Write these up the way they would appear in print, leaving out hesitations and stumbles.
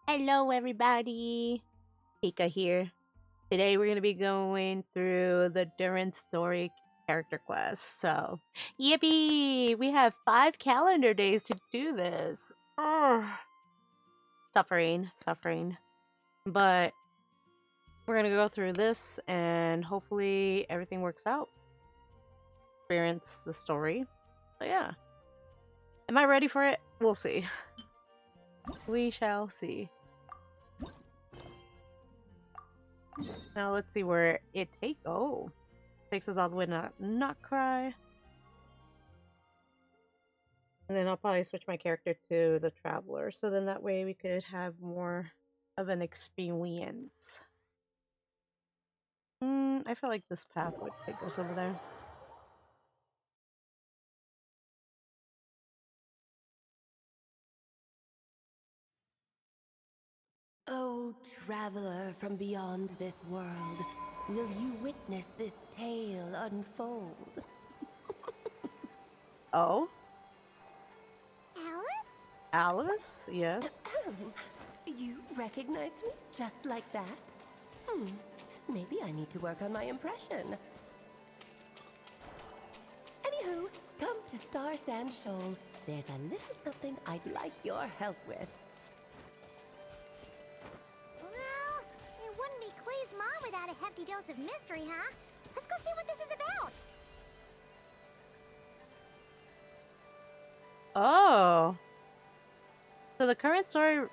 Hello everybody, Pika here. Today we're going to be going through the Durin Story character quest. So, yippee! We have 5 calendar days to do this. Ugh. Suffering. But we're going to go through this and hopefully everything works out. Experience the story. But yeah. Am I ready for it? We'll see. We shall see. Now let's see where it takes us all the way to not cry. And then I'll probably switch my character to the Traveler, so then that way we could have more of an experience. I feel like this path would take us over there. Oh, traveler from beyond this world, will you witness this tale unfold? Oh? Alice? Alice? Yes. You recognized me just like that? Maybe I need to work on my impression. Anywho, come to Star Sand Shoal. There's a little something I'd like your help with. Well, it wouldn't be Clee's mom without a hefty dose of mystery, huh? Let's go see what this is about. Oh. So the current story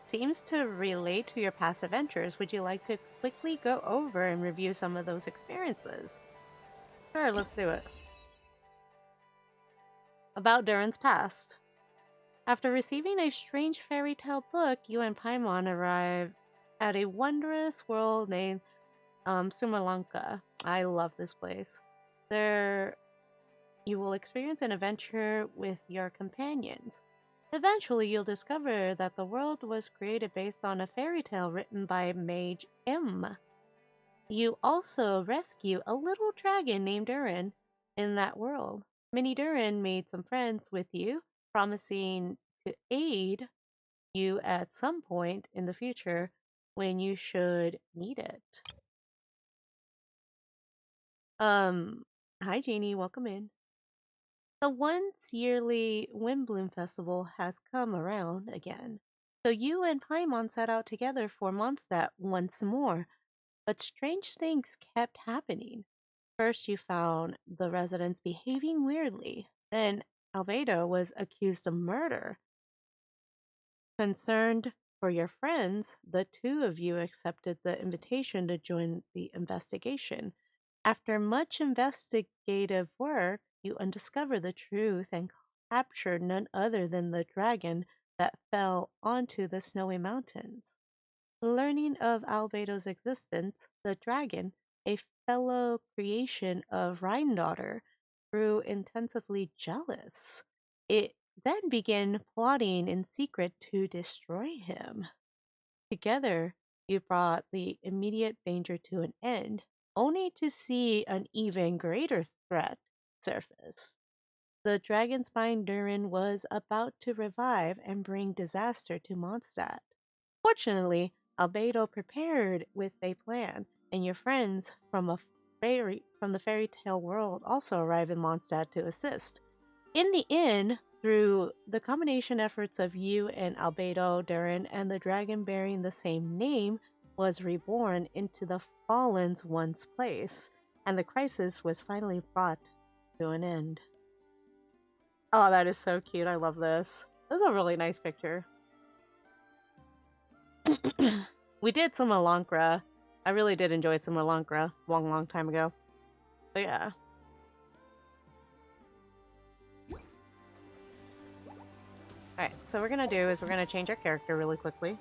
seems to relate to your past adventures. Would you like to quickly go over and review some of those experiences? Sure, let's do it. About Durin's past. After receiving a strange fairy tale book, you and Paimon arrive at a wondrous world named Sumalanka. I love this place. There, you will experience an adventure with your companions. Eventually, you'll discover that the world was created based on a fairy tale written by Mage M. You also rescue a little dragon named Durin in that world. Mini Durin made some friends with you, promising to aid you at some point in the future when you should need it. Hi Jeannie, welcome in. The once yearly Windbloom Festival has come around again, so you and Paimon set out together for Mondstadt once more, but strange things kept happening. First, you found the residents behaving weirdly, then Albedo was accused of murder. Concerned for your friends, the two of you accepted the invitation to join the investigation. After much investigative work, you undiscover the truth and capture none other than the dragon that fell onto the snowy mountains. Learning of Albedo's existence, the dragon, a fellow creation of Rhine-daughter, grew intensively jealous. It then began plotting in secret to destroy him. Together, you brought the immediate danger to an end, only to see an even greater threat surface. The dragon spine Durin was about to revive and bring disaster to Mondstadt. Fortunately, Albedo prepared with a plan, and your friends from the fairy tale world also arrive in Mondstadt to assist. In the end, through the combination efforts of you and Albedo, Durin, and the dragon bearing the same name, was reborn into the Fallen's once place, and the crisis was finally brought to an end. Oh, that is so cute. I love this. This is a really nice picture. We did some Malankra. I really did enjoy some Malankra long time ago. But yeah. Alright, so what we're gonna do is we're gonna change our character really quickly.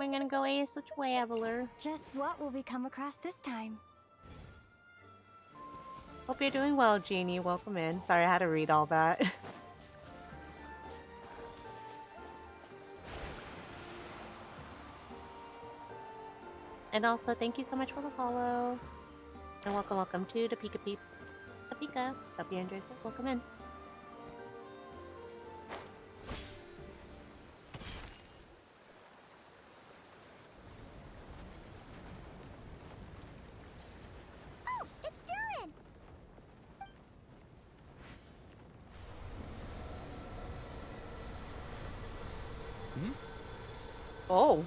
We're gonna go as a traveler. Just what will we come across this time? Hope you're doing well, Jeannie. Welcome in. Sorry, I had to read all that. And also, thank you so much for the follow. And welcome to the Pika Peeps. The Pika. Hope you enjoy it. Welcome in. Oh,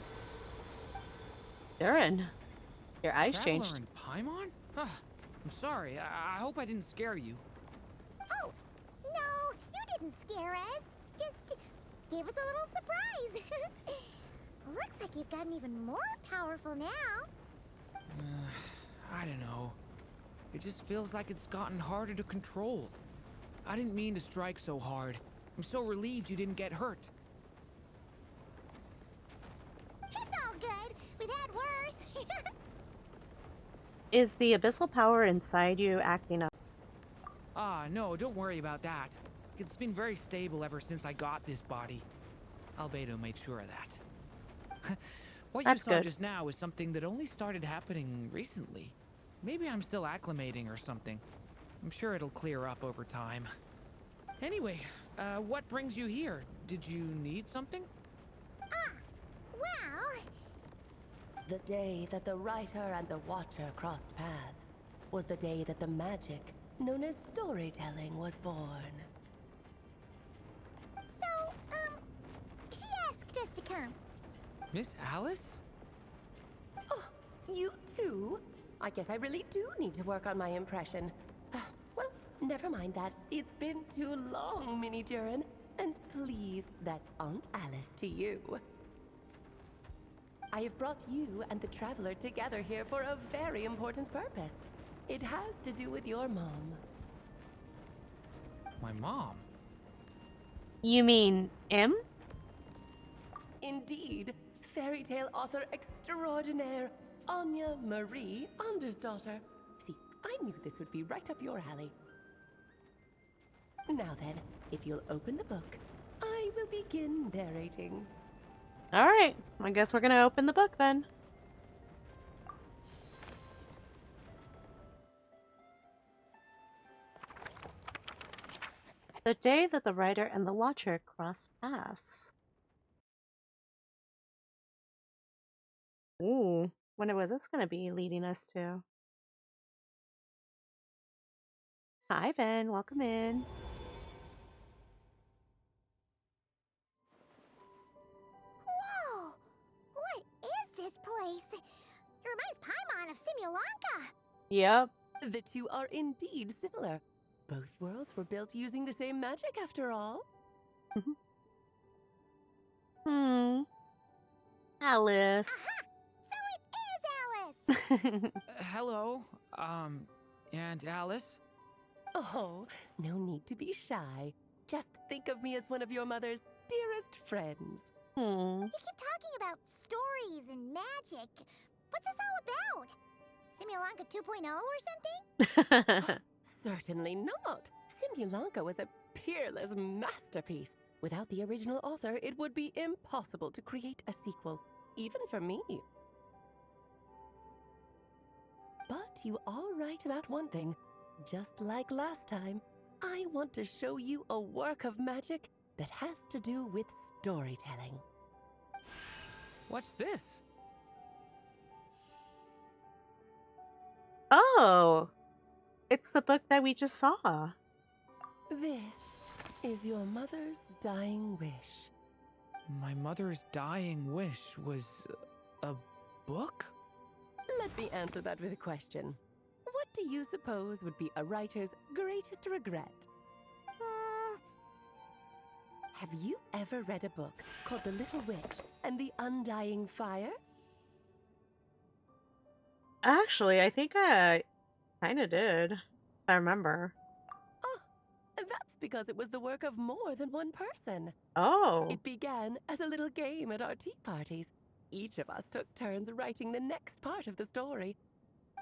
Durin, your eyes Traveler changed. in Paimon? I'm sorry. I hope I didn't scare you. Oh, no, you didn't scare us. Just gave us a little surprise. Looks like you've gotten even more powerful now. I don't know. It just feels like it's gotten harder to control. I didn't mean to strike so hard. I'm so relieved you didn't get hurt. It's all good. We've had worse. Is the abyssal power inside you acting up? No, don't worry about that. It's been very stable ever since I got this body. Albedo made sure of that. What you That's saw good. just now is something that only started happening recently. Maybe I'm still acclimating or something. I'm sure it'll clear up over time. Anyway, what brings you here? Did you need something? Well, The day that the writer and the watcher crossed paths was the day that the magic known as storytelling was born. so, she asked us to come. Miss Alice? Oh, you too? I guess I really do need to work on my impression. Well, never mind that. It's been too long, Mini Durin. And please, that's Aunt Alice to you. I have brought you and the Traveler together here for a very important purpose. It has to do with your mom. My mom? You mean M? Indeed, fairy tale author extraordinaire, Anya Marie Andersdottir. See, I knew this would be right up your alley. Now then, if you'll open the book, I will begin narrating. All right, I guess we're gonna open the book then. The day that the writer and the watcher cross paths. Ooh, what was this gonna be leading us to? Hi, Ben. Welcome in. Whoa! What is this place? It reminds Paimon of Simulanka. Yep. The two are indeed similar. Both worlds were built using the same magic after all. Hmm. Alice. So it is Alice! Hello, Aunt Alice? Oh, no need to be shy. Just think of me as one of your mother's dearest friends. Hmm. You keep talking about stories and magic. What's this all about? Simulanka 2.0 or something? Certainly not. Simulanka was a peerless masterpiece. Without the original author, it would be impossible to create a sequel, even for me. But you are right about one thing. Just like last time, I want to show you a work of magic that has to do with storytelling. What's this? Oh, it's the book that we just saw. This is your mother's dying wish. My mother's dying wish was a book? Let me answer that with a question. What do you suppose would be a writer's greatest regret? Have you ever read a book called The Little Witch and the Undying Fire? Actually, I think I kind of did. If I remember. Oh, that's because it was the work of more than one person. Oh. It began as a little game at our tea parties. Each of us took turns writing the next part of the story.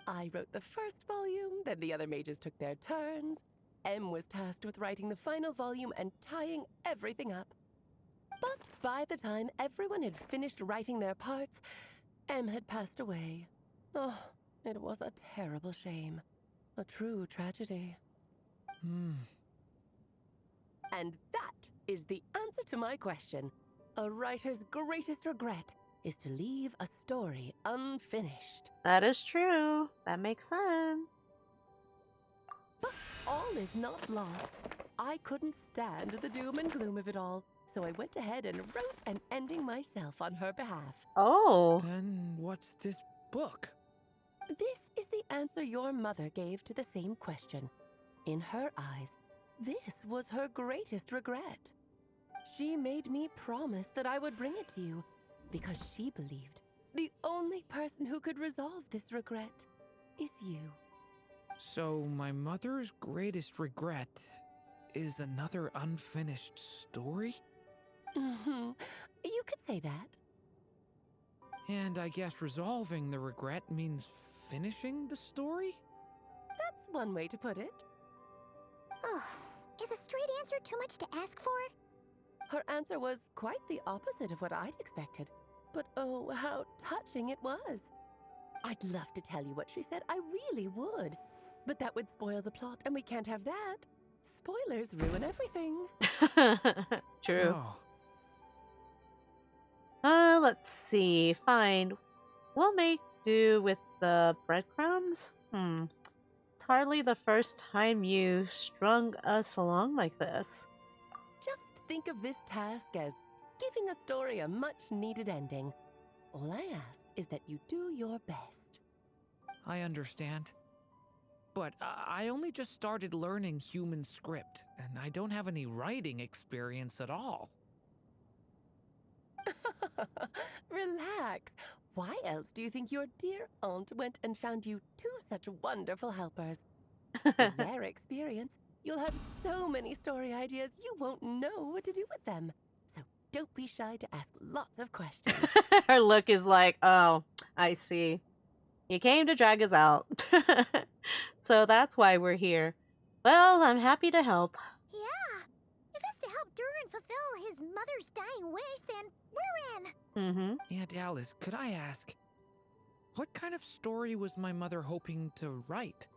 I wrote the first volume, then the other mages took their turns. M was tasked with writing the final volume and tying everything up. But by the time everyone had finished writing their parts, M had passed away. Oh, it was a terrible shame. A true tragedy. And that is the answer to my question. A writer's greatest regret is to leave a story unfinished. That is true. That makes sense. But all is not lost. I couldn't stand the doom and gloom of it all, so I went ahead and wrote an ending myself on her behalf. Oh. Then what's this book? This is the answer your mother gave to the same question. In her eyes, this was her greatest regret. She made me promise that I would bring it to you because she believed the only person who could resolve this regret is you. So my mother's greatest regret is another unfinished story? You could say that. And I guess resolving the regret means finishing the story? That's one way to put it. Oh, is a straight answer too much to ask for? Her answer was quite the opposite of what I'd expected. But oh, how touching it was. I'd love to tell you what she said, I really would. But that would spoil the plot, and we can't have that. Spoilers ruin everything. True. Oh. Let's see. Fine. We'll make do with the breadcrumbs. It's hardly the first time you strung us along like this. Just think of this task as giving a story a much-needed ending. All I ask is that you do your best. I understand. But I only just started learning human script, and I don't have any writing experience at all. Relax. Why else do you think your dear aunt went and found you two such wonderful helpers? With their experience, you'll have so many story ideas you won't know what to do with them. So don't be shy to ask lots of questions. Her look is like, oh, I see. You came to drag us out. So that's why we're here. Well, I'm happy to help. Yeah. If it's to help Durin fulfill his mother's dying wish, then we're in. Aunt Alice, could I ask, what kind of story was my mother hoping to write?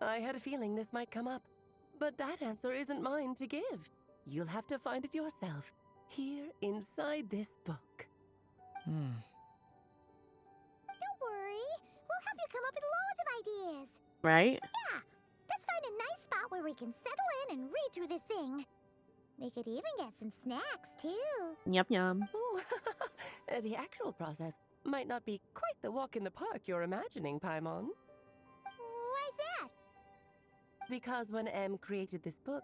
I had a feeling this might come up, but that answer isn't mine to give. You'll have to find it yourself, here inside this book. Don't worry. We'll help you come up with loads of ideas. Right? Yeah. Let's find a nice spot where we can settle in and read through this thing. We could even get some snacks, too. Yum yum. Oh, the actual process might not be quite the walk in the park you're imagining, Paimon. Why's that? Because when Em created this book,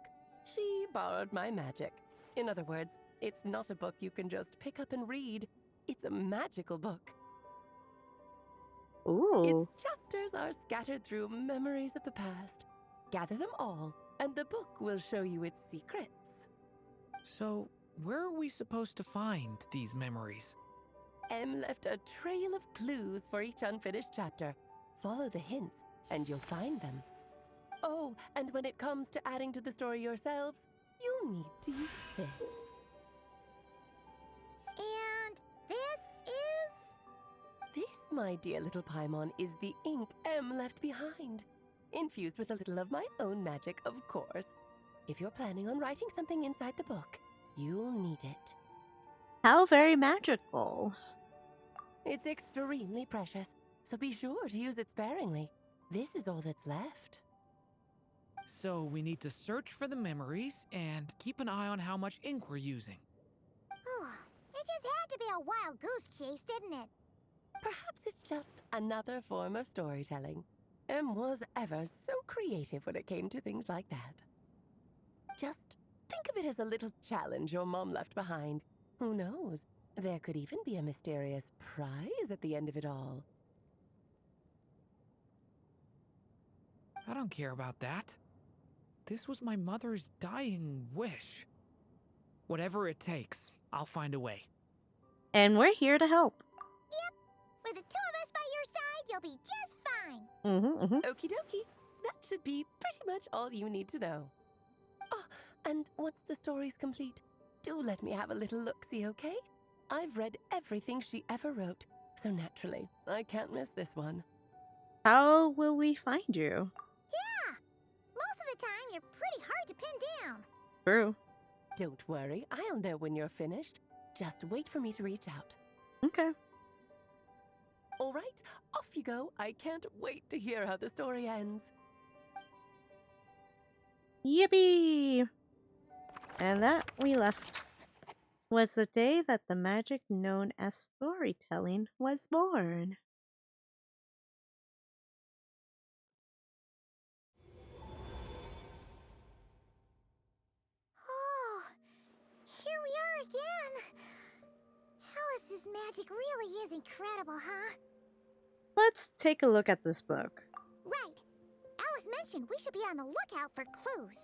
she borrowed my magic. In other words, it's not a book you can just pick up and read. It's a magical book. Ooh. Its chapters are scattered through memories of the past. Gather them all, and the book will show you its secrets. So, where are we supposed to find these memories? Em left a trail of clues for each unfinished chapter. Follow the hints, and you'll find them. Oh, and when it comes to adding to the story yourselves, you'll need to use this. And this is... This, my dear little Paimon, is the ink Em left behind. Infused with a little of my own magic, of course. If you're planning on writing something inside the book, you'll need it. How very magical. It's extremely precious, so be sure to use it sparingly. This is all that's left. So we need to search for the memories and keep an eye on how much ink we're using. Oh, it just had to be a wild goose chase, didn't it? Perhaps it's just another form of storytelling. Em was ever so creative when it came to things like that. Just think of it as a little challenge your mom left behind. Who knows? There could even be a mysterious prize at the end of it all. I don't care about that. This was my mother's dying wish. Whatever it takes, I'll find a way. And we're here to help. Yep. With the two of us by your side, you'll be just fine. Okie dokie. That should be pretty much all you need to know. Oh, and once the story's complete, do let me have a little look-see, okay? I've read everything she ever wrote, so naturally, I can't miss this one. How will we find you? Yeah. Most of the time, you're pretty hard to pin down. True. Don't worry, I'll know when you're finished. Just wait for me to reach out. Okay. All right, off you go. I can't wait to hear how the story ends. Yippee! And that we left was the day that the magic known as storytelling was born. Oh, here we are again. Alice's magic really is incredible, huh? Let's take a look at this book. Right. Alice mentioned we should be on the lookout for clues.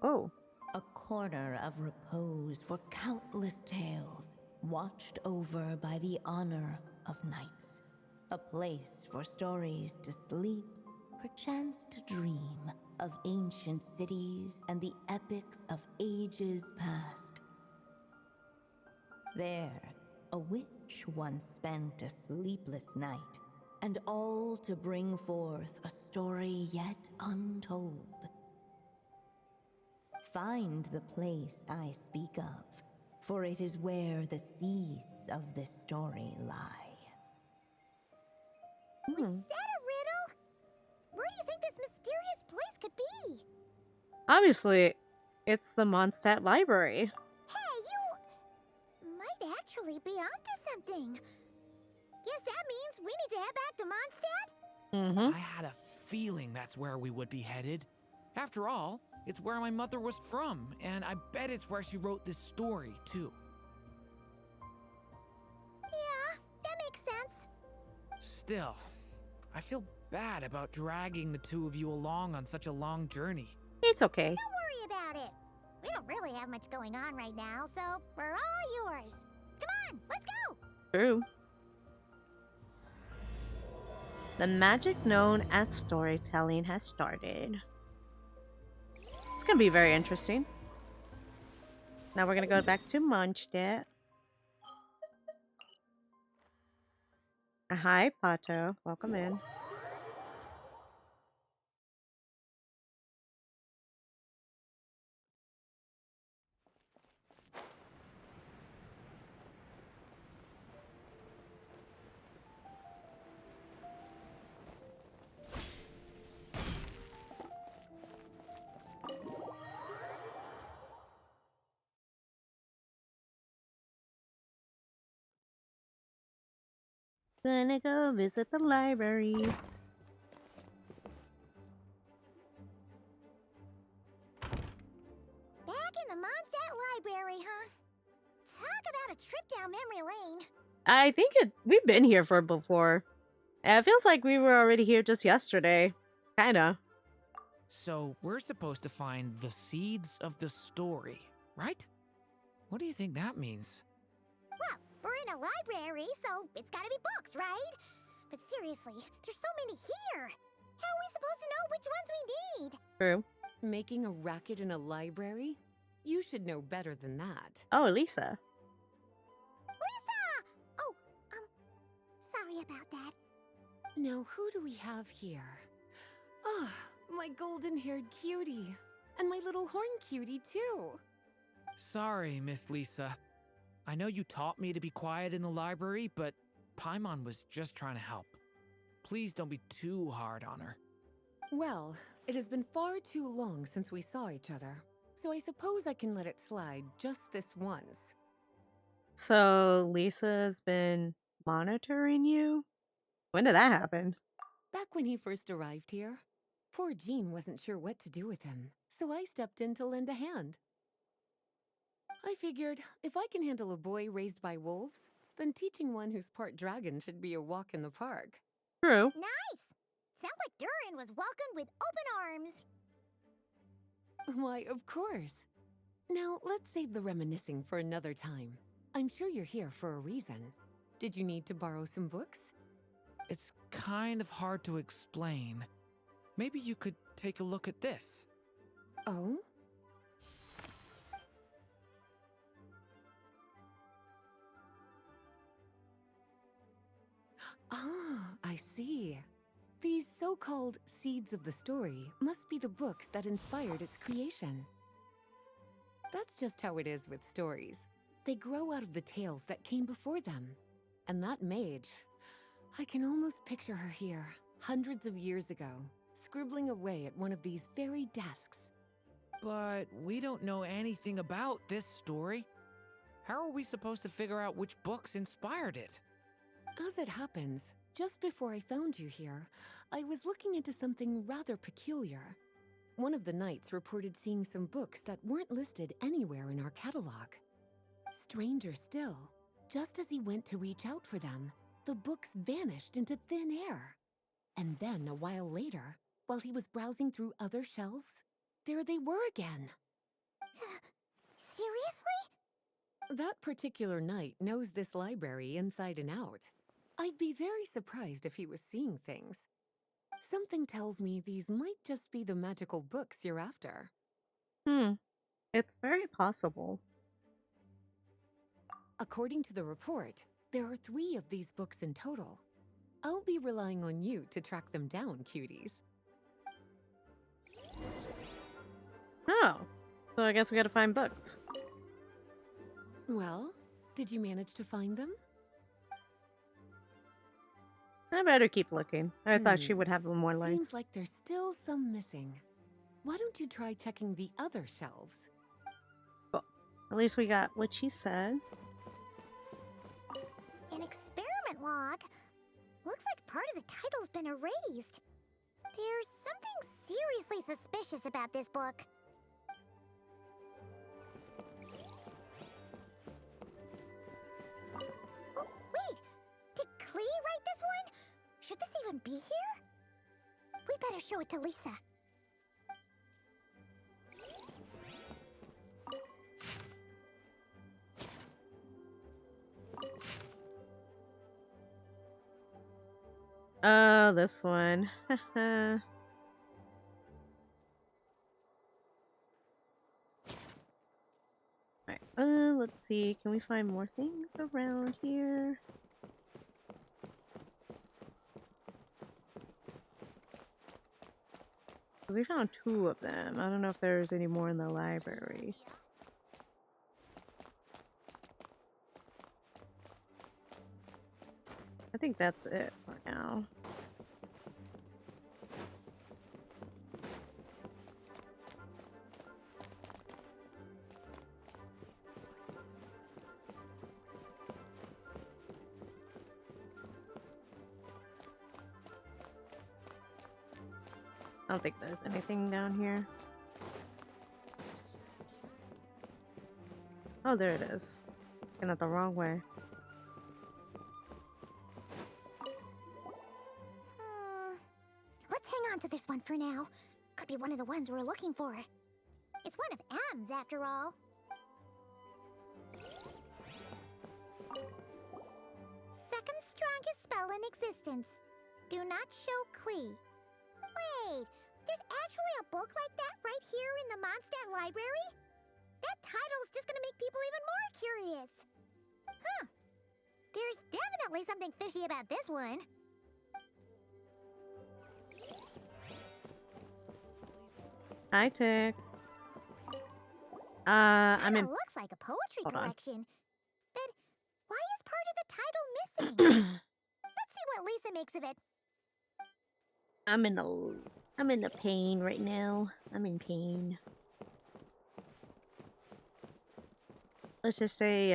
Oh, A corner of repose for countless tales, watched over by the honor of knights. A place for stories to sleep, perchance to dream of ancient cities and the epics of ages past. There, a witch once spent a sleepless night, and all to bring forth a story yet untold. Find the place I speak of, for it is where the seeds of this story lie. Was that a riddle? Where do you think this mysterious place could be? obviously, it's the Mondstadt Library. Hey, you might actually be onto something. Guess that means we need to head back to Mondstadt? Mm-hmm. I had a feeling that's where we would be headed. After all, it's where my mother was from, and I bet it's where she wrote this story, too. Yeah, that makes sense. Still, I feel bad about dragging the two of you along on such a long journey. It's okay. Don't worry about it. We don't really have much going on right now, so we're all yours. Come on, let's go! True. The magic known as storytelling has started. It's gonna be very interesting. Now we're gonna go back to Mondstadt. Hi, Pato. Welcome in. Gonna go visit the library. Back in the Mondstadt Library, huh? Talk about a trip down memory lane. I think we've been here for before. It feels like we were already here just yesterday. Kinda. So, we're supposed to find the seeds of the story, right? What do you think that means? Well, we're in a library, so it's gotta be books, right? But seriously, there's so many here. How are we supposed to know which ones we need? True. Making a racket in a library? You should know better than that. Oh, Lisa. Lisa! Oh, sorry about that. Now, who do we have here? Ah, my golden-haired cutie. And my little horn cutie, too. Sorry, Miss Lisa. I know you taught me to be quiet in the library, but Paimon was just trying to help. Please don't be too hard on her. Well, it has been far too long since we saw each other, so I suppose I can let it slide just this once. So Lisa's been monitoring you? When did that happen? Back when he first arrived here, poor Jean wasn't sure what to do with him, so I stepped in to lend a hand. I figured if I can handle a boy raised by wolves, then teaching one who's part dragon should be a walk in the park. True. Nice! Sounds like Durin was welcomed with open arms. Why, of course. Now, let's save the reminiscing for another time. I'm sure you're here for a reason. Did you need to borrow some books? It's kind of hard to explain. Maybe you could take a look at this. Oh? Ah, I see. These so-called seeds of the story must be the books that inspired its creation. That's just how it is with stories. They grow out of the tales that came before them. And that mage, I can almost picture her here, hundreds of years ago, scribbling away at one of these very desks. But we don't know anything about this story. How are we supposed to figure out which books inspired it? As it happens, just before I found you here, I was looking into something rather peculiar. One of the knights reported seeing some books that weren't listed anywhere in our catalog. Stranger still, just as he went to reach out for them, the books vanished into thin air. And then, a while later, while he was browsing through other shelves, there they were again. Seriously? That particular knight knows this library inside and out. I'd be very surprised if he was seeing things. Something tells me these might just be the magical books you're after. It's very possible. According to the report, there are 3 of these books in total. I'll be relying on you to track them down, cuties. Oh, so I guess we gotta find books. Well, did you manage to find them? I better keep looking. I thought she would have more lines. Seems like there's still some missing. Why don't you try checking the other shelves? Cool. At least we got what she said. An experiment log? Looks like part of the title's been erased. There's something seriously suspicious about this book. Oh, wait! Did Klee write this one? Should this even be here? We better show it to Lisa. Oh, this one. Alright, let's see. Can we find more things around here? Because we found 2 of them. I don't know if there's any more in the library. I think that's it for now. I don't think there's anything down here. Oh, there it is. Looking at the wrong way. Let's hang on to this one for now. Could be one of the ones we're looking for. It's one of M's, after all. Second strongest spell in existence. Do not show Klee. Wait, there's actually a book like that right here in the Mondstadt library? That title's just gonna make people even more curious. Huh. There's definitely something fishy about this one. Hi, Tick. I'm in. Looks like a poetry Hold on. collection. But why is part of the title missing? Let's see what Lisa makes of it. I'm in a pain right now. I'm in pain. Let's just say,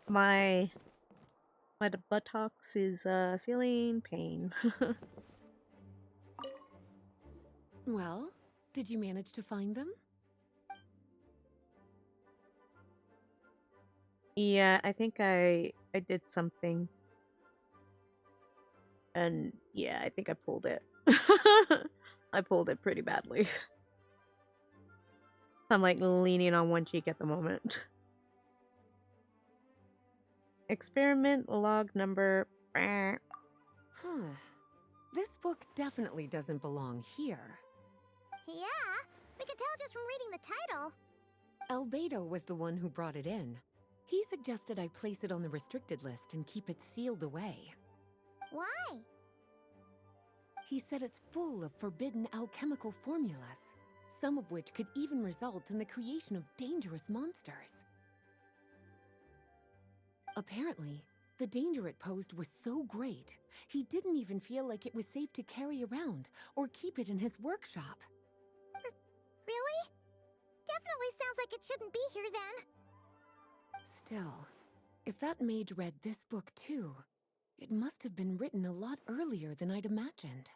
my buttocks is, feeling pain. Well, did you manage to find them? Yeah, I think I did something. And yeah, I think I pulled it. I pulled it pretty badly. I'm like leaning on one cheek at the moment. Experiment log number. Huh. This book definitely doesn't belong here. Yeah, we could tell just from reading the title. Albedo was the one who brought it in. He suggested I place it on the restricted list and keep it sealed away. Why? He said it's full of forbidden alchemical formulas, some of which could even result in the creation of dangerous monsters. Apparently, The danger it posed was so great, he didn't even feel like it was safe to carry around or keep it in his workshop. Really? Definitely sounds like it shouldn't be here then. Still, if that mage read this book too, it must have been written a lot earlier than I'd imagined.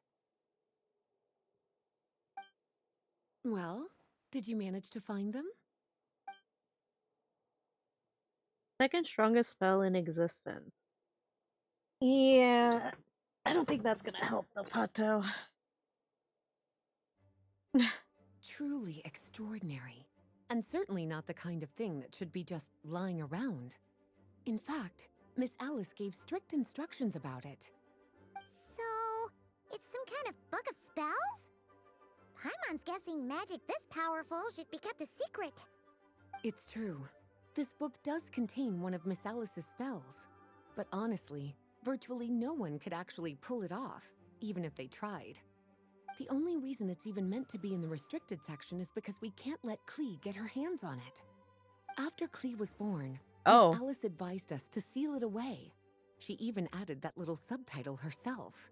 Well, did you manage to find them? Second strongest spell in existence. Yeah, I don't think that's gonna help the Pato. Truly extraordinary, and certainly not the kind of thing that should be just lying around. In fact, Miss Alice gave strict instructions about it. So, it's some kind of book of spells? Paimon's guessing magic this powerful should be kept a secret. It's true. This book does contain one of Miss Alice's spells. But honestly, virtually no one could actually pull it off, even if they tried. The only reason it's even meant to be in the restricted section is because we can't let Klee get her hands on it. After Klee was born, Oh. Miss Alice advised us to seal it away. She even added that little subtitle herself.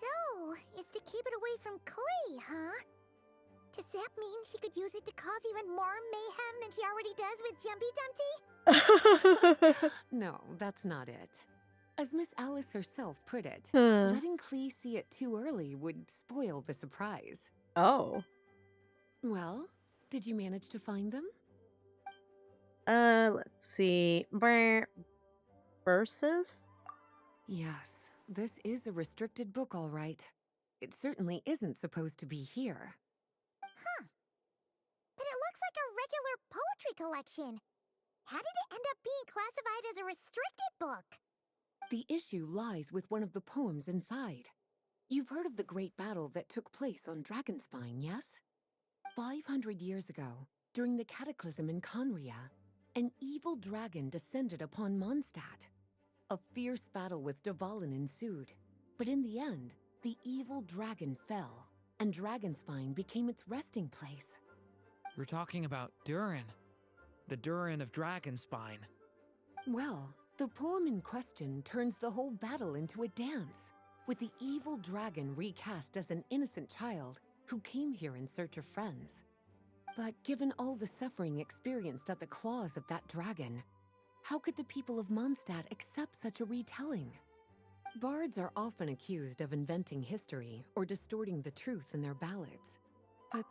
So, it's to keep it away from Klee, huh? Does that mean she could use it to cause even more mayhem than she already does with Jumpy Dumpty? No, that's not it. As Miss Alice herself put it, Huh. letting Klee see it too early would spoil the surprise. Oh. Well, did you manage to find them? Let's see. Verses? Yes, this is a restricted book, all right. It certainly isn't supposed to be here. Huh. But it looks like a regular poetry collection. How did it end up being classified as a restricted book? The issue lies with one of the poems inside. You've heard of the great battle that took place on Dragonspine, yes? 500 years ago, during the cataclysm in Conria, an evil dragon descended upon Mondstadt. A fierce battle with Dvalin ensued, but in the end, the evil dragon fell, and Dragonspine became its resting place. We're talking about Durin. The Durin of Dragonspine. Well, the poem in question turns the whole battle into a dance, with the evil dragon recast as an innocent child who came here in search of friends. But given all the suffering experienced at the claws of that dragon, how could the people of Mondstadt accept such a retelling? Bards are often accused of inventing history or distorting the truth in their ballads. But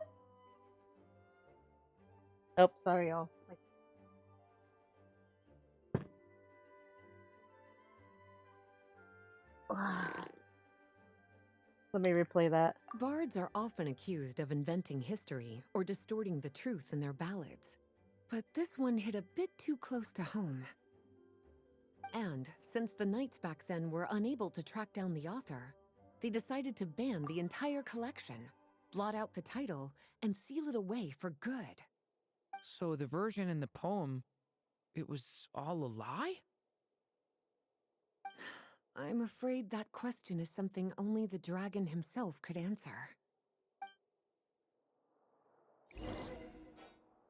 Oh, sorry, y'all. Let me replay that. bards are often accused of inventing history or distorting the truth in their ballads. But this one hit a bit too close to home. And since the knights back then were unable to track down the author, they decided to ban the entire collection, blot out the title, and seal it away for good. So the version in the poem, it was all a lie? I'm afraid that question is something only the dragon himself could answer.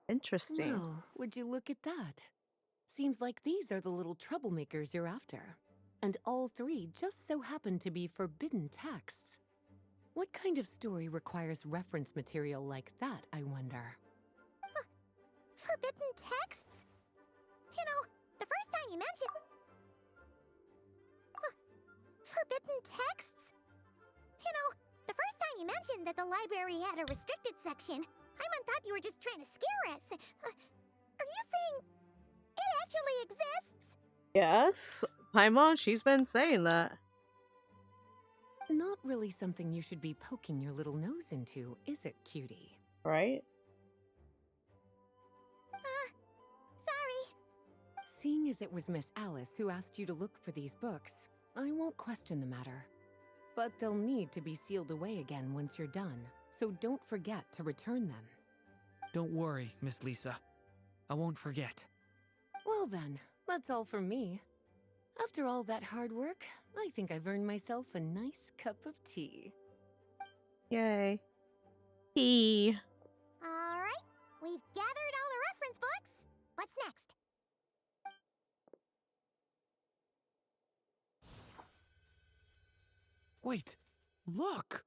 Interesting. Well, would you look at that? Seems like these are the little troublemakers you're after. And all three just so happen to be forbidden texts. What kind of story requires reference material like that, I wonder? Forbidden texts? You know, the first time you mentioned... Forbidden texts? You know, the first time you mentioned that the library had a restricted section, Paimon thought you were just trying to scare us. Are you saying it actually exists? Yes. Paimon, she's been saying that. Not really something you should be poking your little nose into, is it, cutie? Right? Sorry. Seeing as it was Miss Alice who asked you to look for these books, I won't question the matter. But they'll need to be sealed away again once you're done, so don't forget to return them. Don't worry, Miss Lisa. I won't forget. Well then, that's all from me. After all that hard work, I think I've earned myself a nice cup of tea. Yay. He. Alright, we've gathered all the reference books. What's next? Wait, look!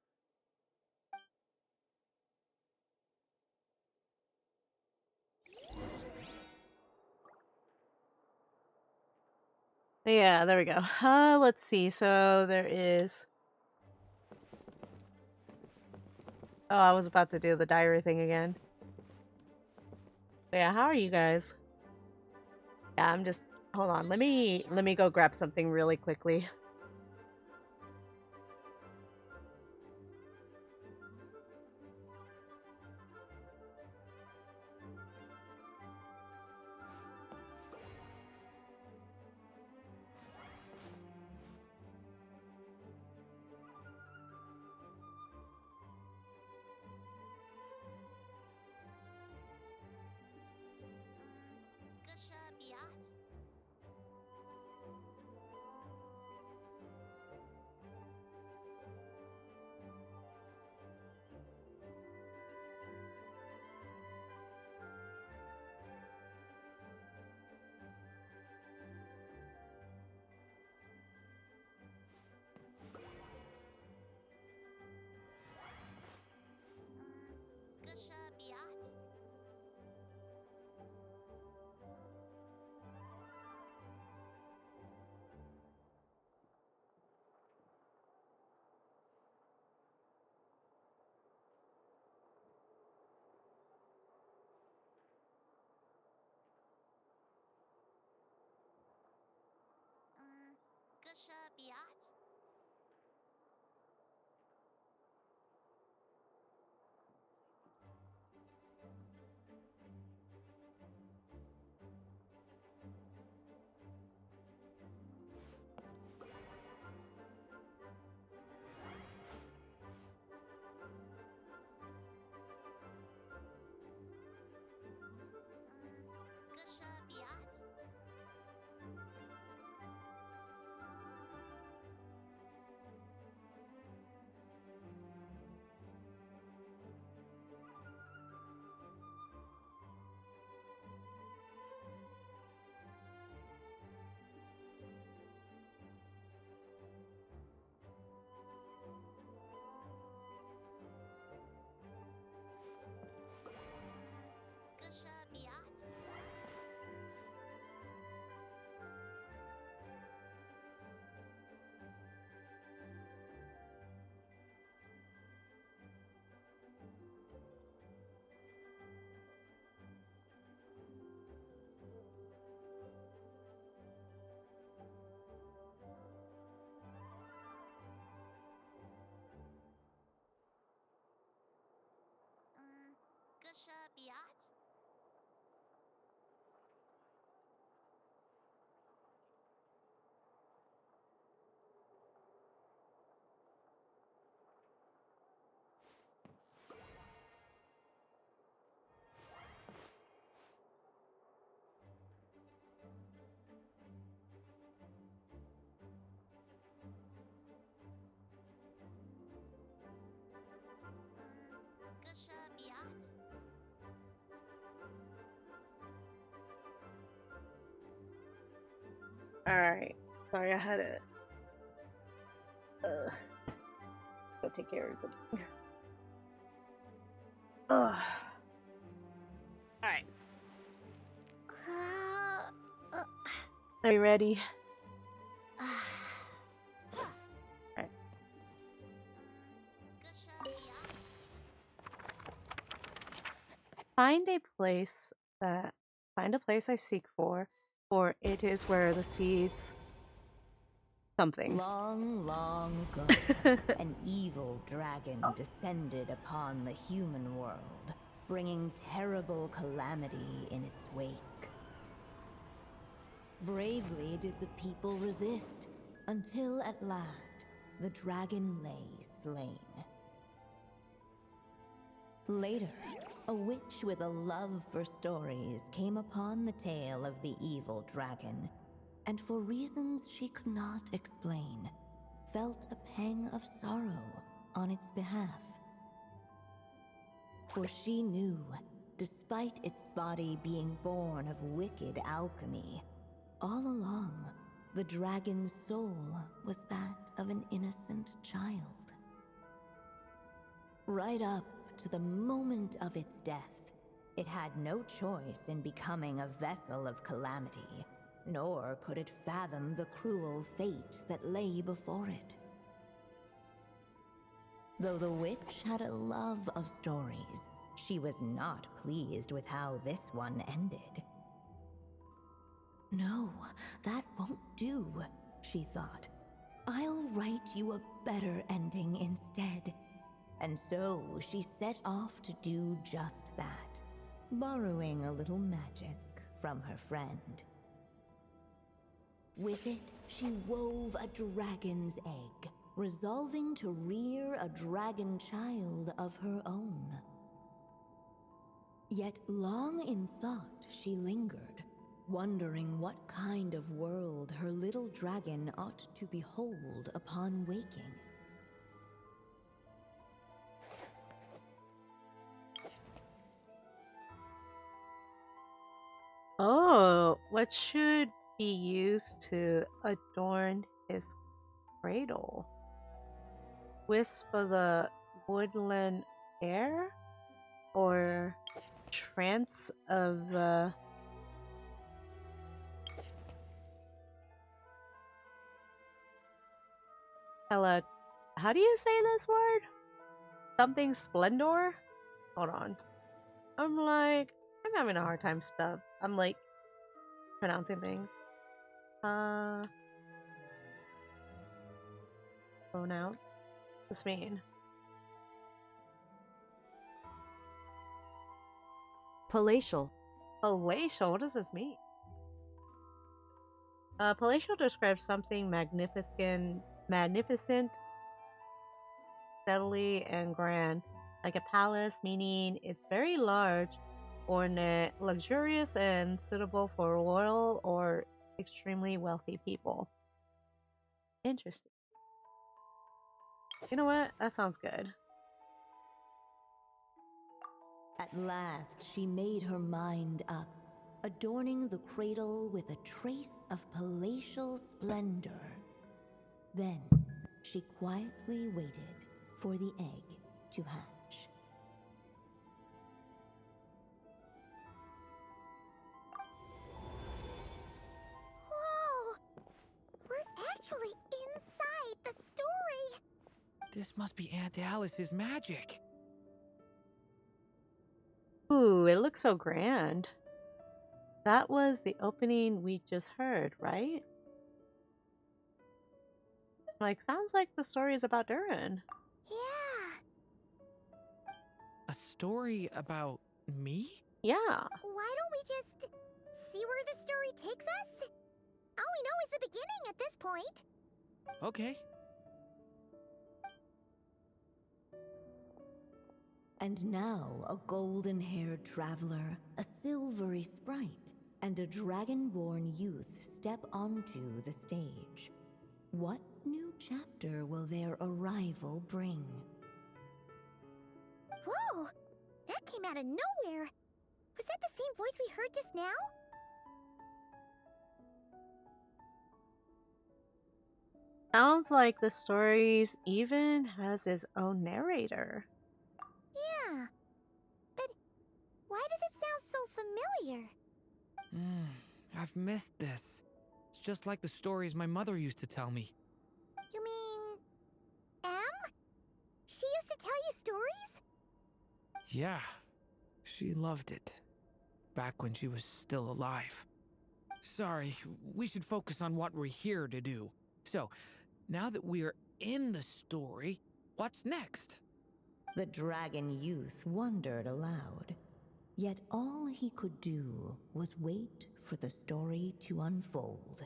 Yeah, there we go. Let's see. So there is. Oh, I was about to do the diary thing again. But yeah, how are you guys? Yeah, I'm just. Hold on. Let me go grab something really quickly. Gusha Biat? Gusha Biat? Gusha Biat? Gusha Biat? Gusha Biat? Gusha Biat? Gusha Biat? Alright. Sorry, I had to go take care of something. Ugh. Alright. Are you ready? Alright. Gusha Biat? Find a place I seek for it is where the seeds something. Long, long ago, an evil dragon descended upon the human world, bringing terrible calamity in its wake. Bravely did the people resist, until at last, the dragon lay slain. Later, a witch with a love for stories came upon the tale of the evil dragon, and for reasons she could not explain, felt a pang of sorrow on its behalf. For she knew, despite its body being born of wicked alchemy, all along, The dragon's soul was that of an innocent child. Right up to the moment of its death, it had no choice in becoming a vessel of calamity, nor could it fathom the cruel fate that lay before it. Though the witch had a love of stories, she was not pleased with how this one ended. No, that won't do, she thought. I'll write you a better ending instead. And so she set off to do just that, borrowing a little magic from her friend. With it, she wove a dragon's egg, resolving to rear a dragon child of her own. Yet long in thought she lingered, wondering what kind of world her little dragon ought to behold upon waking. Oh, what should be used to adorn his cradle? Wisp of the woodland air? Or trance of the... Hella... How do you say this word? Something splendor? Hold on. I'm having a hard time pronouncing things. Pronounce. What's this mean? Palatial. Palatial? What does this mean? Palatial describes something magnificent, steadily, and grand, like a palace, meaning it's very large, ornate, luxurious, and suitable for royal or extremely wealthy people. Interesting. You know what? That sounds good. At last, she made her mind up, adorning the cradle with a trace of palatial splendor. Then, she quietly waited for the egg to hatch. Whoa! We're actually inside the story! This must be Aunt Alice's magic. Ooh, it looks so grand. That was the opening we just heard, right? Sounds like the story is about Durin. Yeah. A story about me? Yeah. Why don't we just see where the story takes us? All we know is the beginning at this point. Okay. And now a golden-haired traveler, a silvery sprite, and a dragon-born youth step onto the stage. What new chapter will their arrival bring? Whoa! That came out of nowhere! Was that the same voice we heard just now? Sounds like the stories even has its own narrator. Yeah. But why does it sound so familiar? I've missed this. It's just like the stories my mother used to tell me. You mean... Em? She used to tell you stories? Yeah, she loved it. Back when she was still alive. Sorry, we should focus on what we're here to do. So, now that we're in the story, what's next? The dragon youth wondered aloud. Yet all he could do was wait for the story to unfold.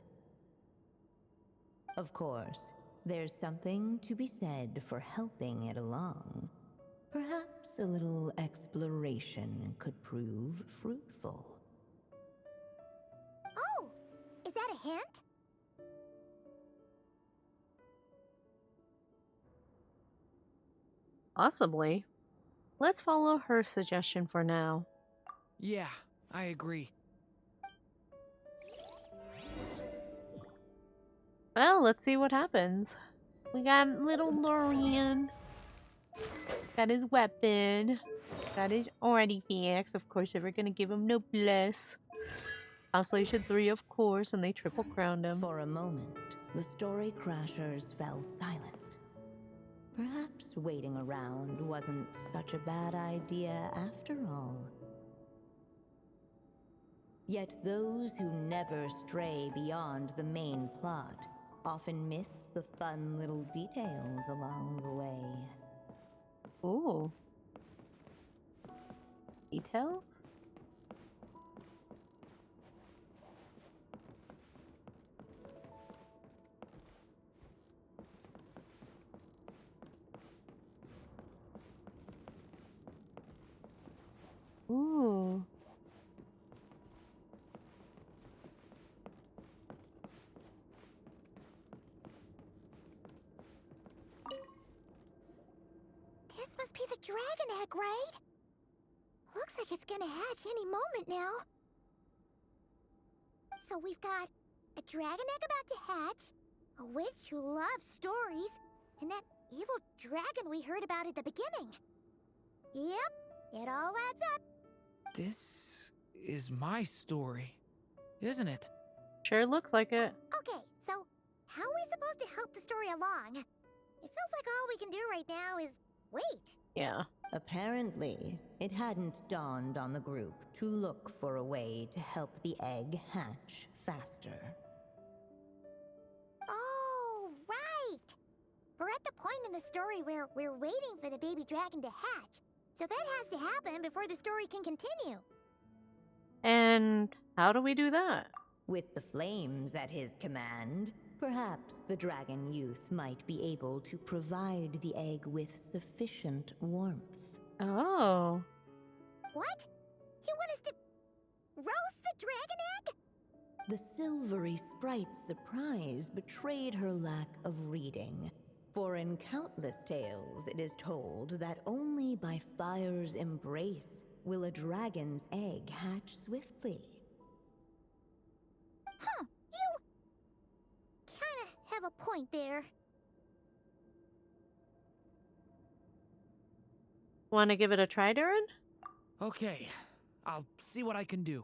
Of course, there's something to be said for helping it along. Perhaps a little exploration could prove fruitful. Oh! Is that a hint? Possibly. Let's follow her suggestion for now. Yeah, I agree. Well, let's see what happens. We got little Dorian. Got his weapon. Got his artifacts. Of course, they were gonna give him noblesse. Constellation 3, of course, and they triple crowned him. For a moment, the story crashers fell silent. Perhaps waiting around wasn't such a bad idea after all. Yet those who never stray beyond the main plot often miss the fun little details along the way. Ooh. Details? Ooh. This must be the dragon egg, right? Looks like it's gonna hatch any moment now. So we've got a dragon egg about to hatch, a witch who loves stories, and that evil dragon we heard about at the beginning. Yep, it all adds up. This is my story, isn't it? Sure looks like it. Okay, so how are we supposed to help the story along? It feels like all we can do right now is wait. Yeah. Apparently, it hadn't dawned on the group to look for a way to help the egg hatch faster. Oh, right! We're at the point in the story where we're waiting for the baby dragon to hatch. So that has to happen before the story can continue. And how do we do that? With the flames at his command, perhaps the dragon youth might be able to provide the egg with sufficient warmth. Oh. What? You want us to roast the dragon egg? The silvery sprite's surprise betrayed her lack of reading. For in countless tales it is told that only by fire's embrace will a dragon's egg hatch swiftly. Huh, you kinda have a point there. Want to give it a try, Durin? Okay, I'll see what I can do.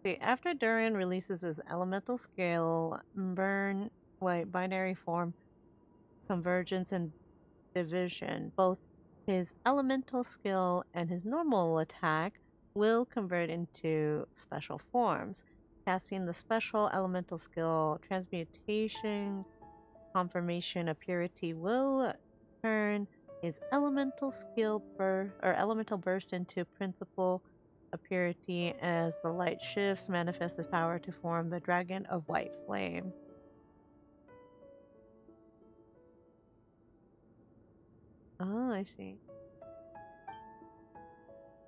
See, after Durin releases his elemental skill, binary form, convergence, and division, both his elemental skill and his normal attack will convert into special forms. Casting the special elemental skill, transmutation, confirmation of purity will turn his elemental elemental burst into principle of purity as the light shifts, manifests his power to form the dragon of white flame. Oh, I see.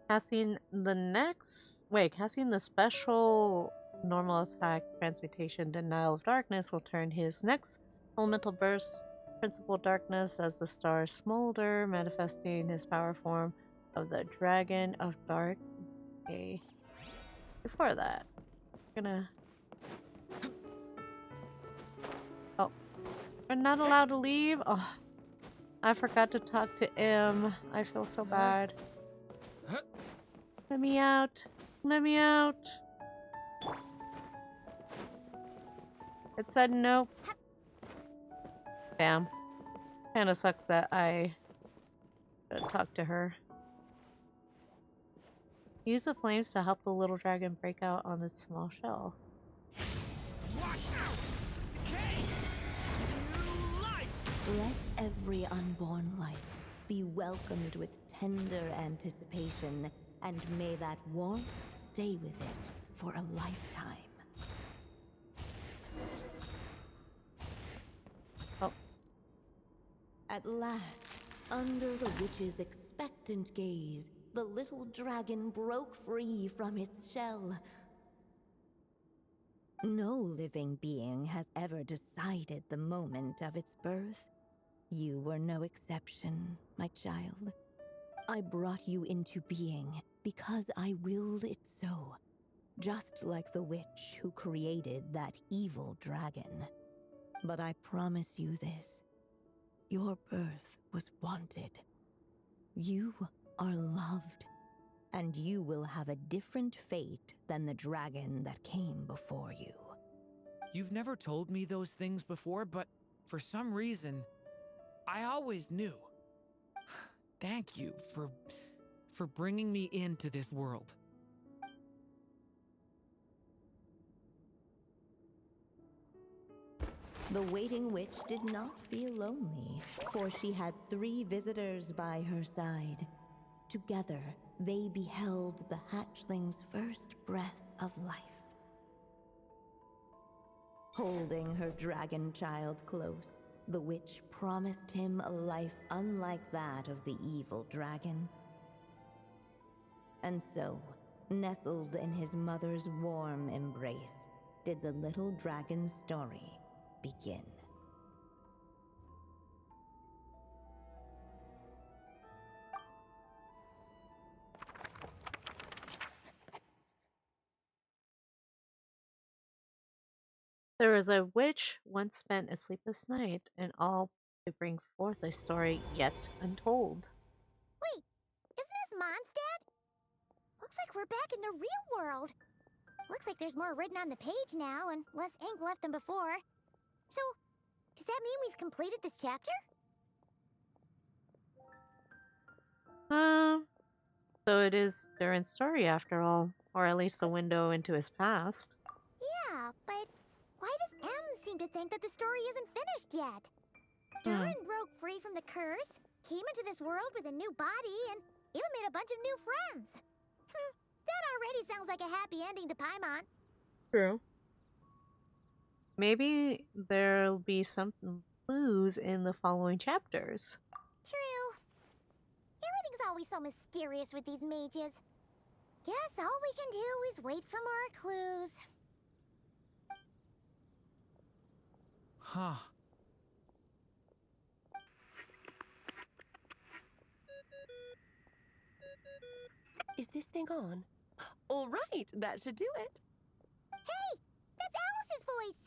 Casting the special normal attack transmutation denial of darkness will turn his next elemental burst principal darkness as the stars smolder, manifesting his power form of the dragon of dark day. Before that, I'm gonna... Oh, we're not allowed to leave? Oh, I forgot to talk to M. I feel so bad. Let me out. Let me out. It said nope. Damn. Kinda sucks that I talked to her. Use the flames to help the little dragon break out on its small shell. Let every unborn life be welcomed with tender anticipation, and may that warmth stay with it for a lifetime. Oh. At last, under the witch's expectant gaze, the little dragon broke free from its shell. No living being has ever decided the moment of its birth. You were no exception, my child. I brought you into being because I willed it so. just like the witch who created that evil dragon. But I promise you this. Your birth was wanted. You are loved, and you will have a different fate than the dragon that came before you. You've never told me those things before, but for some reason, I always knew. Thank you for bringing me into this world. The waiting witch did not feel lonely, for she had 3 visitors by her side. Together, they beheld the hatchling's first breath of life. Holding her dragon child close, the witch promised him a life unlike that of the evil dragon. And so, nestled in his mother's warm embrace, did the little dragon's story begin. There was a witch once spent a sleepless night, and all to bring forth a story yet untold. Wait, isn't this Mondstadt? Looks like we're back in the real world. Looks like there's more written on the page now and less ink left than before. So, does that mean we've completed this chapter? So it is Durin's story after all, or at least a window into his past. Yeah, but why does M seem to think that the story isn't finished yet? Durin broke free from the curse, came into this world with a new body, and even made a bunch of new friends. That already sounds like a happy ending to Paimon. True. Maybe there'll be some clues in the following chapters. True. Everything's always so mysterious with these mages. Guess all we can do is wait for more clues. Huh. Is this thing on? All right, that should do it. Hey, that's Alice's voice.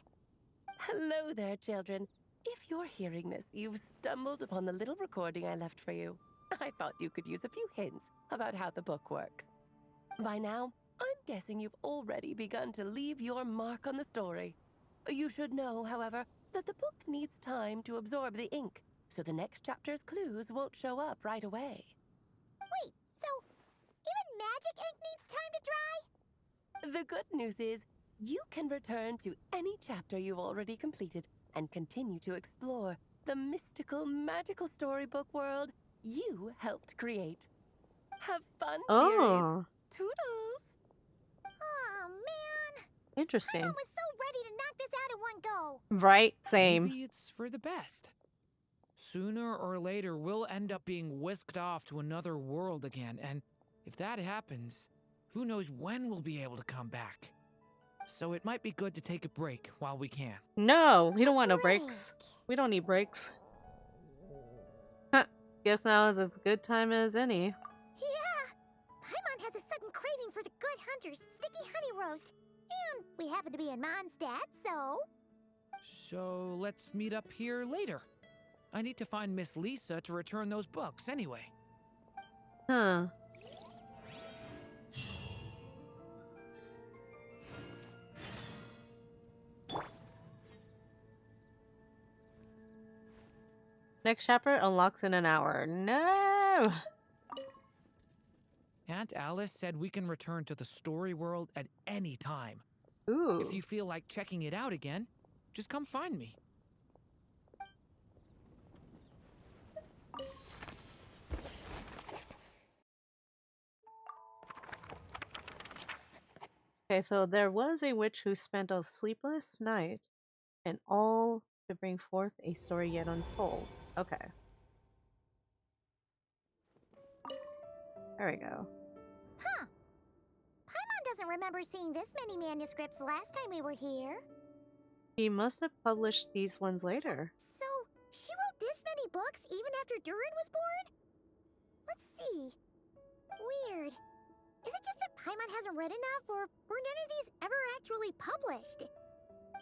Hello there, children. If you're hearing this, you've stumbled upon the little recording I left for you. I thought you could use a few hints about how the book works. By now, I'm guessing you've already begun to leave your mark on the story. You should know, however, that the book needs time to absorb the ink, so the next chapter's clues won't show up right away. Wait, so even magic ink needs time to dry? The good news is, you can return to any chapter you've already completed and continue to explore the mystical, magical storybook world you helped create. Have fun, dearies. Oh, Toodles! Oh, man. interesting. Paimon was so ready to knock this out in one go. Right, same. Maybe it's for the best. Sooner or later, we'll end up being whisked off to another world again, and if that happens, who knows when we'll be able to come back. So it might be good to take a break while we can. No, we don't want no breaks. We don't need breaks. Huh. Guess now is as good time as any. Yeah. Paimon has a sudden craving for the good hunter's sticky honey roast. And we happen to be in Mondstadt, so... So let's meet up here later. I need to find Miss Lisa to return those books anyway. Huh. Next chapter unlocks in an hour. No! Aunt Alice said we can return to the story world at any time. Ooh. If you feel like checking it out again, just come find me. Okay, so there was a witch who spent a sleepless night, and all to bring forth a story yet untold. Okay. There we go. Huh. Paimon doesn't remember seeing this many manuscripts last time we were here. He must have published these ones later. So, she wrote this many books even after Durin was born? Let's see. Weird. Is it just that Paimon hasn't read enough, or were none of these ever actually published?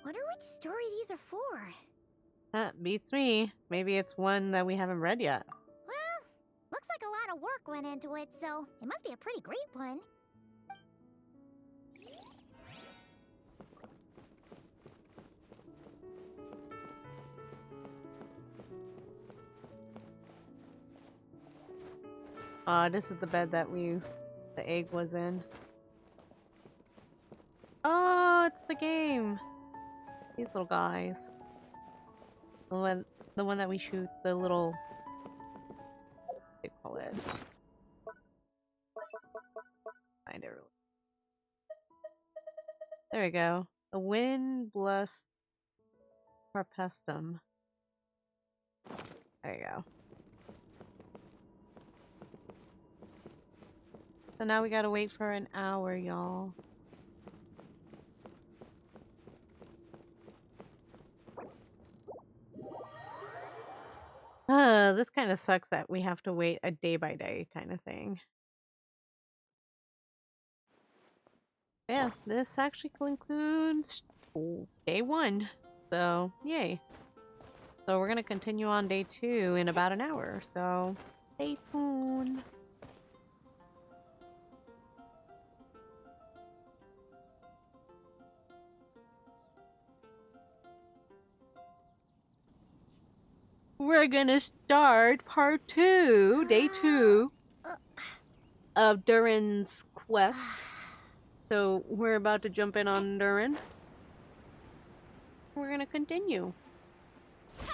Wonder which story these are for. That beats me. Maybe it's one that we haven't read yet. Well, looks like a lot of work went into it, so it must be a pretty great one. This is the bed that the egg was in. Oh, it's the game. These little guys. The one that we shoot, the little, what do you call it? Find it really. There we go. The wind blessed Carpestum. There you go. So now we gotta wait for an hour, y'all. This kind of sucks that we have to wait a day by day kind of thing. Yeah, this actually concludes day 1. So, yay. So we're gonna continue on day 2 in about an hour, so stay tuned. We're gonna start part 2, day 2 of Durin's quest. So we're about to jump in on Durin. We're gonna continue. Hey,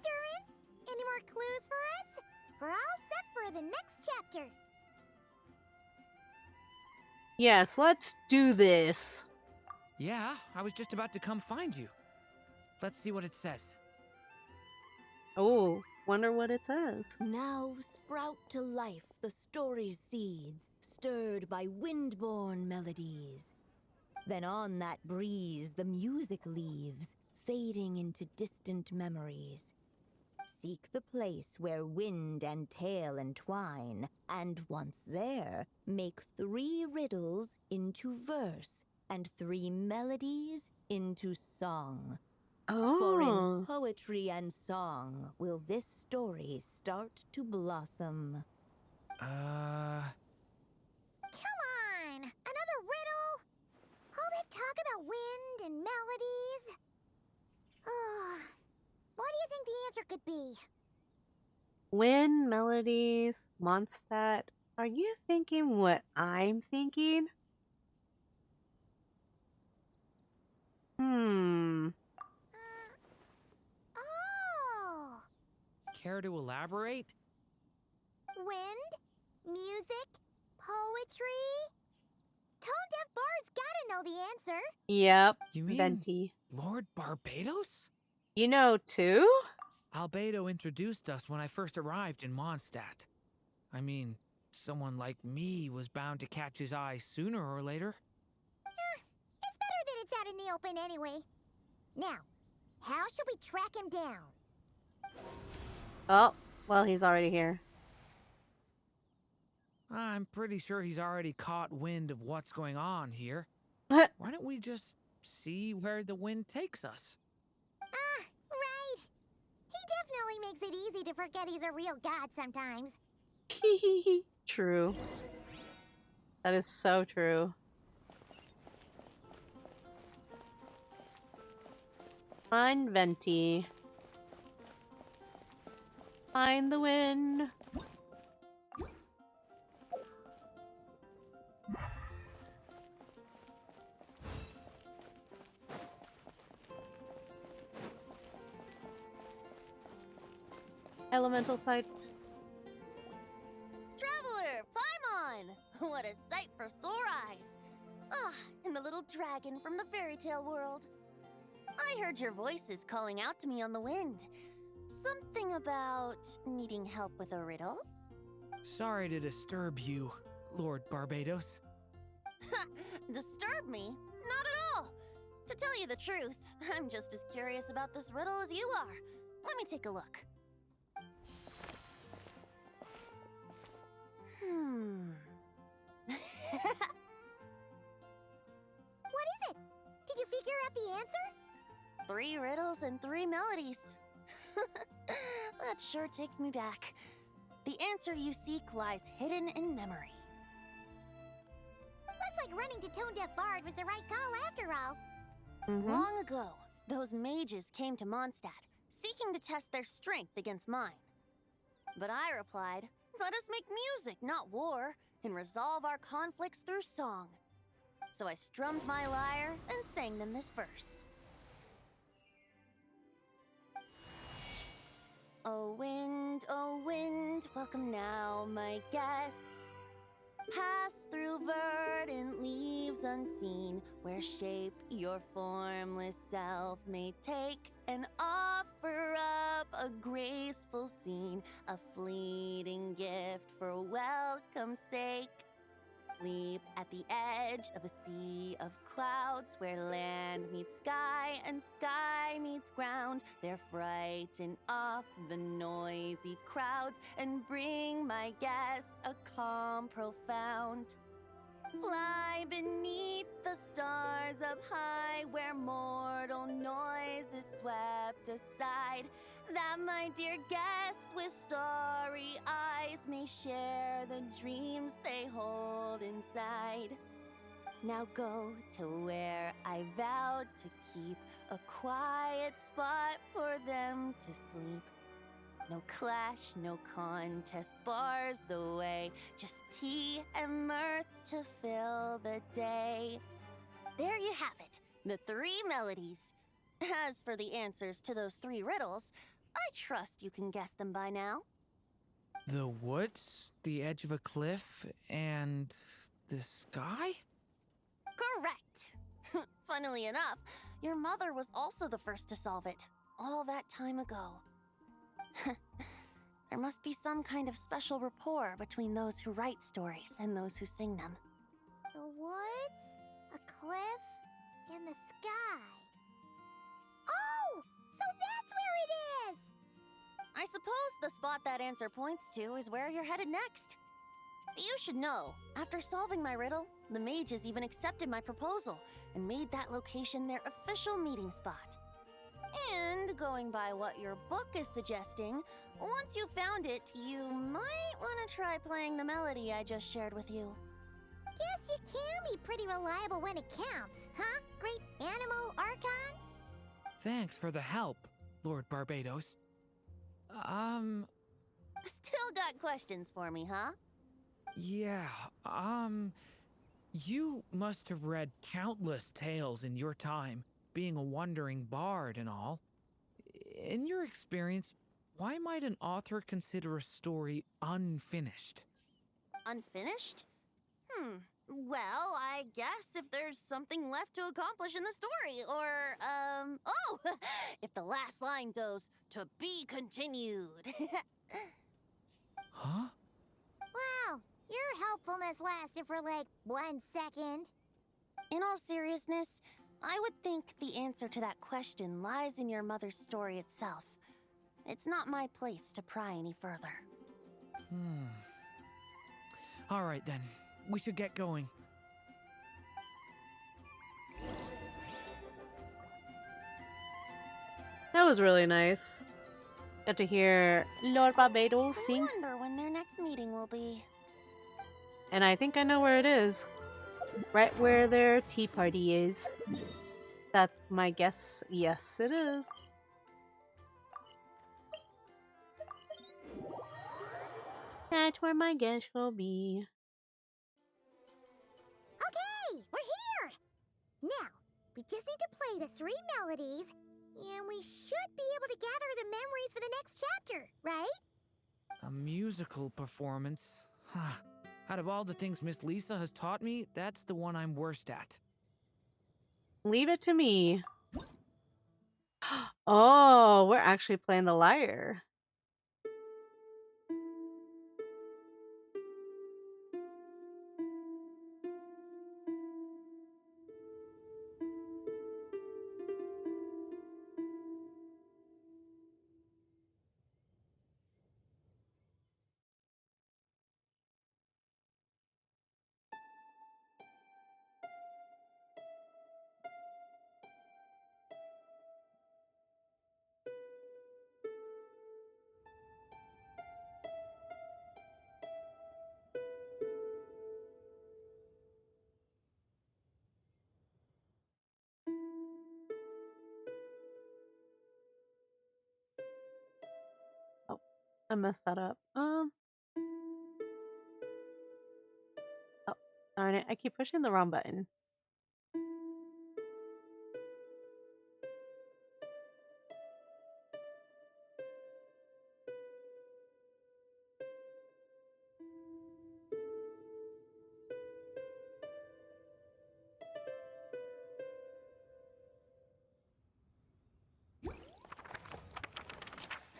Durin! Any more clues for us? We're all set for the next chapter. Yes, let's do this. Yeah, I was just about to come find you. Let's see what it says. Oh, wonder what it says. Now sprout to life the story's seeds, stirred by wind-born melodies. Then on that breeze the music leaves, fading into distant memories. Seek the place where wind and tale entwine, and once there, make 3 riddles into verse, and 3 melodies into song. For Oh. in poetry and song will this story start to blossom. Come on! Another riddle? All that talk about wind and melodies? What do you think the answer could be? Wind, melodies, Mondstadt. Are you thinking what I'm thinking? Oh! Care to elaborate? Wind, music, poetry. Tone-deaf bards gotta know the answer. Yep. You mean Venti. Lord Barbados? You know too? Albedo introduced us when I first arrived in Mondstadt. I mean, someone like me was bound to catch his eye sooner or later. It's better that it's out in the open anyway. Now, how should we track him down? Oh, well, he's already here. I'm pretty sure he's already caught wind of what's going on here. Why don't we just see where the wind takes us? Right. He definitely makes it easy to forget he's a real god sometimes. True. That is so true. Find Venti. Find the wind. Elemental sight. Traveler, Paimon! What a sight for sore eyes! Ah, and the little dragon from the fairy tale world. I heard your voices calling out to me on the wind. Something about needing help with a riddle? Sorry to disturb you, Lord Barbados. Disturb me? Not at all! To tell you the truth, I'm just as curious about this riddle as you are. Let me take a look. What is it? Did you figure out the answer? 3 riddles and 3 melodies. That sure takes me back. The answer you seek lies hidden in memory. Looks like running to Tone Deaf Bard was the right call after all. Long ago, those mages came to Mondstadt, seeking to test their strength against mine. But I replied, let us make music, not war, and resolve our conflicts through song. So I strummed my lyre and sang them this verse. Oh wind, welcome now, my guests. Pass through verdant leaves unseen, where shape your formless self may take, and offer up a graceful scene, a fleeting gift for welcome's sake. Leap at the edge of a sea of clouds, where land meets sky and sky meets ground. There frighten off the noisy crowds and bring my guests a calm profound. Fly beneath the stars up high, where mortal noise is swept aside, that my dear guests with starry eyes may share the dreams they hold inside. Now go to where I vowed to keep a quiet spot for them to sleep. No clash, no contest bars the way, just tea and mirth to fill the day. There you have it, the 3 melodies. As for the answers to those 3 riddles, I trust you can guess them by now. The woods, the edge of a cliff, and the sky? Correct! Funnily enough, your mother was also the first to solve it, all that time ago. There must be some kind of special rapport between those who write stories and those who sing them. The woods, a cliff, and the sky. Oh! So that's where it is! I suppose the spot that answer points to is where you're headed next. You should know, after solving my riddle, the mages even accepted my proposal and made that location their official meeting spot. And going by what your book is suggesting, once you found it, you might want to try playing the melody I just shared with you. Guess you can be pretty reliable when it counts, huh? Great animal Archon? Thanks for the help, Lord Barbados. Still got questions for me, huh? Yeah, you must have read countless tales in your time, being a wandering bard and all. In your experience, why might an author consider a story unfinished? Unfinished? Well, I guess if there's something left to accomplish in the story, or, oh! If the last line goes, to be continued. Huh? Wow, your helpfulness lasted for like 1 second. In all seriousness, I would think the answer to that question lies in your mother's story itself. It's not my place to pry any further. All right then, we should get going. That was really nice. Got to hear Lord Barbados I sing, wonder when their next meeting will be. and I think I know where it is. Right where their tea party is. That's my guess. Yes, it is. That's where my guess will be. Okay, we're here! Now, we just need to play the 3 melodies, and we should be able to gather the memories for the next chapter, right? A musical performance? Huh. Out of all the things Miss Lisa has taught me, that's the one I'm worst at. Leave it to me. Oh, we're actually playing the lyre. I messed that up. Oh, darn it. I keep pushing the wrong button.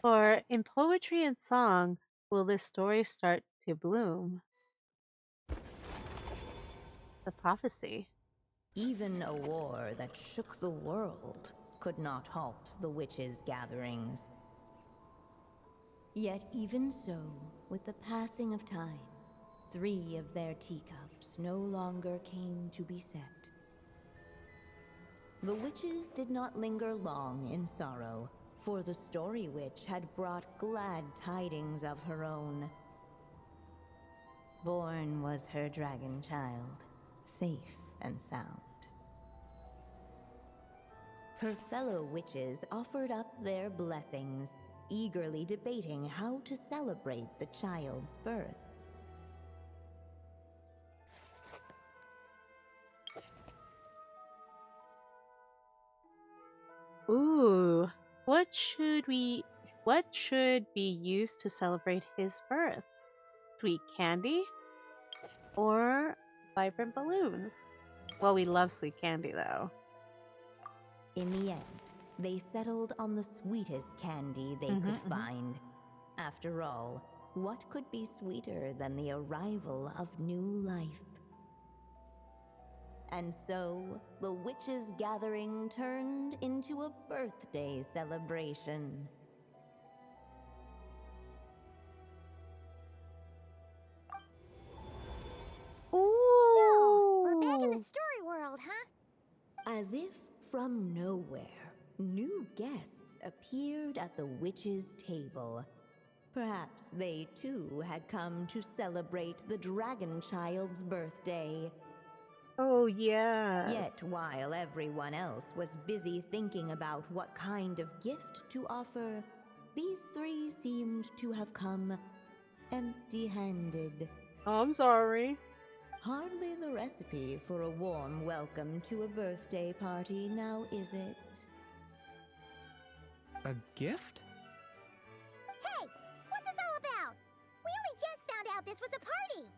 For in poetry and song, will this story start to bloom? The prophecy. Even a war that shook the world could not halt the witches' gatherings. Yet even so, with the passing of time, 3 of their teacups no longer came to be set. The witches did not linger long in sorrow, for the Story Witch had brought glad tidings of her own. Born was her dragon child, safe and sound. Her fellow witches offered up their blessings, eagerly debating how to celebrate the child's birth. Ooh, what should be used to celebrate his birth? Sweet candy or vibrant balloons? Well, we love sweet candy though. In the end, they settled on the sweetest candy they could find. After all, what could be sweeter than the arrival of new life? And so, the witches' gathering turned into a birthday celebration. Ooh. So, we're back in the story world, huh? As if from nowhere, new guests appeared at the witches' table. Perhaps they too had come to celebrate the dragon child's birthday. Oh, yes. Yet while everyone else was busy thinking about what kind of gift to offer, these 3 seemed to have come empty-handed. I'm sorry. Hardly the recipe for a warm welcome to a birthday party, now is it? A gift? Hey, what's this all about? We only just found out this was a party.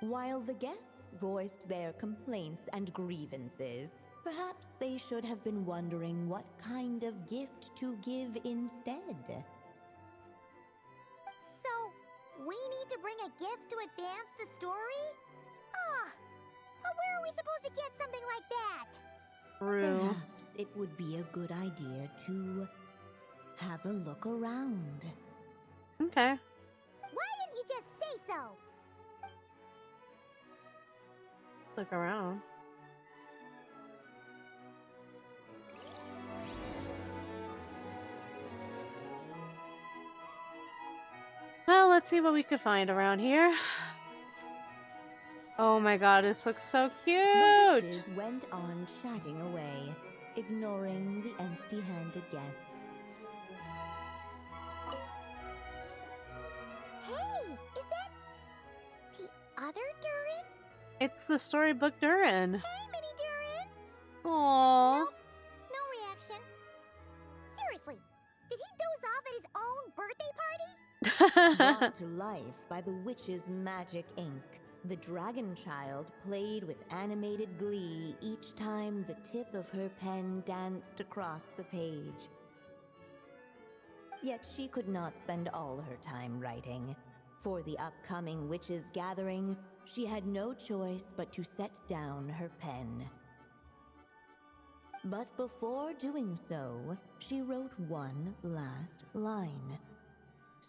While the guests voiced their complaints and grievances, perhaps they should have been wondering what kind of gift to give instead. So, we need to bring a gift to advance the story? Where are we supposed to get something like that? True. Perhaps it would be a good idea to have a look around. Okay. Why didn't you just say so? Look around. Well, let's see what we could find around here. Oh my god, this looks so cute! The witches went on chatting away, ignoring the empty-handed guests. Hey, is that the other Durin? It's the storybook Durin. Hey, Mini Durin! Aww. Nope, no reaction. Seriously, did he doze off at his own birthday party? Brought to life by the witch's magic ink, the dragon child played with animated glee each time the tip of her pen danced across the page. Yet she could not spend all her time writing. For the upcoming witches' gathering, she had no choice but to set down her pen. But before doing so, she wrote one last line.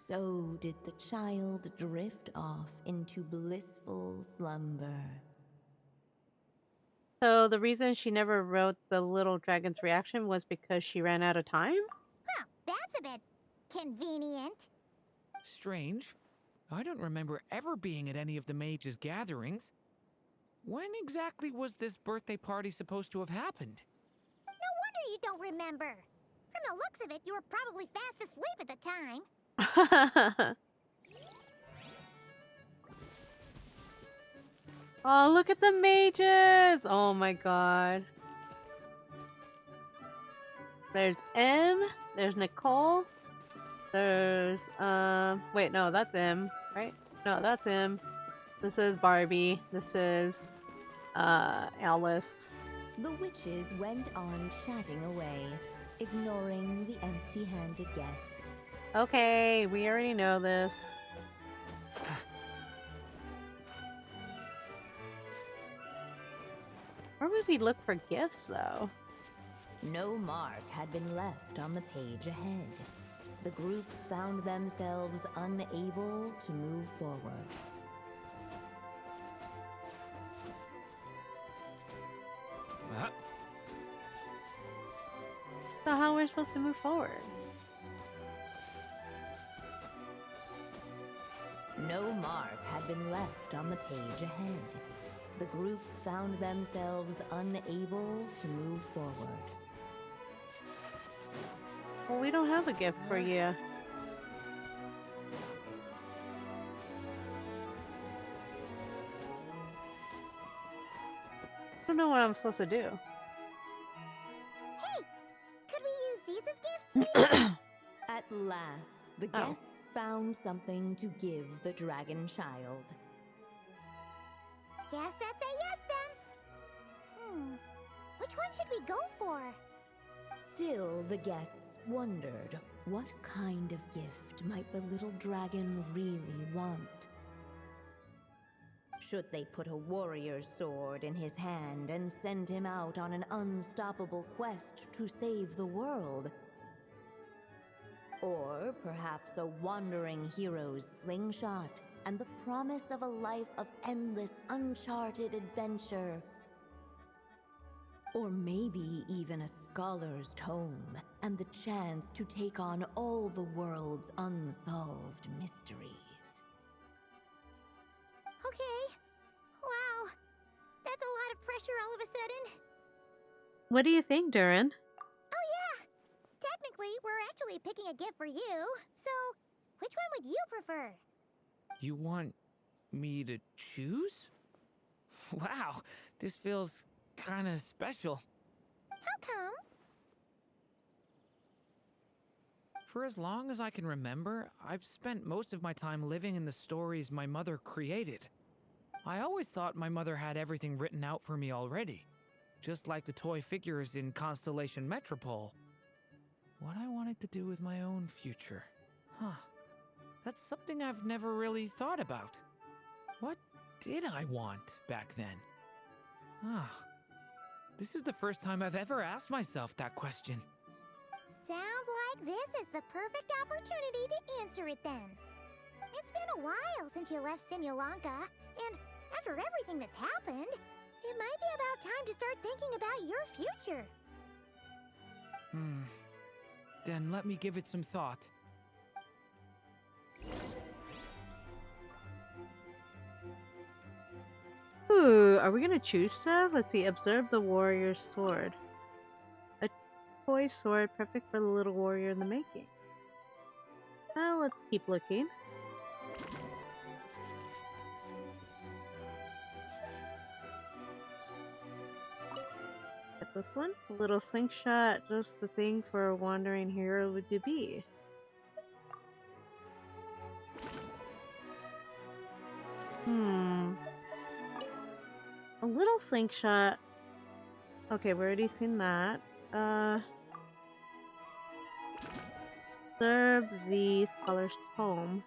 So did the child drift off into blissful slumber. So the reason she never wrote the little dragon's reaction was because she ran out of time? Huh, that's a bit convenient. Strange. I don't remember ever being at any of the mages' gatherings. When exactly was this birthday party supposed to have happened? No wonder you don't remember. From the looks of it, you were probably fast asleep at the time. Oh, look at the mages! Oh my god. There's M, there's Nicole, there's, wait, no, that's M, right? No, that's M. This is Barbie. This is, Alice. The witches went on chatting away, ignoring the empty-handed guests. Okay, we already know this. Where would we look for gifts, though? No mark had been left on the page ahead. The group found themselves unable to move forward. So how are we supposed to move forward? No mark had been left on the page ahead. The group found themselves unable to move forward. Well, we don't have a gift for you. I don't know what I'm supposed to do. Hey, could we use these as gifts, maybe? At last, the Oh. guests found something to give the dragon child. Guess that's a yes then. Which one should we go for? Still, the guests wondered, what kind of gift might the little dragon really want? Should they put a warrior's sword in his hand and send him out on an unstoppable quest to save the world? Or perhaps a wandering hero's slingshot and the promise of a life of endless, uncharted adventure? Or maybe even a scholar's tome and the chance to take on all the world's unsolved mysteries. Okay. Wow. That's a lot of pressure all of a sudden. What do you think, Durin? Oh yeah. Technically, we're actually picking a gift for you. So, which one would you prefer? You want me to choose? Wow, this feels kind of special. How come? For as long as I can remember, I've spent most of my time living in the stories my mother created. I always thought my mother had everything written out for me already, just like the toy figures in Constellation Metropole. What I wanted to do with my own future. Huh. That's something I've never really thought about. What did I want back then? Ah. This is the first time I've ever asked myself that question. Sounds like this is the perfect opportunity to answer it then. It's been a while since you left Simulanka, and after everything that's happened, it might be about time to start thinking about your future. Then let me give it some thought. Ooh, are we gonna choose stuff? Let's see. Observe the warrior's sword. A toy sword perfect for the little warrior in the making. Well, let's keep looking. Get this one. A little slingshot, just the thing for a wandering hero would be. A little slingshot. Okay, we already seen that. Serve the scholar's tome.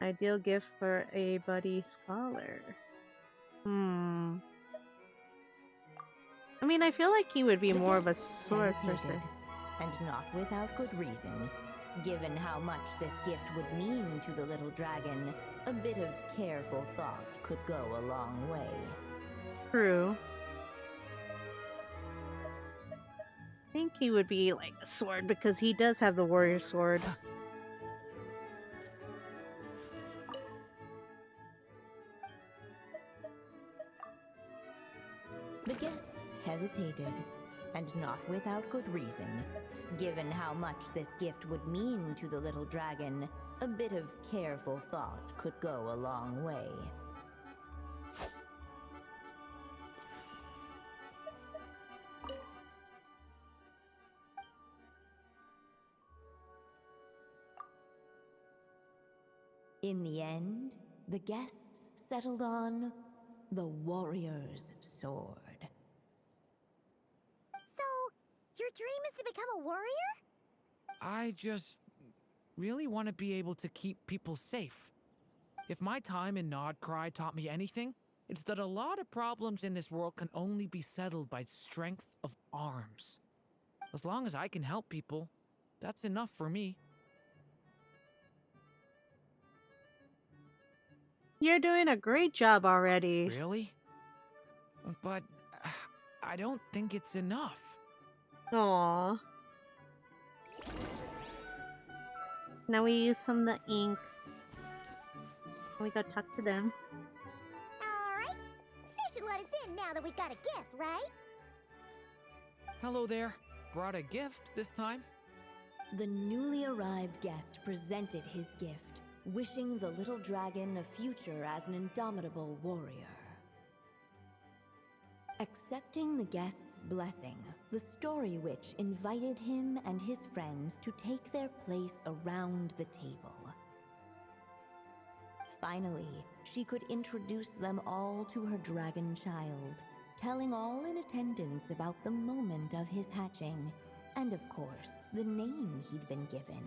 Ideal gift for a buddy scholar. I mean, I feel like he would be The more of a guests sword hesitated, person. and not without good reason. Given how much this gift would mean to the little dragon, a bit of careful thought could go a long way. True. I think he would be like a sword because he does have the warrior sword. The guests hesitated, and not without good reason. Given how much this gift would mean to the little dragon, a bit of careful thought could go a long way. In the end, the guests settled on the warrior's sword. So, your dream is to become a warrior? I just really want to be able to keep people safe. If my time in Nodcry taught me anything, it's that a lot of problems in this world can only be settled by strength of arms. As long as I can help people, that's enough for me. You're doing a great job already. Really? But I don't think it's enough. Aww. Now we use some of the ink. We go talk to them. Alright. They should let us in now that we've got a gift, right? Hello there. Brought a gift this time? The newly arrived guest presented his gift, wishing the little dragon a future as an indomitable warrior. Accepting the guest's blessing, the Story Witch invited him and his friends to take their place around the table. Finally, she could introduce them all to her dragon child, telling all in attendance about the moment of his hatching, and of course, the name he'd been given.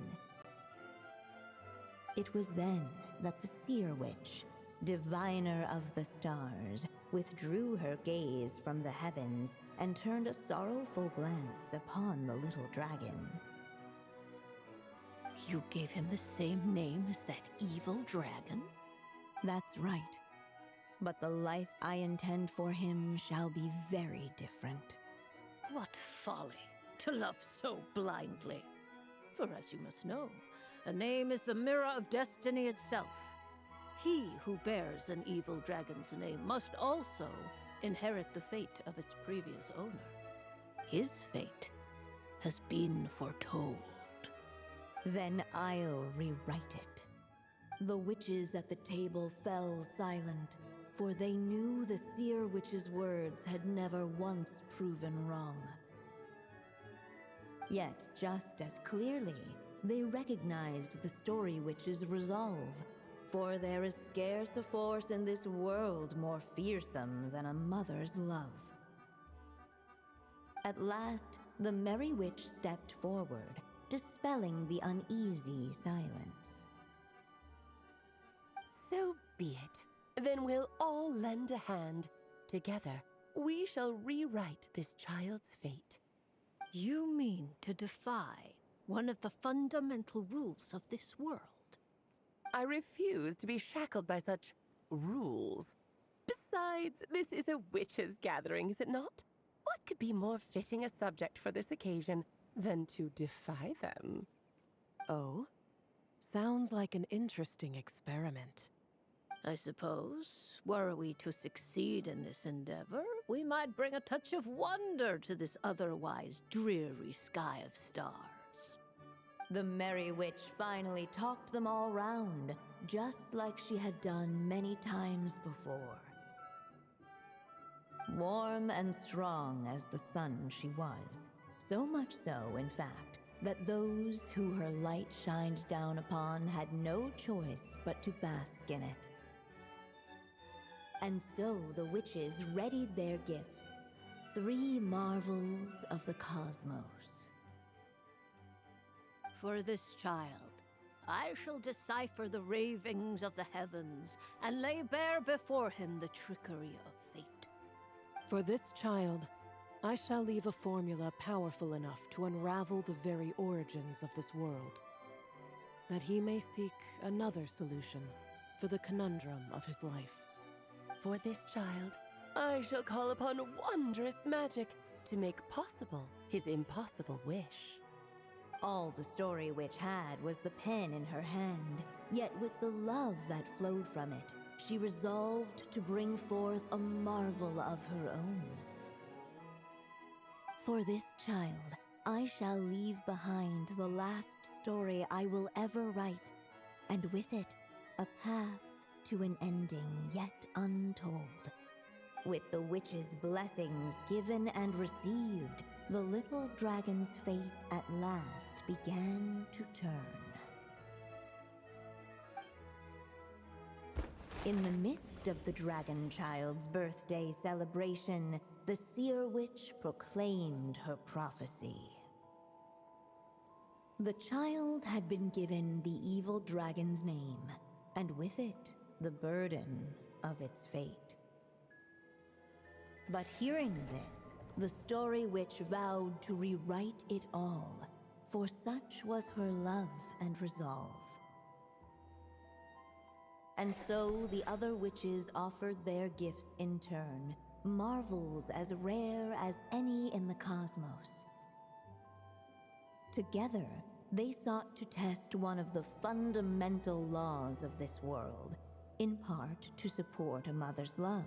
It was then that the Seer Witch, diviner of the stars, withdrew her gaze from the heavens and turned a sorrowful glance upon the little dragon. You gave him the same name as that evil dragon? That's right. But the life I intend for him shall be very different. What folly to love so blindly. For as you must know, a name is the mirror of destiny itself. He who bears an evil dragon's name must also inherit the fate of its previous owner. His fate has been foretold. Then I'll rewrite it. The witches at the table fell silent, for they knew the Seer Witch's words had never once proven wrong. Yet, just as clearly, they recognized the Story Witch's resolve, for there is scarce a force in this world more fearsome than a mother's love. At last, the Merry Witch stepped forward, dispelling the uneasy silence. So be it. Then we'll all lend a hand. Together, we shall rewrite this child's fate. You mean to defy one of the fundamental rules of this world? I refuse to be shackled by such rules. Besides, this is a witches' gathering, is it not? What could be more fitting a subject for this occasion than to defy them? Oh? Sounds like an interesting experiment. I suppose, were we to succeed in this endeavor, we might bring a touch of wonder to this otherwise dreary sky of stars. The Merry Witch finally talked them all round, just like she had done many times before. Warm and strong as the sun she was, so much so, in fact, that those who her light shined down upon had no choice but to bask in it. And so the witches readied their gifts, 3 marvels of the cosmos. For this child, I shall decipher the ravings of the heavens and lay bare before him the trickery of fate. For this child, I shall leave a formula powerful enough to unravel the very origins of this world, that he may seek another solution for the conundrum of his life. For this child, I shall call upon wondrous magic to make possible his impossible wish. All the Story Witch had was the pen in her hand, yet with the love that flowed from it, she resolved to bring forth a marvel of her own. For this child, I shall leave behind the last story I will ever write, and with it, a path to an ending yet untold. With the witch's blessings given and received, the little dragon's fate at last began to turn. In the midst of the dragon child's birthday celebration, the seer witch proclaimed her prophecy. The child had been given the evil dragon's name, and with it, the burden of its fate. But hearing this, the story witch vowed to rewrite it all, for such was her love and resolve. And so the other witches offered their gifts in turn, marvels as rare as any in the cosmos. Together, they sought to test one of the fundamental laws of this world, in part to support a mother's love,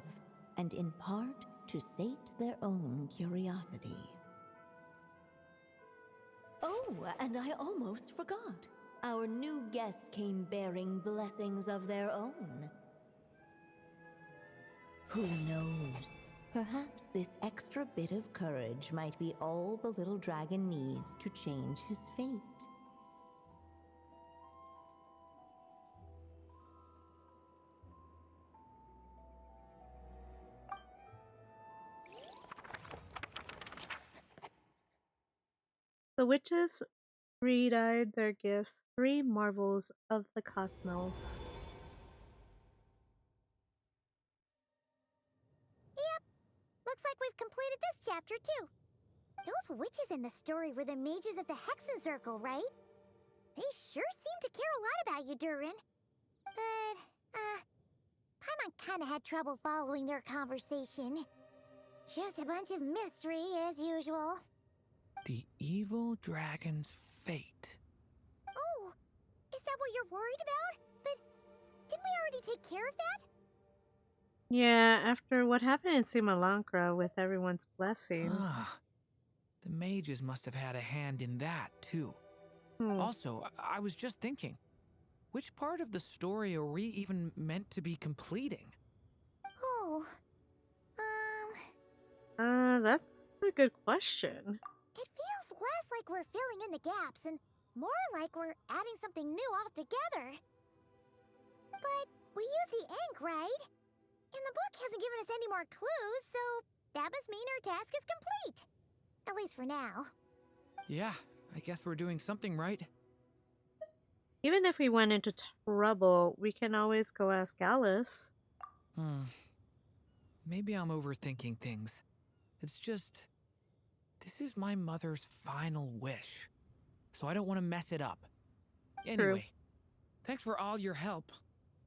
and in part to sate their own curiosity. Oh, and I almost forgot. Our new guests came bearing blessings of their own. Who knows? Perhaps this extra bit of courage might be all the little dragon needs to change his fate. The witches re-eyed their gifts, three marvels of the cosmos. Yep, looks like we've completed this chapter too. Those witches in the story were the mages of the Hexen Circle, right? They sure seem to care a lot about you, Durin. But, Paimon kinda had trouble following their conversation. Just a bunch of mystery, as usual. The evil dragon's fate. Oh, is that what you're worried about? But didn't we already take care of that? Yeah, after what happened in Simalankra with everyone's blessings. Ah, the mages must have had a hand in that, too. Hmm. Also, I was just thinking, which part of the story are we even meant to be completing? Oh, That's a good question. it feels less like we're filling in the gaps and more like we're adding something new altogether. But we use the ink, right? And the book hasn't given us any more clues, so that must mean our task is complete. At least for now. Yeah, I guess we're doing something right. Even if we went into trouble, we can always go ask Alice. Maybe I'm overthinking things. It's just, this is my mother's final wish, so I don't want to mess it up. Anyway, thanks for all your help.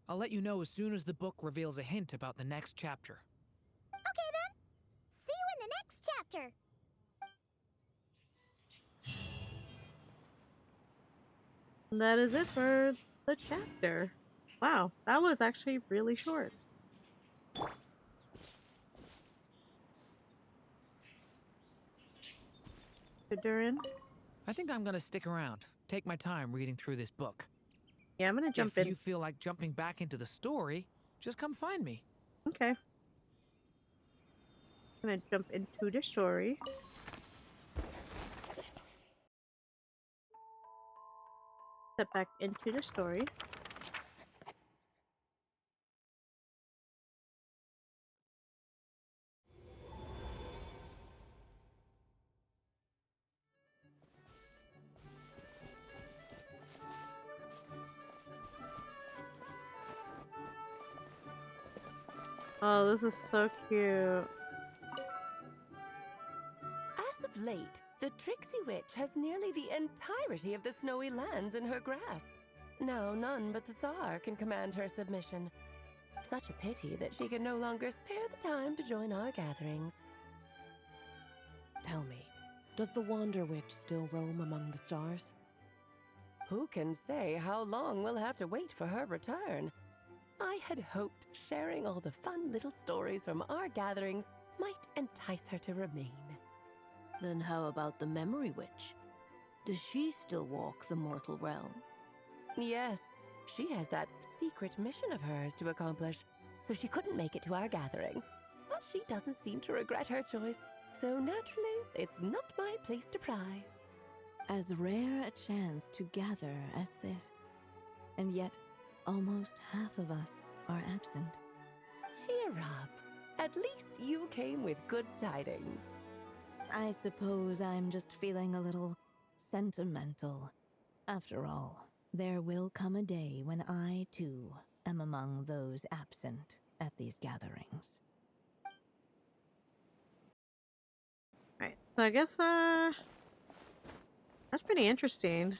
I'll let you know as soon as the book reveals a hint about the next chapter. Okay then. See you in the next chapter. And that is it for the chapter. Wow, that was actually really short. Durin? I think I'm gonna stick around, take my time reading through this book. Yeah, I'm gonna jump If in. you feel like jumping back into the story, just come find me. Okay. I'm gonna jump into the story. Step back into the story. Oh, this is so cute. As of late, the Tricksy Witch has nearly the entirety of the snowy lands in her grasp. Now none but the Tsar can command her submission. Such a pity that she can no longer spare the time to join our gatherings. Tell me, does the Wander Witch still roam among the stars? Who can say how long we'll have to wait for her return? I had hoped sharing all the fun little stories from our gatherings might entice her to remain. Then how about the Memory Witch? Does she still walk the mortal realm? Yes, she has that secret mission of hers to accomplish, so she couldn't make it to our gathering. But she doesn't seem to regret her choice, so naturally, it's not my place to pry. As rare a chance to gather as this, and yet almost half of us are absent. Cheer up. At least you came with good tidings. I suppose I'm just feeling a little sentimental. After all, there will come a day when I, too, am among those absent at these gatherings. Right. So I guess that's pretty interesting.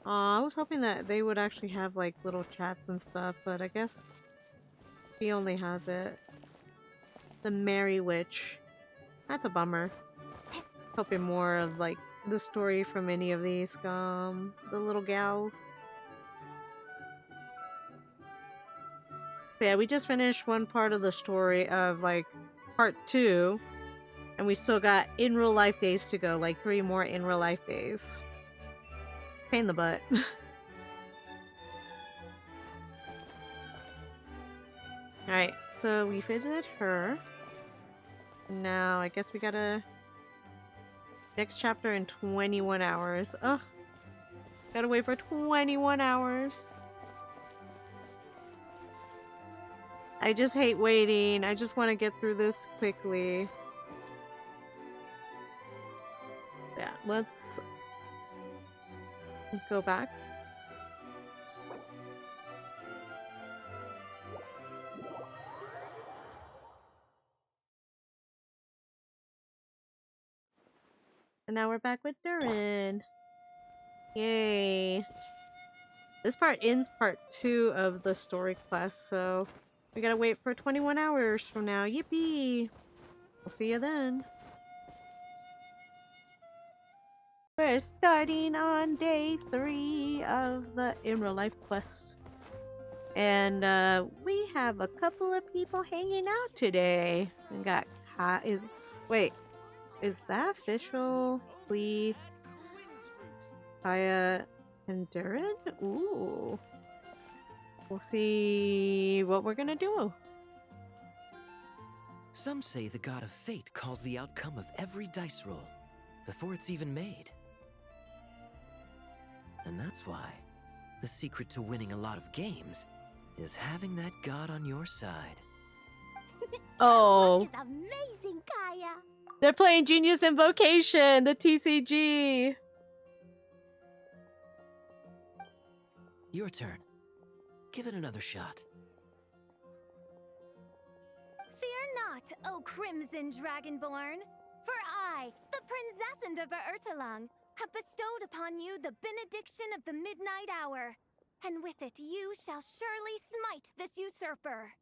I was hoping that they would actually have like little chats and stuff, but I guess he only has it. The Merry Witch. That's a bummer. Hoping more of like the story from any of these the little gals. So yeah, we just finished one part of the story of like part 2, and we still got in real life days to go, like 3 more in real life days. Pain in the butt. Alright, so we visited her. Now I guess we gotta next chapter in 21 hours. Ugh. Gotta wait for 21 hours. I just hate waiting. I just want to get through this quickly. Yeah, let's go back. And now we're back with Durin. Yay. This part ends part 2 of the story quest, so we gotta wait for 21 hours from now. Yippee! We'll see you then. We're starting on day 3 of the in real life quest. And we have a couple of people hanging out today. We got wait, is that official? Flea, Kaya, and Durin? Ooh. We'll see what we're gonna do. Some say the god of fate calls the outcome of every dice roll before it's even made. And that's why the secret to winning a lot of games is having that god on your side. Oh. It's amazing, Kaya. They're playing Genius Invocation, the TCG. Your turn. Give it another shot. Fear not, O Crimson Dragonborn, for I, the Princess of Ertelung, have bestowed upon you the benediction of the midnight hour, and with it you shall surely smite this usurper.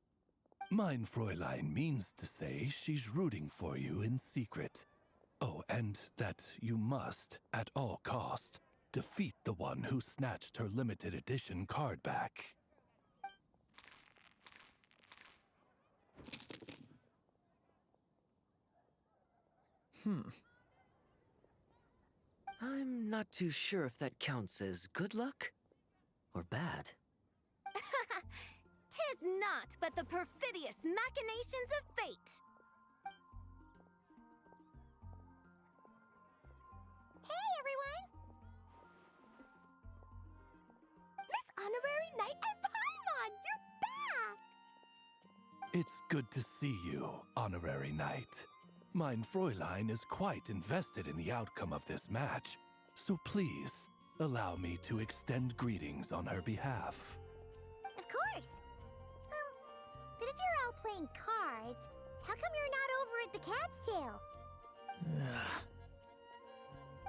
Mein Fräulein means to say she's rooting for you in secret. Oh, and that you must, at all cost, defeat the one who snatched her limited edition card back. I'm not too sure if that counts as good luck or bad. Tis not but the perfidious machinations of fate. Hey, everyone! Miss Honorary Knight and Paimon, you're back! It's good to see you, Honorary Knight. Mein Fräulein is quite invested in the outcome of this match, so please, allow me to extend greetings on her behalf. Of course. But if you're out playing cards, how come you're not over at the Cat's Tail?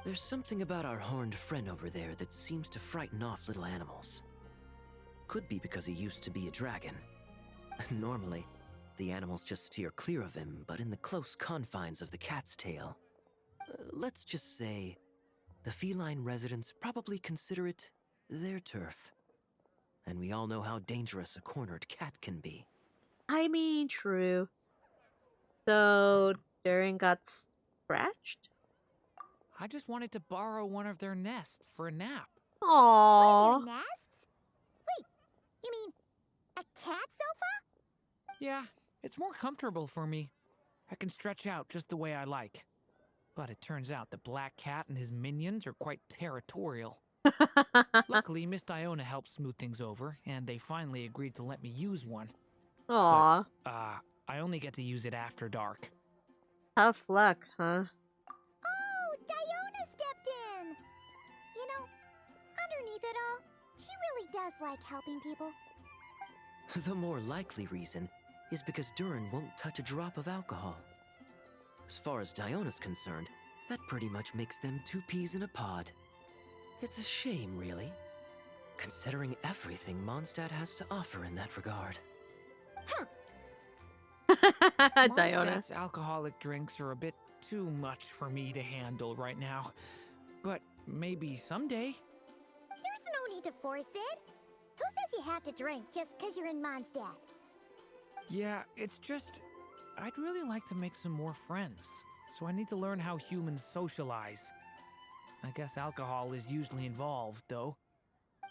There's something about our horned friend over there that seems to frighten off little animals. Could be because he used to be a dragon. Normally, the animals just steer clear of him, but in the close confines of the Cat's Tail, let's just say, the feline residents probably consider it their turf. And we all know how dangerous a cornered cat can be. I mean, true. So Durin got scratched? I just wanted to borrow one of their nests for a nap. One Aww. of your nests? Wait, you mean a cat sofa? Yeah, it's more comfortable for me. I can stretch out just the way I like. But it turns out the Black Cat and his minions are quite territorial. Luckily, Miss Diona helped smooth things over, and they finally agreed to let me use one. Aw. I only get to use it after dark. Tough luck, huh? Oh, Diona stepped in! You know, underneath it all, she really does like helping people. The more likely reason is because Durin won't touch a drop of alcohol. As far as Diona's concerned, that pretty much makes them two peas in a pod. It's a shame, really, considering everything Mondstadt has to offer in that regard. Diona. Mondstadt's alcoholic drinks are a bit too much for me to handle right now. But maybe someday. There's no need to force it. Who says you have to drink just because you're in Mondstadt? Yeah, it's just... I'd really like to make some more friends, so I need to learn how humans socialize. I guess alcohol is usually involved, though.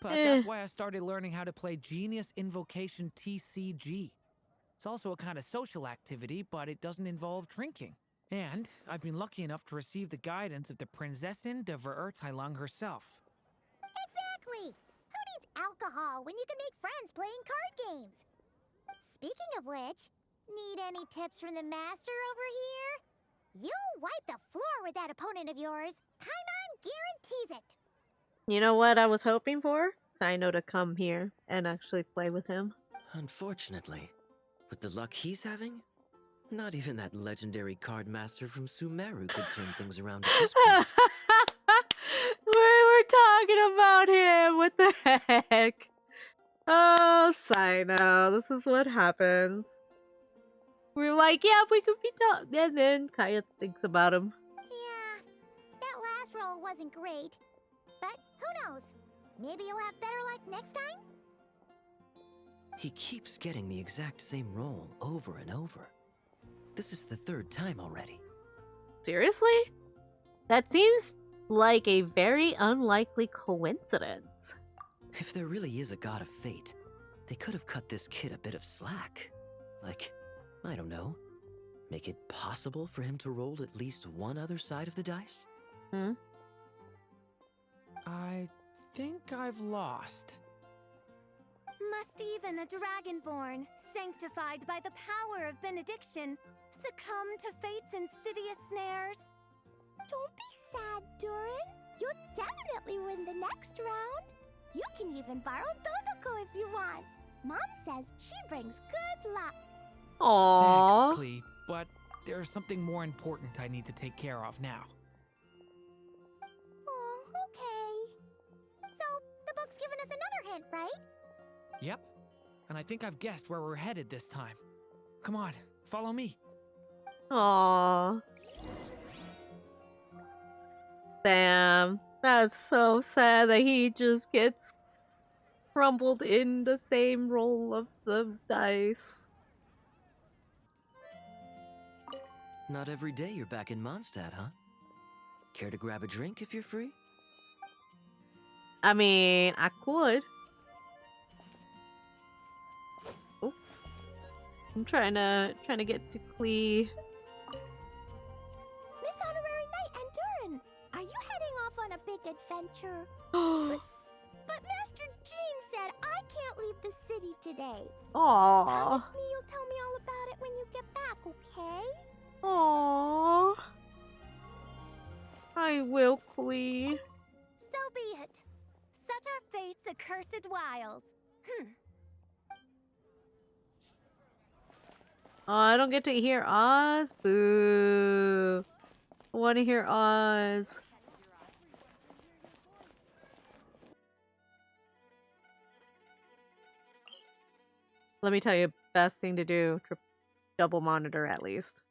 But that's why I started learning how to play Genius Invocation TCG. It's also a kind of social activity, but it doesn't involve drinking. And I've been lucky enough to receive the guidance of the Prinzessin de Verurteilung herself. Exactly! Who needs alcohol when you can make friends playing card games? Speaking of which, need any tips from the master over here? You'll wipe the floor with that opponent of yours. Paimon guarantees it. You know what I was hoping for? Sino to come here and actually play with him. Wewith the luck he's having, not even that legendary card master from Sumeru could turn things around at this point. We're talking about him. What the heck? Oh, Sino, this is what happens. We're like, yeah, we could be done. And then Kaya thinks about him. Yeah, that last roll wasn't great. But who knows? Maybe you'll have better luck next time? He keeps getting the exact same roll over and over. This is the third time already. Seriously? That seems like a very unlikely coincidence. If there really is a god of fate, they could have cut this kid a bit of slack. Like, I don't know, make it possible for him to roll at least one other side of the dice? I think I've lost. Must even a dragonborn, sanctified by the power of benediction, succumb to fate's insidious snares? Don't be sad, Durin. You'll definitely win the next round. You can even borrow Dodoko if you want. Mom says she brings good luck. Aww. Thanks, Klee, but there's something more important I need to take care of now. Oh, okay. So, the book's given us another hint, right? Yep, and I think I've guessed where we're headed this time. Come on, follow me. Aww. Damn. That's so sad that he just gets crumbled in the same roll of the dice. Not every day you're back in Mondstadt, huh? Care to grab a drink if you're free? I mean, I could. Oh. I'm trying to get to Klee. Miss Honorary Knight and Durin, are you heading off on a big adventure? But Master Jean said I can't leave the city today. Aww. Promise me you'll tell me all about it when you get back, okay? Aww. I will, Klee. So be it. Such are fate's accursed wiles. Oh, I don't get to hear Oz? Boo. I want to hear Oz. Let me tell you, best thing to do, double monitor at least.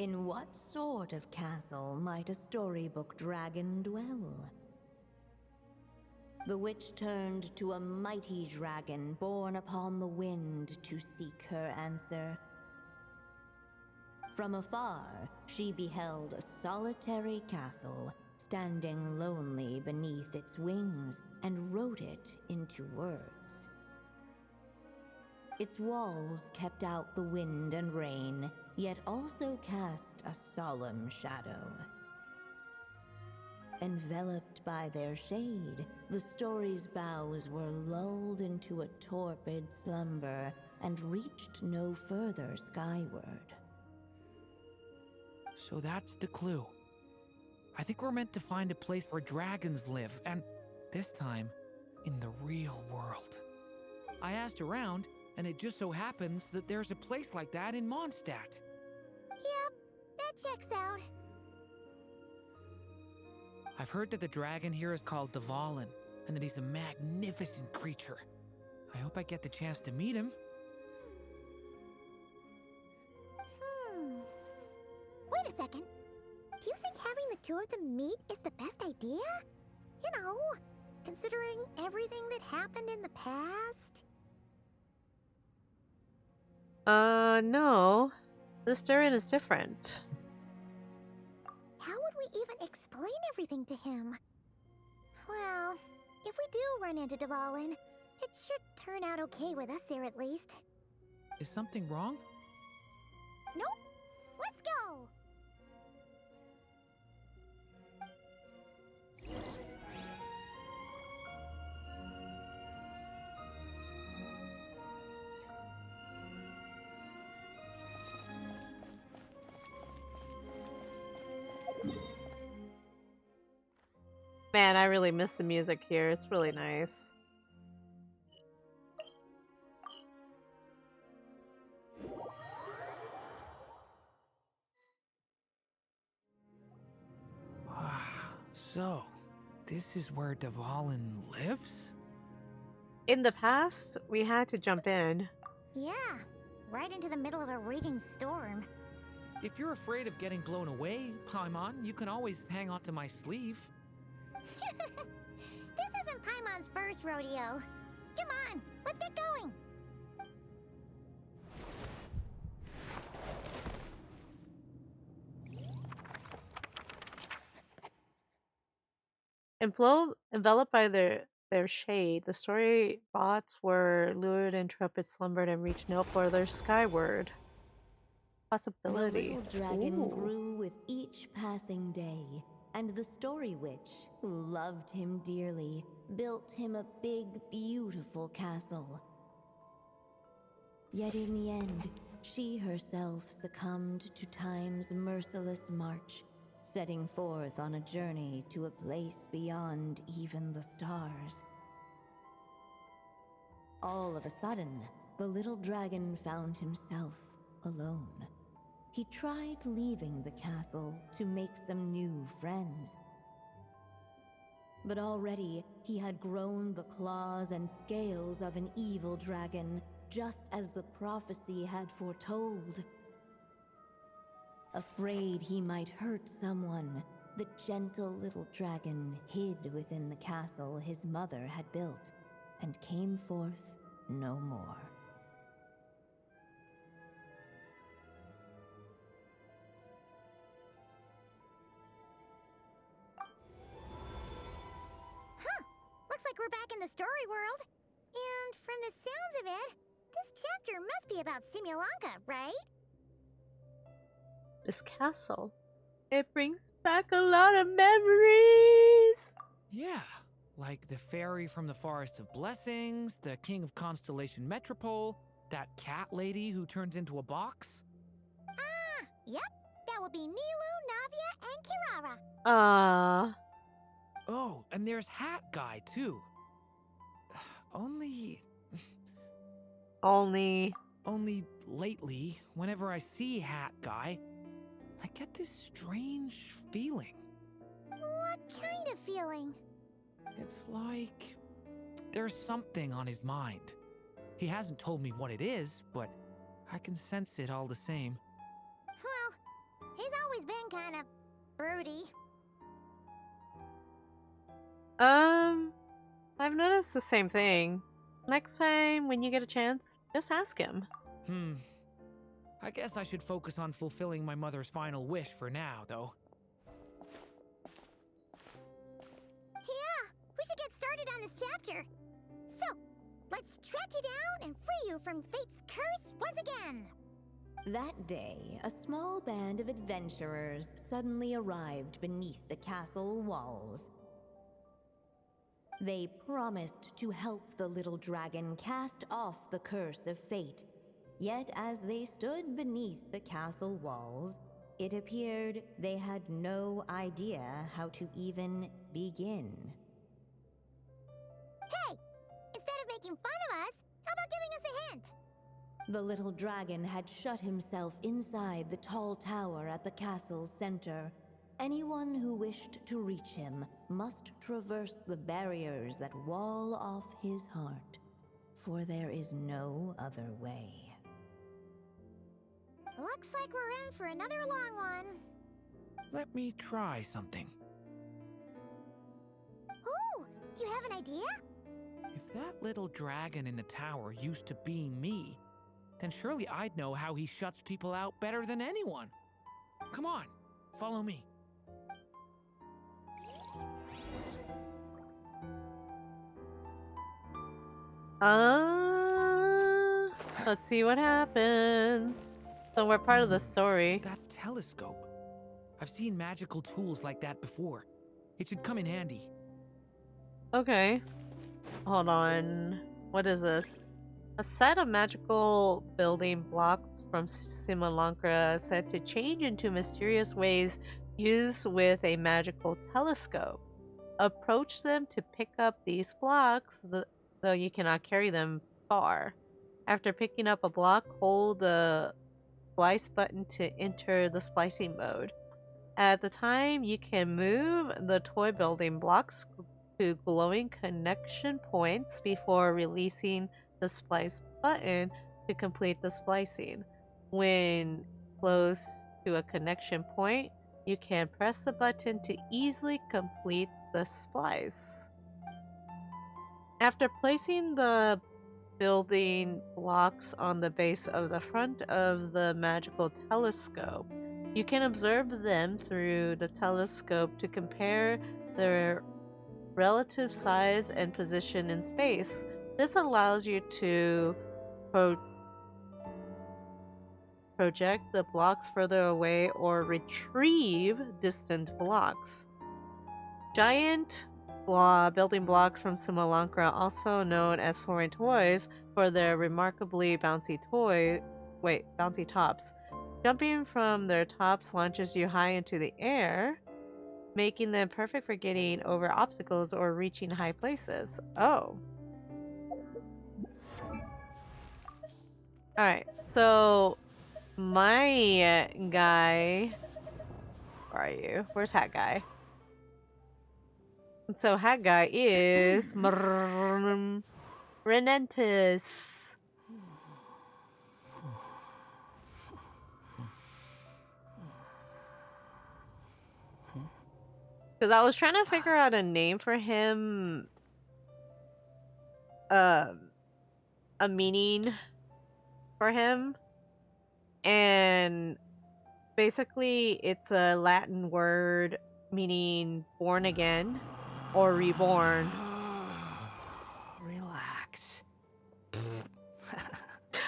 In what sort of castle might a storybook dragon dwell? The witch turned to a mighty dragon born upon the wind to seek her answer. From afar, she beheld a solitary castle, standing lonely beneath its wings, and wrote it into words. Its walls kept out the wind and rain, yet also cast a solemn shadow. Enveloped by their shade, the story's boughs were lulled into a torpid slumber and reached no further skyward. So that's the clue. I think we're meant to find a place where dragons live, and this time, in the real world. I asked around, and it just so happens that there's a place like that in Mondstadt. Yep, that checks out. I've heard that the dragon here is called Dvalin, and that he's a magnificent creature. I hope I get the chance to meet him. Wait a second. Do you think having the two of them meet is the best idea? You know, considering everything that happened in the past? No. This Durin is different. How would we even explain everything to him? Well, if we do run into Dvalin, it should turn out okay with us here at least. Is something wrong? Nope. Let's go! Man, I really miss the music here. It's really nice. So, this is where Dvalin lives? In the past, we had to jump in. Yeah, right into the middle of a raging storm. If you're afraid of getting blown away, Paimon, you can always hang onto my sleeve. This isn't Paimon's first rodeo. Come on, let's get going. Enveloped by their shade, the story bots were lured in torpid slumbered and reached no further skyward. Possibility. The little dragon Ooh. grew with each passing day, and the story witch, who loved him dearly, built him a big, beautiful castle. Yet in the end, she herself succumbed to time's merciless march, setting forth on a journey to a place beyond even the stars. All of a sudden, the little dragon found himself alone. He tried leaving the castle to make some new friends. But already, he had grown the claws and scales of an evil dragon, just as the prophecy had foretold. Afraid he might hurt someone, the gentle little dragon hid within the castle his mother had built, and came forth no more. Looks like we're back in the story world. And from the sounds of it, this chapter must be about Simulanka, right? This castle. It brings back a lot of memories. Yeah, like the fairy from the Forest of Blessings, the king of Constellation Metropole, that cat lady who turns into a box. Ah, yep. That will be Nilu, Navia, and Kirara. Oh, and there's Hat Guy, too. Only lately, whenever I see Hat Guy, I get this strange feeling. What kind of feeling? It's like there's something on his mind. He hasn't told me what it is, but I can sense it all the same. Well, kind of broody. I've noticed the same thing. Next time when you get a chance, just ask him. I guess I should focus on fulfilling my mother's final wish for now, though. Yeah, we should get started on this chapter. So, let's track you down and free you from fate's curse once again. That day, a small band of adventurers suddenly arrived beneath the castle walls. They promised to help the little dragon cast off the curse of fate. Yet as they stood beneath the castle walls, it appeared they had no idea how to even begin. Hey! Instead of making fun of us, how about giving us a hint? The little dragon had shut himself inside the tall tower at the castle's center. Anyone who wished to reach him must traverse the barriers that wall off his heart, for there is no other way. Looks like we're in for another long one. Let me try something. Ooh, do you have an idea? If that little dragon in the tower used to be me, then surely I'd know how he shuts people out better than anyone. Come on, follow me. Let's see what happens. So we're part of the story. That telescope. I've seen magical tools like that before. It should come in handy. Okay. Hold on. What is this? A set of magical building blocks from Simulacra said to change into mysterious ways used with a magical telescope. Approach them to pick up these blocks, though you cannot carry them far. After picking up a block, hold the splice button to enter the splicing mode. At the time, you can move the toy building blocks to glowing connection points before releasing the splice button to complete the splicing. When close to a connection point, you can press the button to easily complete the splice. After placing the building blocks on the base of the front of the magical telescope, you can observe them through the telescope to compare their relative size and position in space. This allows you to project the blocks further away or retrieve distant blocks. Giant building blocks from Simulacra, also known as soaring toys, for their remarkably bouncy tops. Jumping from their tops launches you high into the air, making them perfect for getting over obstacles or reaching high places. Oh. Alright, so my guy... Where are you? Where's Hat Guy? So Hat Guy is... Renentis. Because I was trying to figure out a name for him. A meaning for him. And basically it's a Latin word meaning born again or reborn. Relax.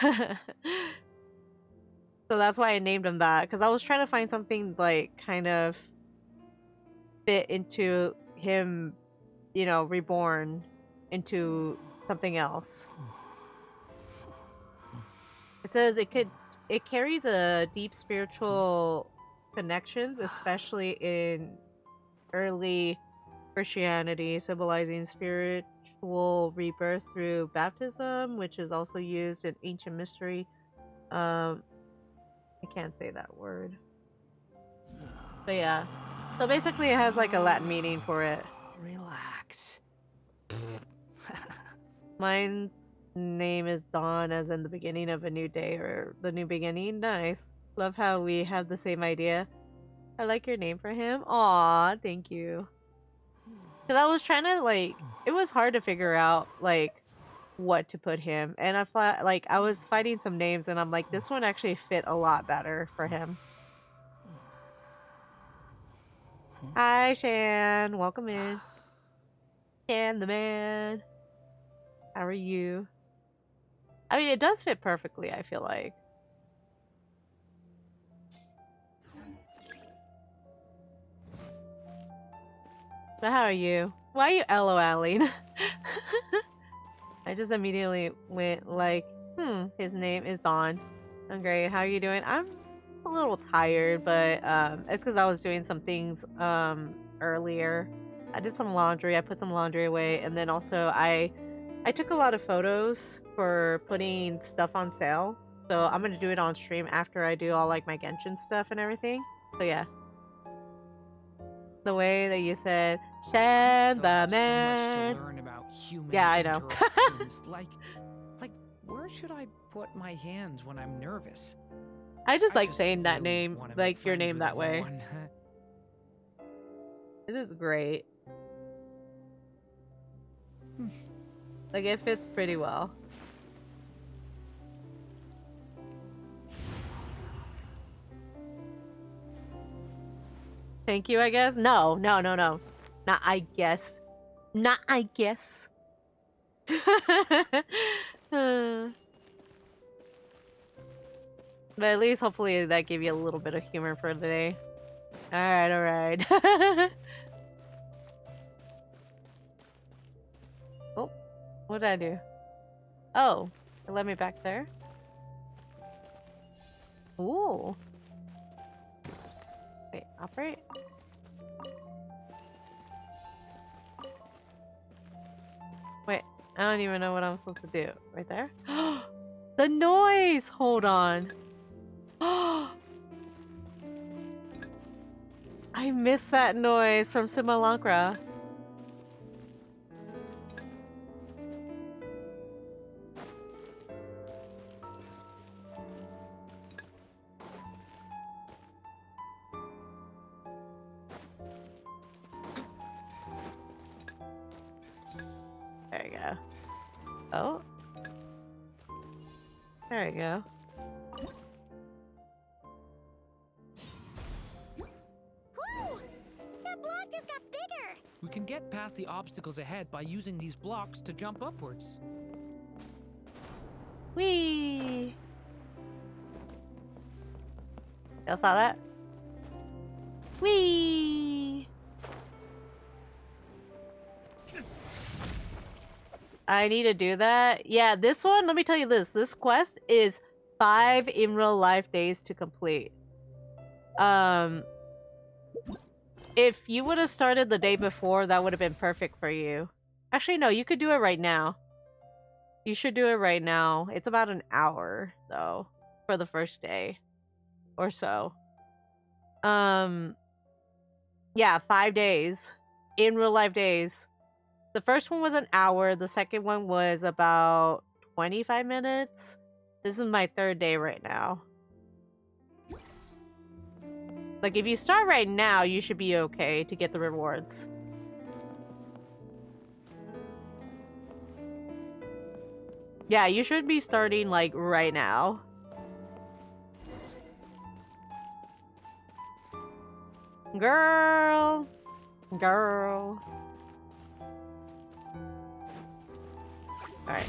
So that's why I named him that, because I was trying to find something like kind of fit into him, you know, reborn into something else. It says it carries a deep spiritual connections, especially in early Christianity, symbolizing spiritual rebirth through baptism, which is also used in ancient mystery. I can't say that word. But yeah. So basically it has like a Latin meaning for it. Relax. Mine's name is Dawn, as in the beginning of a new day or the new beginning. Nice. Love how we have the same idea. I like your name for him. Aw, thank you. Because I was trying to, like, it was hard to figure out, like, what to put him. And I was fighting some names, and I'm like, this one actually fit a lot better for him. Hi, Shan. Welcome in. Shan the man. How are you? I mean, it does fit perfectly, I feel like. But how are you? Why are you LOLing? I just immediately went like, his name is Dawn. I'm great. How are you doing? I'm a little tired, but it's because I was doing some things earlier. I did some laundry. I put some laundry away, and then also I took a lot of photos for putting stuff on sale. So I'm gonna do it on stream after I do all like my Genshin stuff and everything. So yeah. The way that you said, Shan the man. So much to learn about human Yeah, I know. interactions. like, where should I put my hands when I'm nervous? I just like just saying that really name, wanna make like your friends name with that way. everyone. It is great. Like it fits pretty well. Thank you, I guess? No. Not I guess. Not I guess. But at least hopefully that gave you a little bit of humor for today. Alright. Oh, what did I do? Oh, it led me back there. Ooh. Wait, operate? Wait, I don't even know what I'm supposed to do. Right there? The noise! Hold on. I missed that noise from Simulankra. There we go. Oh. There we go. Woo! That block just got bigger! We can get past the obstacles ahead by using these blocks to jump upwards. Whee! Y'all saw that? Whee! I need to do that. Yeah, this one, let me tell you this. This quest is 5 in real life days to complete. If you would have started the day before, that would have been perfect for you. Actually, no, you could do it right now. You should do it right now. It's about an hour, though, for the first day or so. Yeah, 5 days. In real life days. The first one was an hour. The second one was about 25 minutes. This is my 3rd day right now. Like, if you start right now, you should be okay to get the rewards. Yeah, you should be starting, like, right now. Girl. Alright.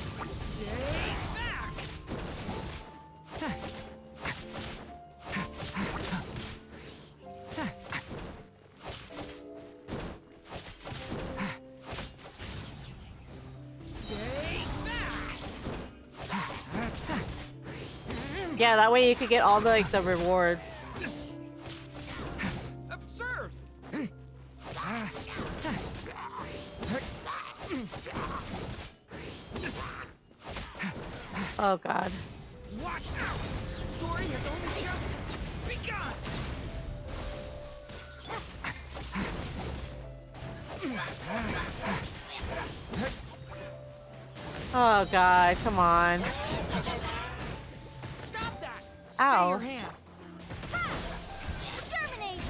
Yeah, that way you could get all the, like, the rewards. Absurd! Oh god. Watch out! The story has only just begun! Oh god, come on. Stop that! Ow. Stay your hand. Exterminate!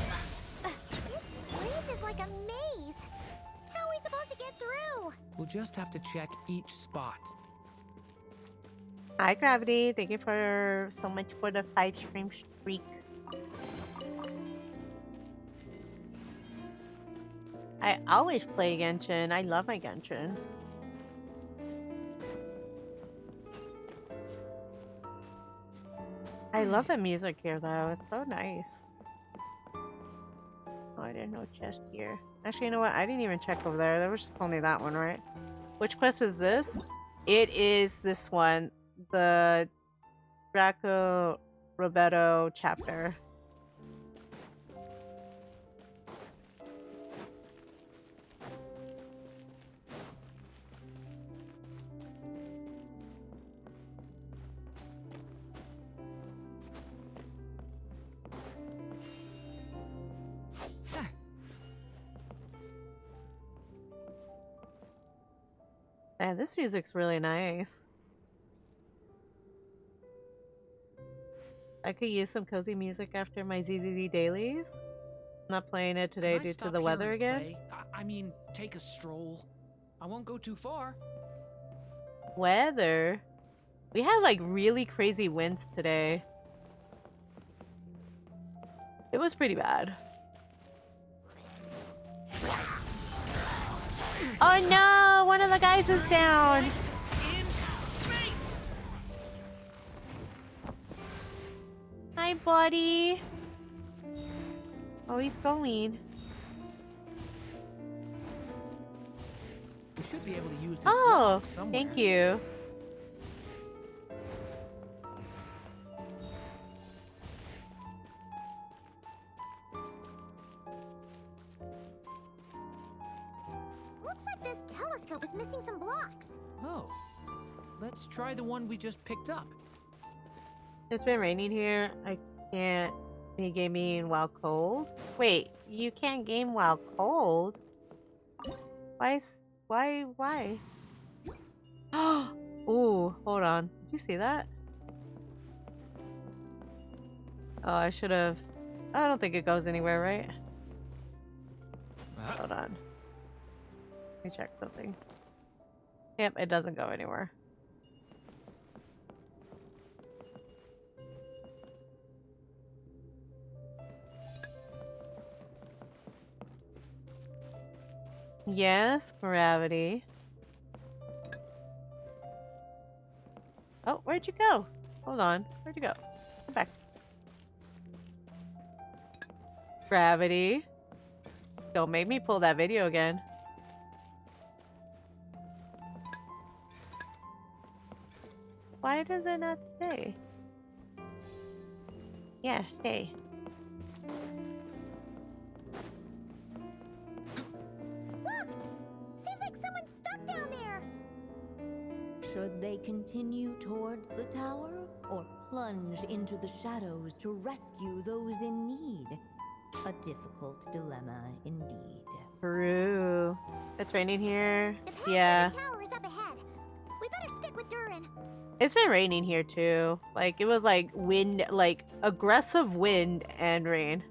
get through. We'll just have to check each spot. Hi, Gravity. Thank you for so much for the 5-stream streak. I always play Genshin. I love my Genshin. I love the music here, though. It's so nice. Oh, there's no chest here. Actually, you know what? I didn't even check over there. There was just only that one, right? Which quest is this? It is this one. The Draco Rubedo Chapter. Yeah, this music's really nice. I could use some cozy music after my ZZZ dailies. I'm not playing it today due to the weather again. Play? I mean, take a stroll. I won't go too far. Weather? We had like really crazy winds today. It was pretty bad. Oh no! One of the guys is down! Hi, buddy! Oh, he's going. We should be able to use this Oh, block somewhere. thank you. Looks like this telescope is missing some blocks. Oh, let's try the one we just picked up. It's been raining here. I can't be gaming while cold. Wait, you can't game while cold? Why? Ooh, hold on. Did you see that? Oh, I should have. I don't think it goes anywhere, right? Hold on. Let me check something. Yep, it doesn't go anywhere. Yes, gravity. Oh, where'd you go? Hold on. Where'd you go? Come back. Gravity. Don't make me pull that video again. Why does it not stay? Yeah, stay. Look! Seems like someone's stuck down there. Should they continue towards the tower or plunge into the shadows to rescue those in need? A difficult dilemma indeed. True. It's raining here. The path Yeah. to the tower is up ahead. We better stick with Durin. It's been raining here too. Like, it was like wind, like aggressive wind and rain.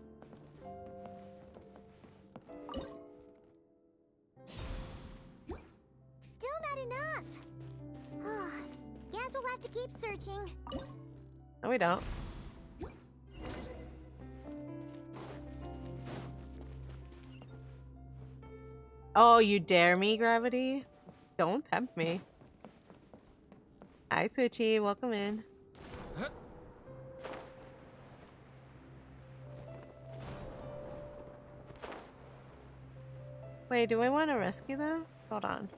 Still not enough. Guess we'll have to keep searching. No, we don't. Oh, you dare me, Gravity? Don't tempt me. Hi, Switchy. Welcome in. Wait, do we want to rescue them? Hold on.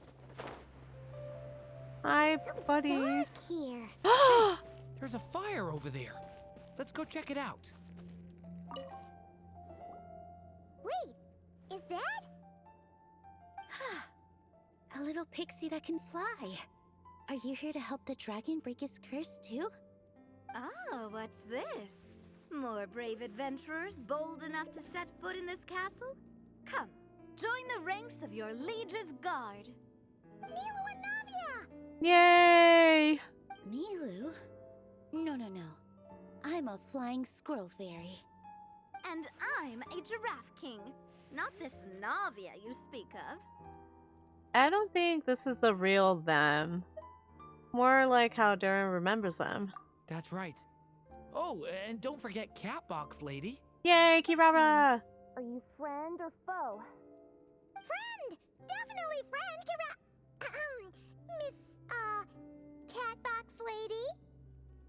Hi, So buddies. dark here. There's a fire over there. Let's go check it out. Wait, is that? A little pixie that can fly. Are you here to help the dragon break his curse too? Oh, what's this? More brave adventurers bold enough to set foot in this castle? Come, join the ranks of your liege's guard. Nilu and Navia! Yay! Nilu? No. I'm a flying squirrel fairy. And I'm a giraffe king. Not this Navia you speak of. I don't think this is the real them. More like how Durin remembers them. That's right. Oh, and don't forget Catbox Lady. Yay, Kirara! Are you friend or foe? Friend! Definitely friend, Miss, Catbox Lady?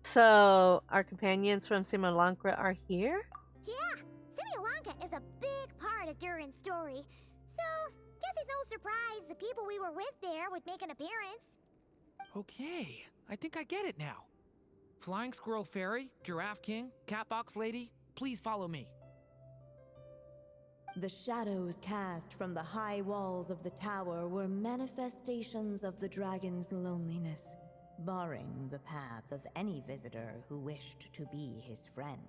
So, our companions from Simulankra are here? Yeah, Simulanka is a big part of Durin's story. So, guess it's no surprise the people we were with there would make an appearance. Okay, I think I get it now. Flying Squirrel Fairy, Giraffe King, Catbox Lady, please follow me. The shadows cast from the high walls of the tower were manifestations of the dragon's loneliness, barring the path of any visitor who wished to be his friend.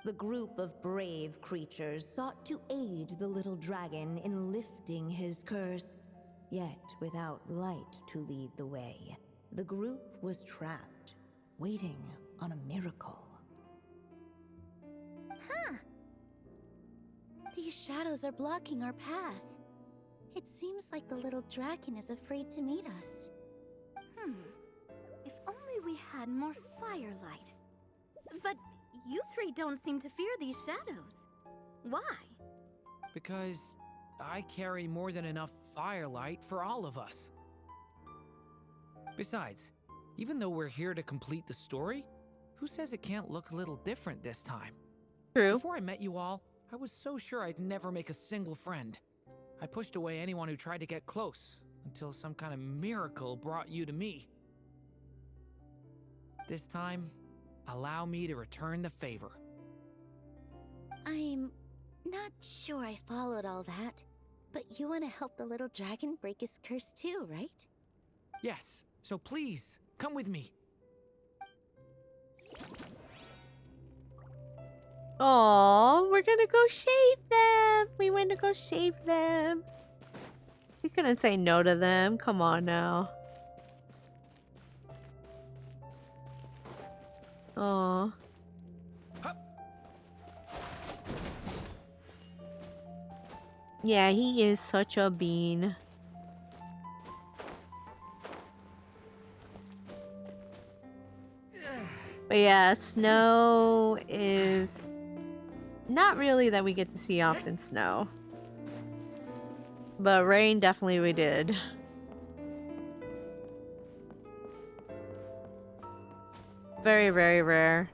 The group of brave creatures sought to aid the little dragon in lifting his curse, yet without light to lead the way. The group was trapped, waiting on a miracle. Huh. These shadows are blocking our path. It seems like the little dragon is afraid to meet us. If only we had more firelight. But you three don't seem to fear these shadows. Why? Because I carry more than enough firelight for all of us. Besides, even though we're here to complete the story, who says it can't look a little different this time? True. Before I met you all, I was so sure I'd never make a single friend. I pushed away anyone who tried to get close, until some kind of miracle brought you to me. This time, allow me to return the favor. I'm not sure I followed all that, but you want to help the little dragon break his curse too, right? Yes, so please, come with me. Aww, we're gonna go save them! We went to go save them. We couldn't say no to them. Come on now. Aww. Yeah, he is such a bean. But yeah, snow is not really that we get to see often snow. But rain definitely we did. Very, very rare.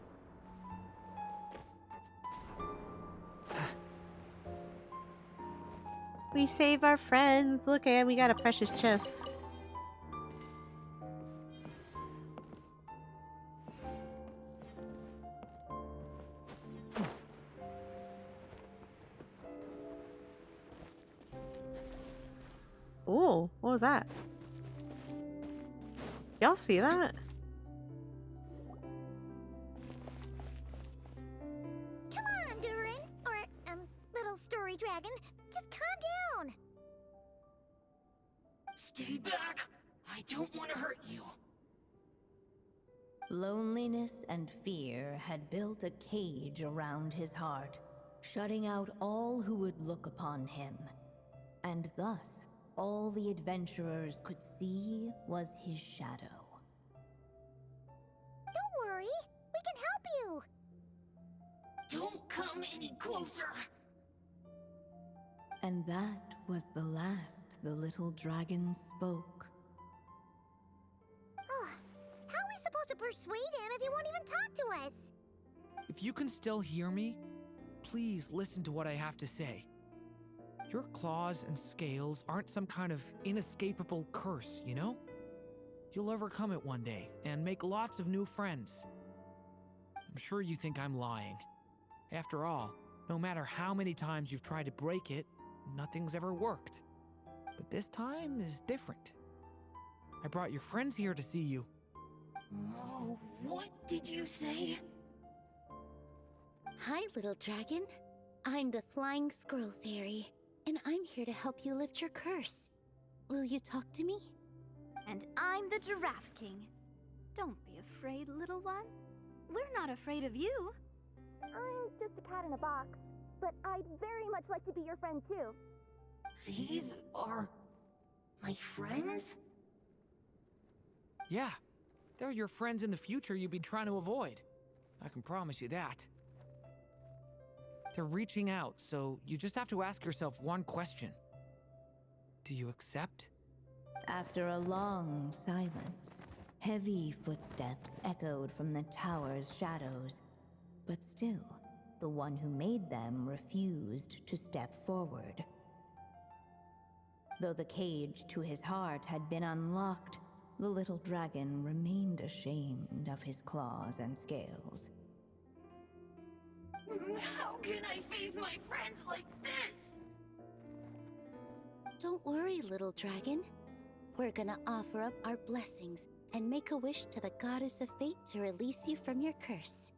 We save our friends. Look at, we got a precious chest. Ooh, what was that? Y'all see that? Come on, Durin. Or, little story dragon. Just calm down. Stay back! I don't want to hurt you. Loneliness and fear had built a cage around his heart, shutting out all who would look upon him. And thus, all the adventurers could see was his shadow. Don't worry. We can help you. Don't come any closer! And that was the last the little dragon spoke. How are we supposed to persuade him if he won't even talk to us? If you can still hear me, please listen to what I have to say. Your claws and scales aren't some kind of inescapable curse, you know? You'll overcome it one day and make lots of new friends. I'm sure you think I'm lying. After all, no matter how many times you've tried to break it, nothing's ever worked. But this time is different. I brought your friends here to see you. Oh, what did you say? Hi, little dragon. I'm the Flying Squirrel Fairy, and I'm here to help you lift your curse. Will you talk to me? And I'm the Giraffe King. Don't be afraid, little one. We're not afraid of you. I'm just a cat in a box, but I'd very much like to be your friend too. These are my friends? Yeah, they're your friends in the future you've been trying to avoid. I can promise you that. They're reaching out, so you just have to ask yourself one question. Do you accept? After a long silence, heavy footsteps echoed from the tower's shadows. But still, the one who made them refused to step forward. Though the cage to his heart had been unlocked, the little dragon remained ashamed of his claws and scales. How can I face my friends like this? Don't worry, little dragon. We're gonna offer up our blessings and make a wish to the goddess of fate to release you from your curse.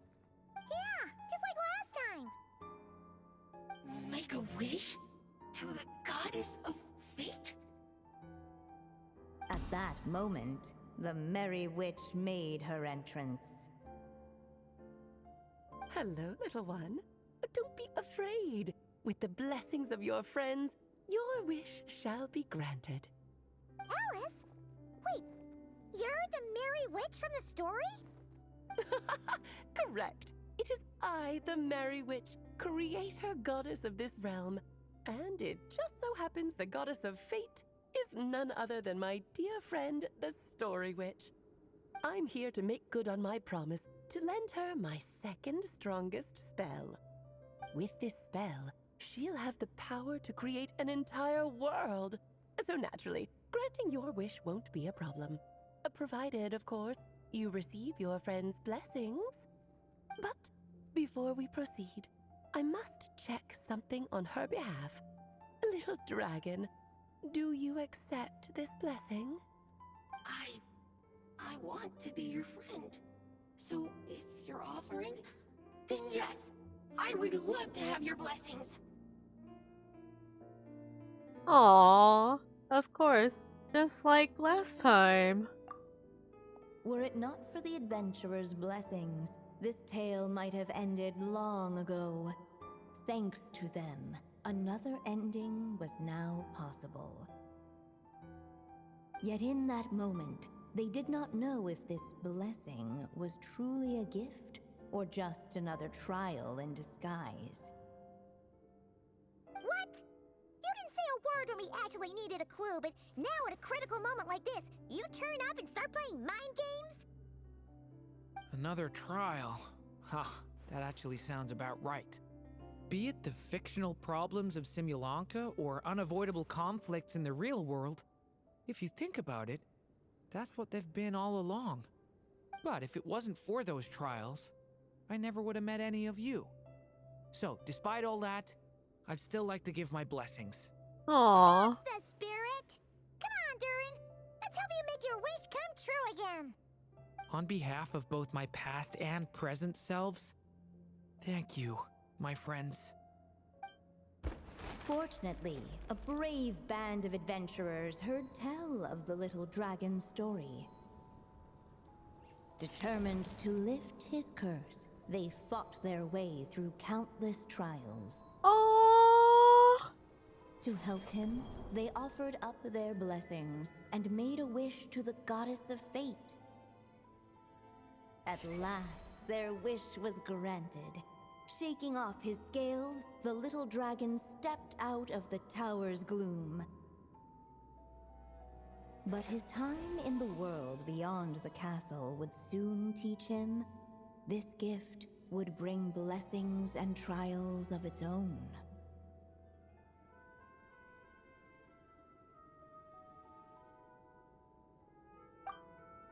Yeah, just like last time. Make a wish? To the goddess of fate? At that moment, the merry witch made her entrance. Hello, little one. Don't be afraid. With the blessings of your friends, your wish shall be granted. Alice? Wait, you're the Merry Witch from the story? Correct. It is I, the Merry Witch, creator goddess of this realm. And it just so happens the goddess of fate is none other than my dear friend, the Story Witch. I'm here to make good on my promise to lend her my second strongest spell. With this spell, she'll have the power to create an entire world. So naturally, granting your wish won't be a problem. Provided, of course, you receive your friend's blessings. But before we proceed, I must check something on her behalf. Little dragon, do you accept this blessing? I want to be your friend. So if you're offering, then yes, I would love to have your blessings. Aww, of course, just like last time. Were it not for the adventurer's blessings, this tale might have ended long ago. Thanks to them, another ending was now possible. Yet in that moment, they did not know if this blessing was truly a gift or just another trial in disguise. What? You didn't say a word when we actually needed a clue, but now at a critical moment like this, you turn up and start playing mind games? Another trial. Huh, that actually sounds about right. Be it the fictional problems of Simulanka or unavoidable conflicts in the real world, if you think about it, that's what they've been all along. But if it wasn't for those trials, I never would have met any of you. So, despite all that, I'd still like to give my blessings. Aww. That's the spirit. Come on, Durin. Let's help you make your wish come true again. On behalf of both my past and present selves, thank you, my friends. Fortunately, a brave band of adventurers heard tell of the little dragon's story. Determined to lift his curse, they fought their way through countless trials. Aww. To help him, they offered up their blessings and made a wish to the goddess of fate. At last, their wish was granted. Shaking off his scales, the little dragon stepped out of the tower's gloom. But his time in the world beyond the castle would soon teach him this gift would bring blessings and trials of its own.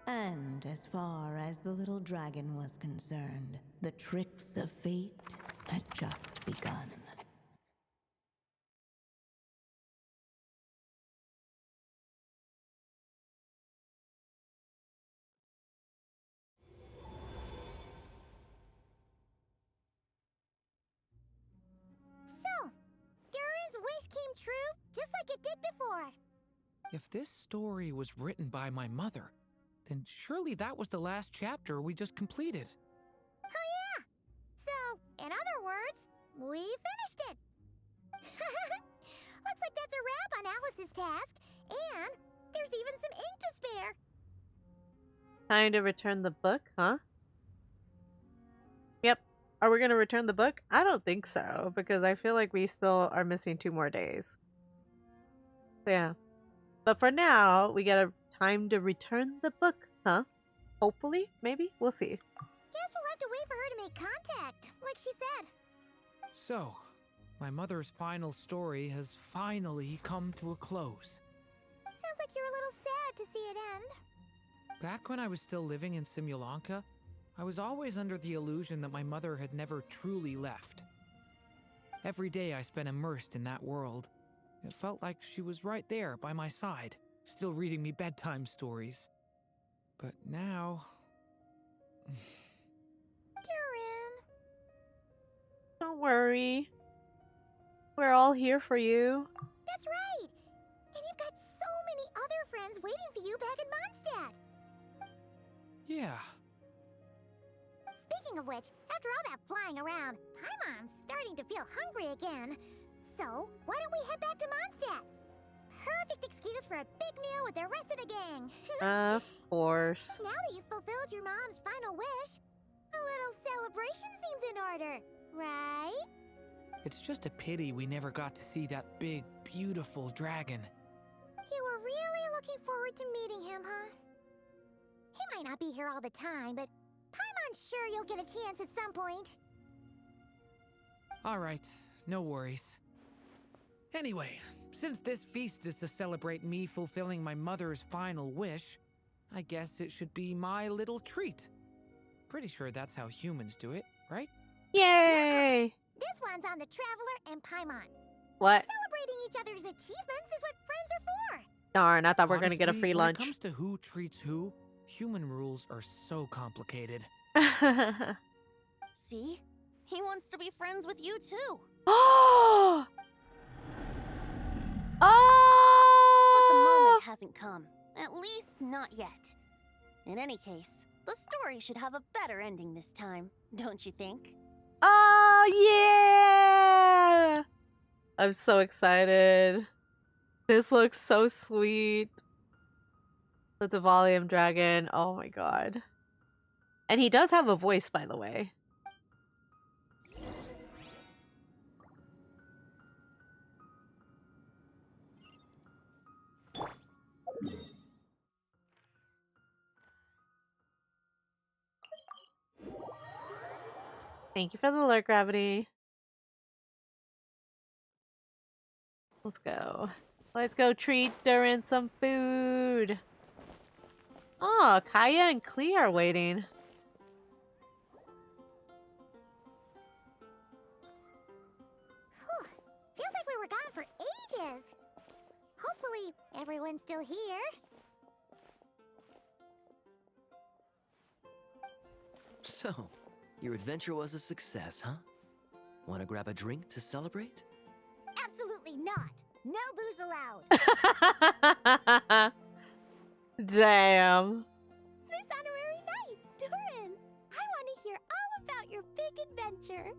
And as far as the little dragon was concerned, the tricks of fate had just begun. So, Durin's wish came true just like it did before. If this story was written by my mother, then surely that was the last chapter we just completed. Oh yeah! So, in other words, we finished it! Looks like that's a wrap on Alice's task. And there's even some ink to spare. Time to return the book, huh? Yep. Are we going to return the book? I don't think so, because I feel like we still are missing 2 more days. So yeah. But for now, we got a time to return the book, huh? Hopefully, maybe? We'll see. Guess we'll have to wait for her to make contact, like she said. So, my mother's final story has finally come to a close. Sounds like you're a little sad to see it end. Back when I was still living in Simulanka, I was always under the illusion that my mother had never truly left. Every day I spent immersed in that world. It felt like she was right there by my side, still reading me bedtime stories. But now... Durin. Don't worry. We're all here for you. That's right. And you've got so many other friends waiting for you back in Mondstadt. Yeah. Speaking of which, after all that flying around, Paimon's starting to feel hungry again. So, why don't we head back to Mondstadt? Perfect excuse for a big meal with the rest of the gang. Of course. Now that you've fulfilled your mom's final wish, a little celebration seems in order, right? It's just a pity we never got to see that big, beautiful dragon. You were really looking forward to meeting him, huh? He might not be here all the time, but Paimon's sure you'll get a chance at some point. Alright, no worries. Anyway, since this feast is to celebrate me fulfilling my mother's final wish, I guess it should be my little treat. Pretty sure that's how humans do it, right? Yay! This one's on the Traveler and Paimon. What? Celebrating each other's achievements is what friends are for. Darn, I thought we were going to get a Honestly, free when lunch. it comes to who treats who, human rules are so complicated. See? He wants to be friends with you too. Oh! But the Oh! moment hasn't come. At least not yet. In any case, the story should have a better ending this time, don't you think? Oh, yeah! I'm so excited. This looks so sweet. The Devalium dragon. Oh my god. And he does have a voice, by the way. Thank you for the alert, Gravity. Let's go. Let's go treat Durin some food. Oh, Kaya and Klee are waiting. Whew. Feels like we were gone for ages. Hopefully, everyone's still here. So, your adventure was a success, huh? Want to grab a drink to celebrate? Absolutely not. No booze allowed. Damn. This honorary night, Durin. I want to hear all about your big adventure.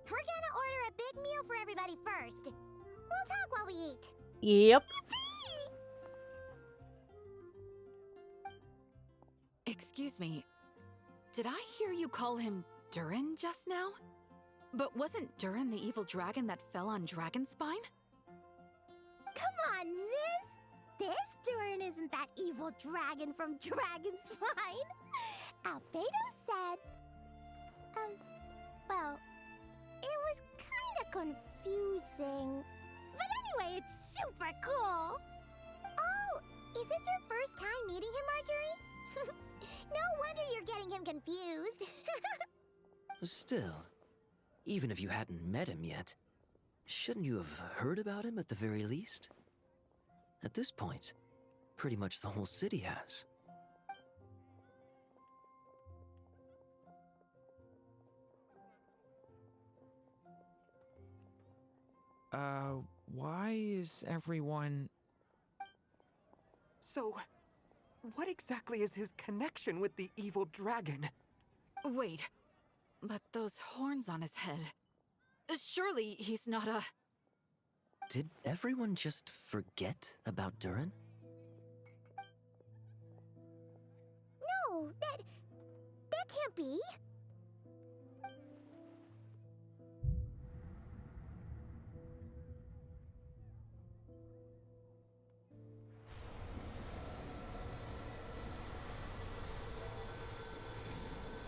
We're gonna order a big meal for everybody first. We'll talk while we eat. Yep. Excuse me. Did I hear you call him Durin just now? But wasn't Durin the evil dragon that fell on Dragonspine? Come on, miss. This Durin isn't that evil dragon from Dragonspine. Albedo said... well, it was kind of confusing. But anyway, it's super cool. Oh, is this your first time meeting him, Marjorie? No wonder you're getting him confused. Still, even if you hadn't met him yet, shouldn't you have heard about him at the very least? At this point, pretty much the whole city has. Why is everyone... So, what exactly is his connection with the evil dragon? Wait, But those horns on his head. Surely he's not a... Did everyone just forget about Durin? No, that can't be.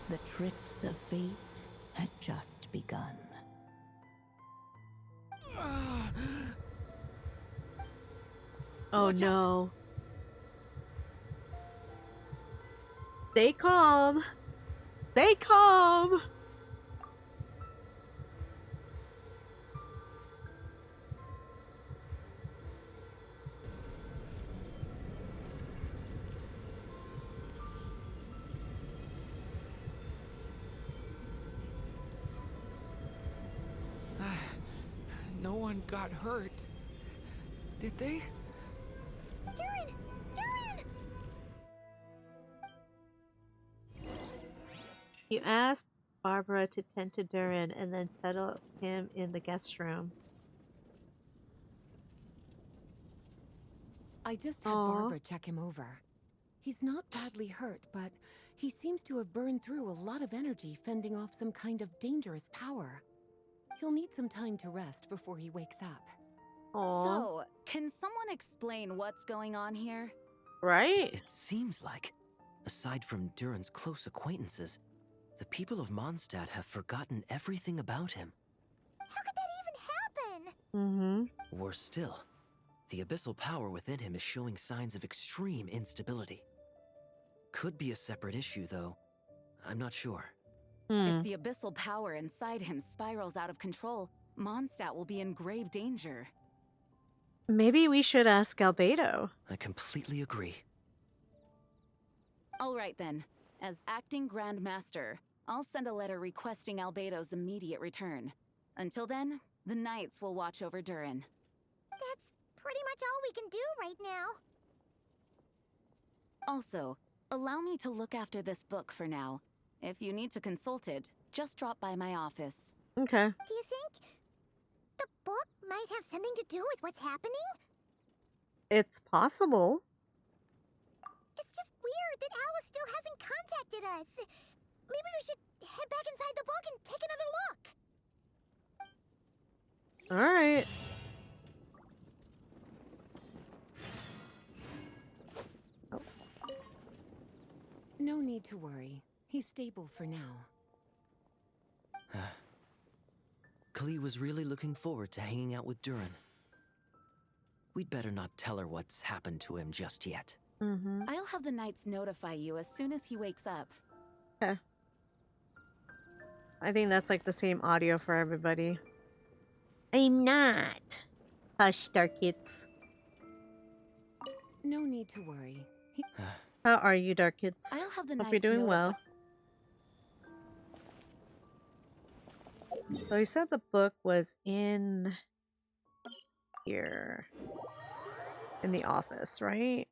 The tricks of fate had just begun. Oh Watch out. no. Stay calm. Stay calm. No one got hurt. Did they? Durin! Durin! You asked Barbara to tend to Durin and then settle him in the guest room. I just had Aw. Barbara check him over. He's not badly hurt, but he seems to have burned through a lot of energy fending off some kind of dangerous power. He'll need some time to rest before he wakes up. Aw. So, can someone explain what's going on here? Right? It seems like, aside from Durin's close acquaintances, the people of Mondstadt have forgotten everything about him. How could that even happen? Mm-hmm. Worse still, the abyssal power within him is showing signs of extreme instability. Could be a separate issue, though. I'm not sure. If the abyssal power inside him spirals out of control, Mondstadt will be in grave danger. Maybe we should ask Albedo. I completely agree. All right then. As acting Grand Master, I'll send a letter requesting Albedo's immediate return. Until then, the Knights will watch over Durin. That's pretty much all we can do right now. Also, allow me to look after this book for now. If you need to consult it, just drop by my office. Okay. Do you think the book might have something to do with what's happening? It's possible. It's just weird that Alice still hasn't contacted us. Maybe we should head back inside the book and take another look. Alright. No need to worry. He's stable for now. Klee was really looking forward to hanging out with Durin. We'd better not tell her what's happened to him just yet. Mm-hmm. I'll have the Knights notify you as soon as he wakes up. Okay. I think that's like the same audio for everybody. I'm not. Hush, Star Kids. No need to worry. How are you, Dark Kids? I'll have the Hope you're Knights doing notify- well. So you said the book was in here. In the office, right?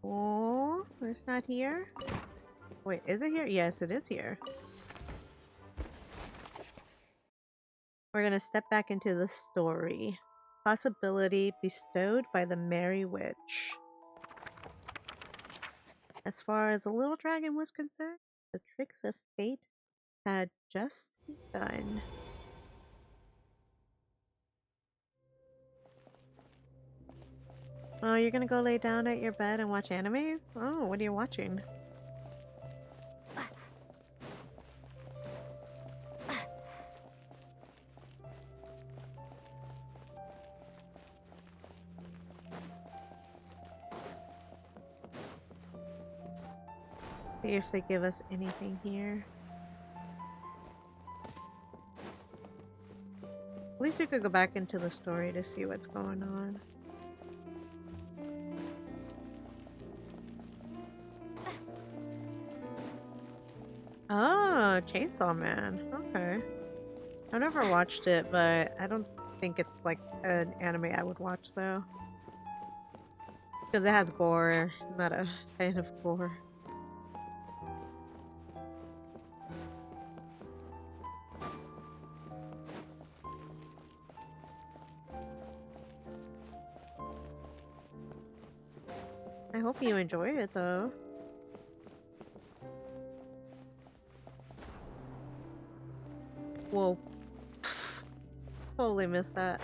Oh, it's not here? Wait, is it here? Yes, it is here. We're gonna step back into the story. Possibility bestowed by the Merry Witch. As far as the little dragon was concerned, the tricks of fate had just begun. Oh, you're gonna go lay down at your bed and watch anime? Oh, what are you watching? See if they give us anything here. guess we could go back into the story to see what's going on. Oh, Chainsaw Man. Okay. I've never watched it, but I don't think it's like an anime I would watch though. Because it has gore. I'm not a fan of gore. I hope you enjoy it though. Whoa. Totally missed that.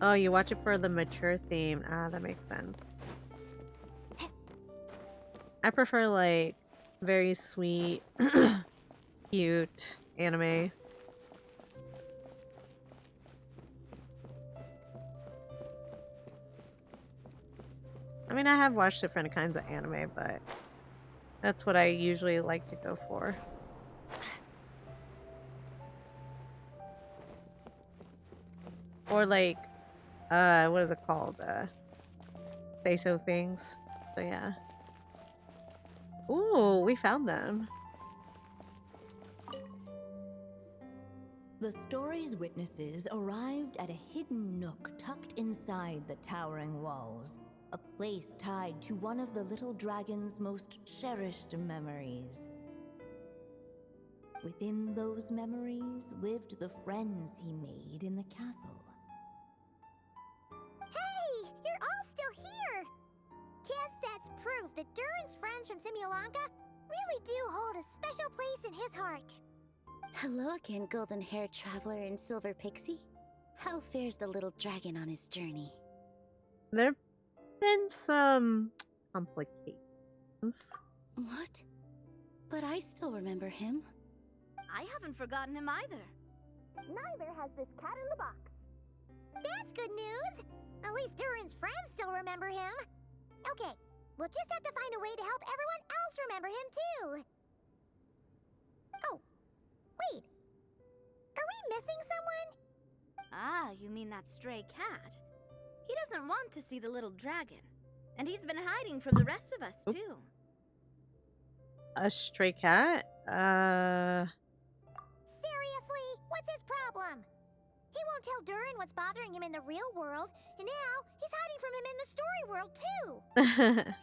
Oh, you watch it for the mature theme. Ah, that makes sense. I prefer like very sweet, cute anime. I mean, I have watched different kinds of anime, but that's what I usually like to go for. Or like, what is it called? Say so things. So yeah. Ooh, we found them. The story's witnesses arrived at a hidden nook tucked inside the towering walls, a place tied to one of the little dragon's most cherished memories. Within those memories lived the friends he made in the castle. Hey, you're all still here! Guess that's proof that Durin's friends from Simulanka really do hold a special place in his heart. Hello again, golden-haired traveler and silver pixie. How fares the little dragon on his journey? There've been some complications. What? But I still remember him. I haven't forgotten him either. Neither has this cat in the box. That's good news! At least Durin's friends still remember him. Okay, we'll just have to find a way to help everyone else remember him too. Oh, wait. Are we missing someone? Ah, you mean that stray cat? He doesn't want to see the little dragon. And he's been hiding from the rest of us, too. A stray cat? Seriously? What's his problem? He won't tell Durin what's bothering him in the real world, and now he's hiding from him in the story world too.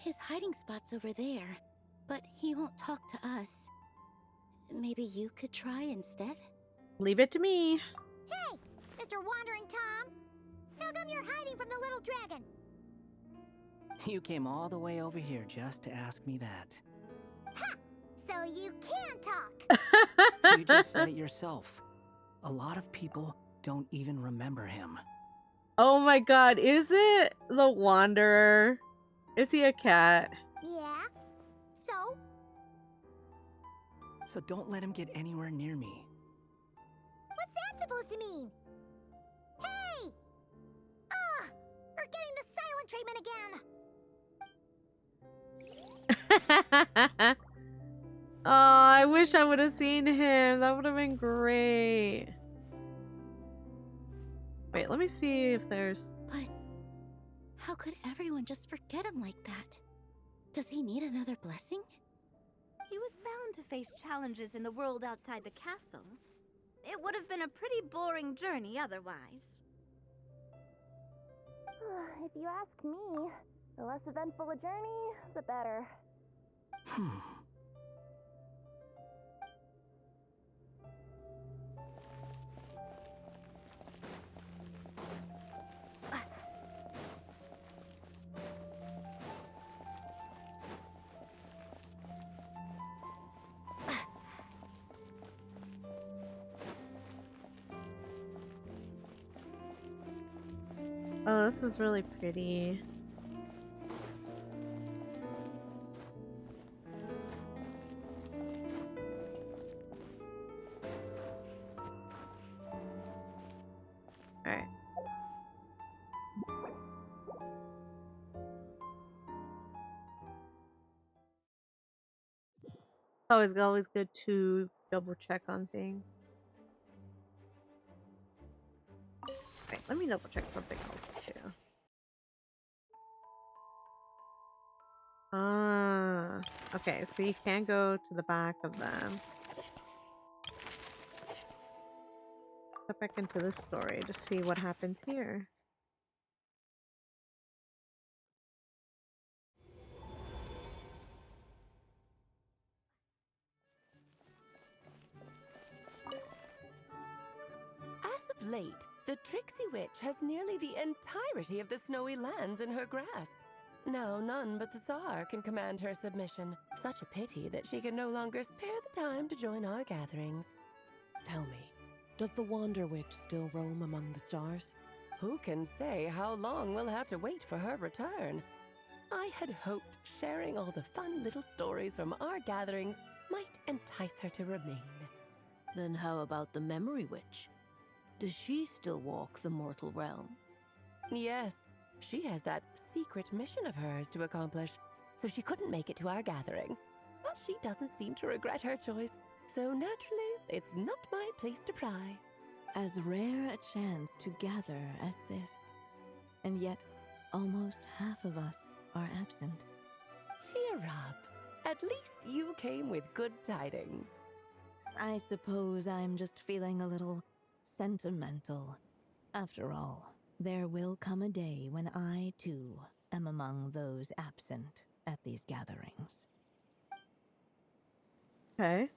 His hiding spot's over there, but he won't talk to us. Maybe you could try instead? Leave it to me. Hey, Mr. Wandering Tom. How come you're hiding from the little dragon? You came all the way over here just to ask me that. Ha! So you can talk. You just said it yourself. A lot of people don't even remember him. Oh my god, is it the Wanderer? Is he a cat? Yeah. So? So don't let him get anywhere near me. What's that supposed to mean? Hey! Ugh! We're getting the silent treatment again. Oh, I wish I would have seen him. That would have been great. Wait, let me see if there's... But how could everyone just forget him like that? Does he need another blessing? He was bound to face challenges in the world outside the castle. It would have been a pretty boring journey otherwise. If you ask me, the less eventful a journey, the better. Oh, this is really pretty. Alright. Always good to double check on things. let me double check something else too. Ah, okay, so you can go to the back of them. Step back into this story to see what happens here. As of late, the Tricksy Witch has nearly the entirety of the snowy lands in her grasp. Now none but the Tsar can command her submission. Such a pity that she can no longer spare the time to join our gatherings. Tell me, does the Wander Witch still roam among the stars? Who can say how long we'll have to wait for her return? I had hoped sharing all the fun little stories from our gatherings might entice her to remain. Then how about the Memory Witch? Does she still walk the mortal realm? Yes, she has that secret mission of hers to accomplish, so she couldn't make it to our gathering. But she doesn't seem to regret her choice, so naturally, it's not my place to pry. As rare a chance to gather as this, and yet almost half of us are absent. Cheer up. At least you came with good tidings. I suppose I'm just feeling a little sentimental. After all, there will come a day when I, too, am among those absent at these gatherings. Okay.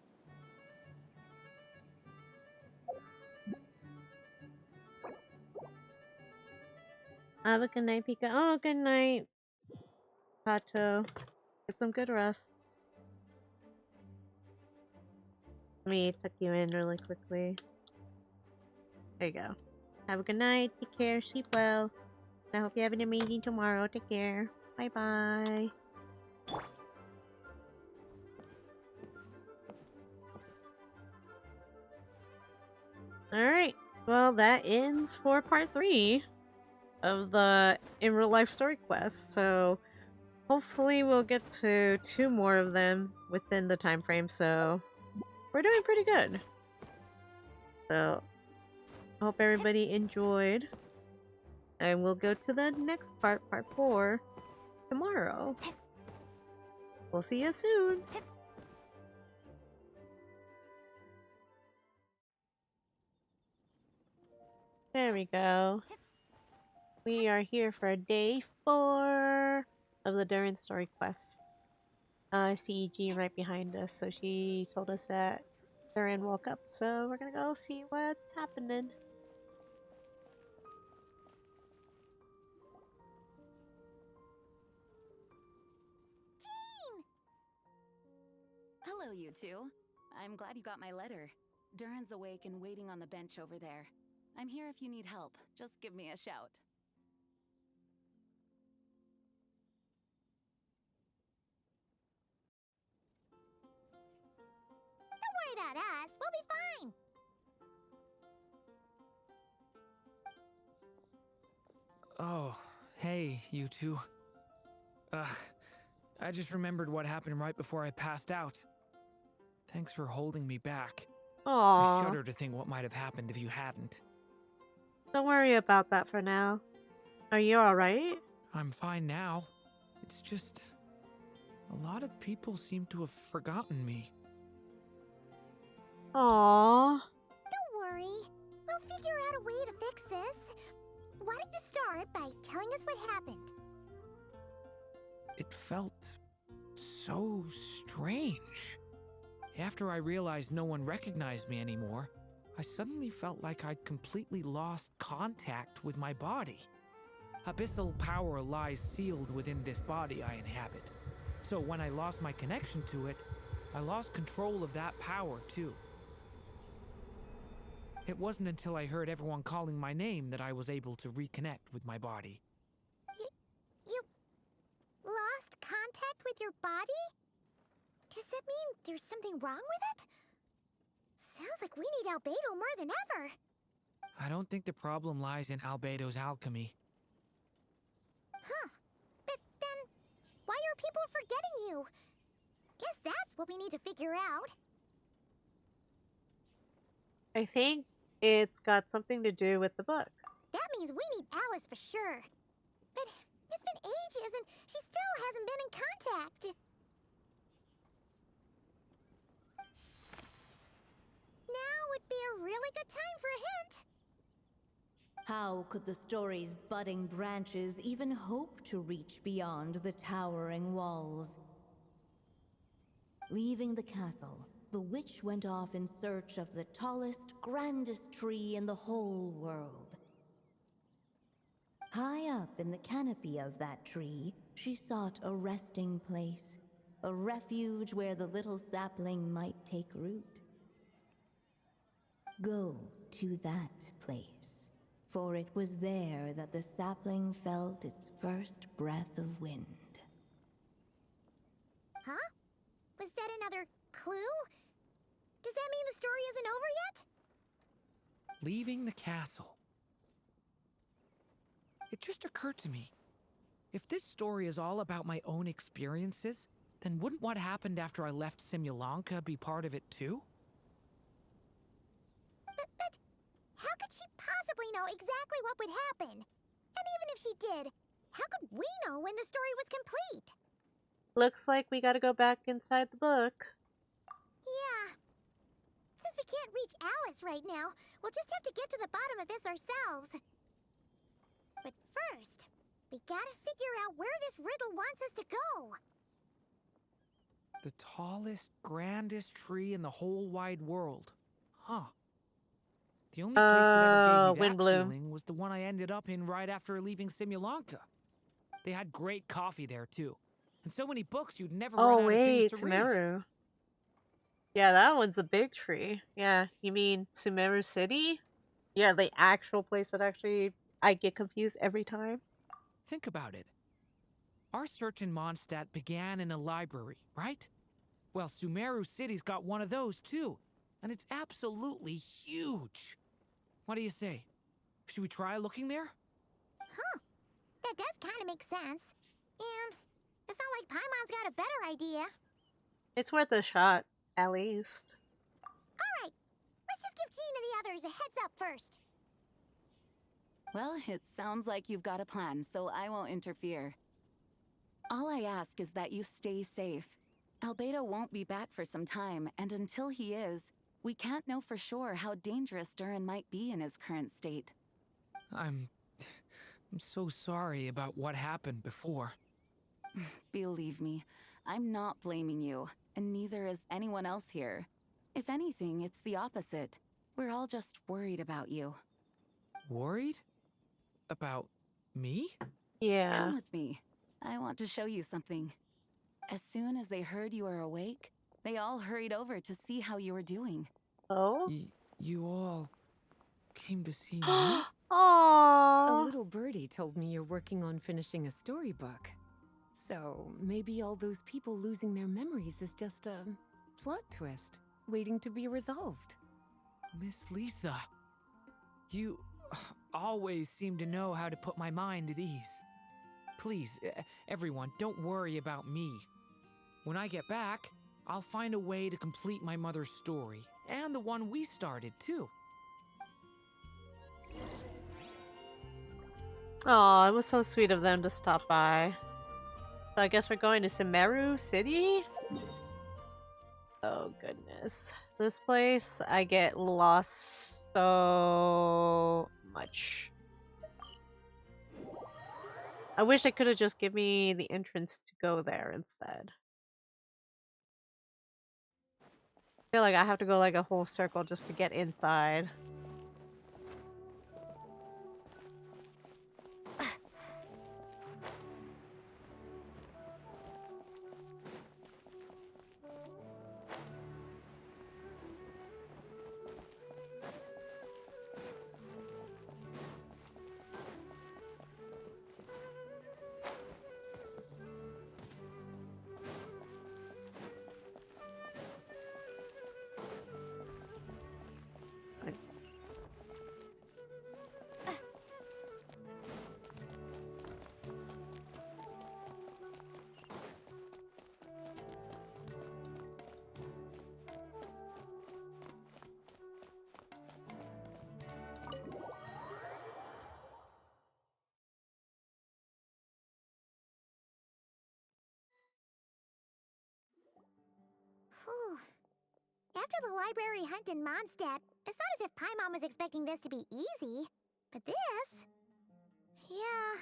Have a good night, Pika. Oh, good night, Pato. Get some good rest. Let me tuck you in really quickly. There you go. Have a good night. Take care. Sleep well. I hope you have an amazing tomorrow. Take care. Bye-bye. Alright. Well, that ends for part 3 of the in real life story quest. So hopefully we'll get to 2 more of them within the time frame. So we're doing pretty good. So I hope everybody enjoyed. And we'll go to the next part, part 4, tomorrow. We'll see you soon. There we go. We are here for day 4 of the Durin Story Quest. I see Jean right behind us, so she told us that Durin woke up, so we're gonna go see what's happening. Hello, you two. I'm glad you got my letter. Durin's awake and waiting on the bench over there. I'm here if you need help. Just give me a shout. Don't worry about us. We'll be fine. Oh, hey, you two. I just remembered what happened right before I passed out. Thanks for holding me back. I Aww. shudder to think what might have happened if you hadn't. Don't worry about that for now. Are you alright? I'm fine now. It's just... a lot of people seem to have forgotten me. Aww. Don't worry. We'll figure out a way to fix this. Why don't you start by telling us what happened? It felt so strange. After I realized no one recognized me anymore, I suddenly felt like I'd completely lost contact with my body. Abyssal power lies sealed within this body I inhabit. So when I lost my connection to it, I lost control of that power too. It wasn't until I heard everyone calling my name that I was able to reconnect with my body. You lost contact with your body? Does that mean there's something wrong with it? Sounds like we need Albedo more than ever. I don't think the problem lies in Albedo's alchemy. Huh. But then, why are people forgetting you? Guess that's what we need to figure out. I think it's got something to do with the book. That means we need Alice for sure. But it's been ages and she still hasn't been in contact. Now would be a really good time for a hint. How could the story's budding branches even hope to reach beyond the towering walls? Leaving the castle, the witch went off in search of the tallest, grandest tree in the whole world. High up in the canopy of that tree, she sought a resting place, a refuge where the little sapling might take root. Go to that place, for it was there that the sapling felt its first breath of wind. Huh? Was that another clue? Does that mean the story isn't over yet? Leaving the castle. It just occurred to me. If this story is all about my own experiences, then wouldn't what happened after I left Simulanka be part of it too? But how could she possibly know exactly what would happen? And even if she did, how could we know when the story was complete? Looks like we gotta go back inside the book. Yeah. Since we can't reach Alice right now, we'll just have to get to the bottom of this ourselves. But first, we gotta figure out where this riddle wants us to go. The tallest, grandest tree in the whole wide world. Huh. The only place that ever gave me that Windbloom. feeling was the one I ended up in right after leaving Simulanka. They had great coffee there, too. And so many books you'd never run out of things to read. Sumeru. Yeah, that one's a big tree. Yeah, you mean Sumeru City? Yeah, the actual place that actually I get confused every time. Think about it. Our search in Mondstadt began in a library, right? Well, Sumeru City's got one of those, too. And it's absolutely huge. What do you say? Should we try looking there? Huh. That does kind of make sense. And it's not like Paimon's got a better idea. It's worth a shot, at least. Alright, let's just give Jean and the others a heads up first. Well, it sounds like you've got a plan, so I won't interfere. All I ask is that you stay safe. Albedo won't be back for some time, and until he is, we can't know for sure how dangerous Durin might be in his current state. I'm so sorry about what happened before. Believe me, I'm not blaming you, and neither is anyone else here. If anything, it's the opposite. We're all just worried about you. Worried? About me? Yeah. Come with me. I want to show you something. As soon as they heard you were awake, they all hurried over to see how you were doing. Oh? You all came to see me? A Aww. little birdie told me you're working on finishing a storybook. So maybe all those people losing their memories is just a plot twist waiting to be resolved. Miss Lisa, you always seem to know how to put my mind at ease. Please, everyone, don't worry about me. When I get back, I'll find a way to complete my mother's story, and the one we started, too. Aw, it was so sweet of them to stop by. So I guess we're going to Sumeru City? Oh goodness. This place, I get lost so much. I wish they could have just given me the entrance to go there instead. I feel like I have to go like a whole circle just to get inside. After the library hunt in Mondstadt, it's not as if Paimon was expecting this to be easy. But this... yeah...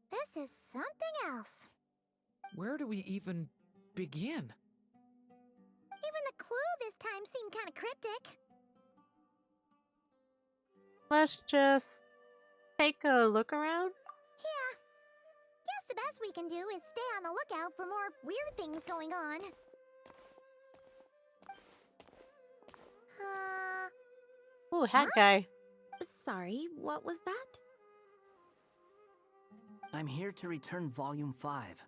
this is something else. Where do we even begin? Even the clue this time seemed kind of cryptic. Let's just take a look around. Yeah. Guess the best we can do is stay on the lookout for more weird things going on. Ooh, hat guy. Sorry, what was that? I'm here to return Volume 5.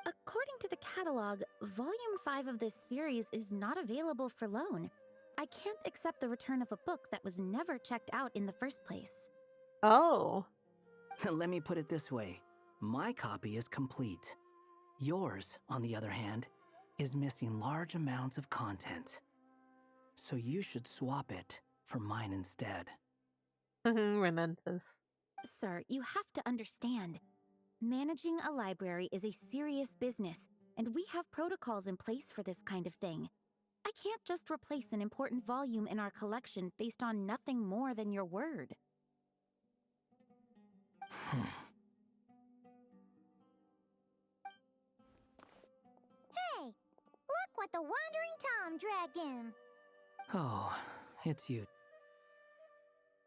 According to the catalog, Volume 5 of this series is not available for loan. I can't accept the return of a book that was never checked out in the first place. Oh. Let me put it this way. My copy is complete. Yours, on the other hand, is missing large amounts of content. So you should swap it for mine instead. Relentless. Sir, you have to understand. Managing a library is a serious business, and we have protocols in place for this kind of thing. I can't just replace an important volume in our collection based on nothing more than your word. Hey! Look what the Wandering Tom dragged in! Oh, it's you.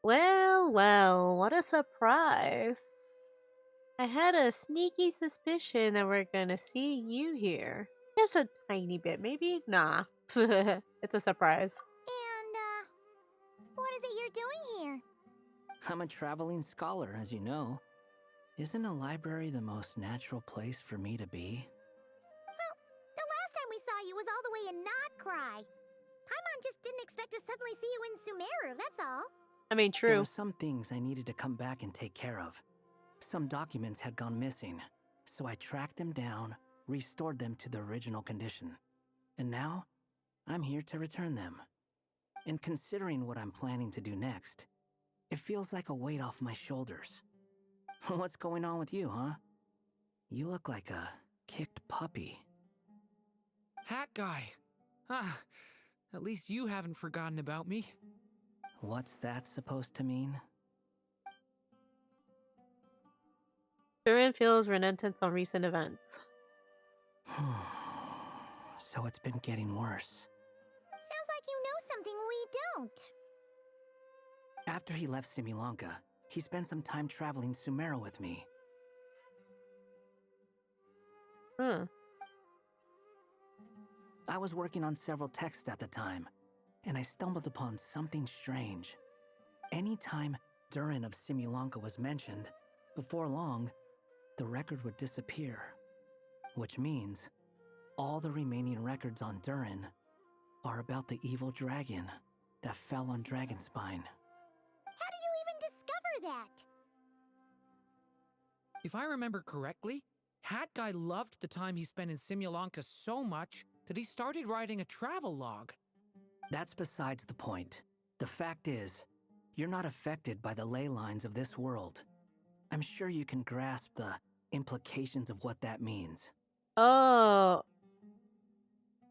Well, well, what a surprise. I had a sneaky suspicion that we're gonna see you here. Just a tiny bit, maybe? Nah. It's a surprise. And, what is it you're doing here? I'm a traveling scholar, as you know. Isn't a library the most natural place for me to be? Well, the last time we saw you was all the way in Notcry. Paimon just didn't expect to suddenly see you in Sumeru, that's all. I mean, There true. were some things I needed to come back and take care of. Some documents had gone missing, so I tracked them down, restored them to their original condition. And now, I'm here to return them. And considering what I'm planning to do next, it feels like a weight off my shoulders. What's going on with you, huh? You look like a kicked puppy. Hat guy. Ah, at least you haven't forgotten about me. What's that supposed to mean? Durin feels renitence on recent events. So it's been getting worse. Sounds like you know something we don't. After he left Similanka, he spent some time traveling Sumeru with me. I was working on several texts at the time, and I stumbled upon something strange. Anytime Durin of Similanka was mentioned, before long, the record would disappear. Which means, all the remaining records on Durin are about the evil dragon that fell on Dragonspine. How did you even discover that? If I remember correctly, Hat Guy loved the time he spent in Similanka so much that he started writing a travel log. That's besides the point. The fact is, you're not affected by the ley lines of this world. I'm sure you can grasp the implications of what that means. Oh.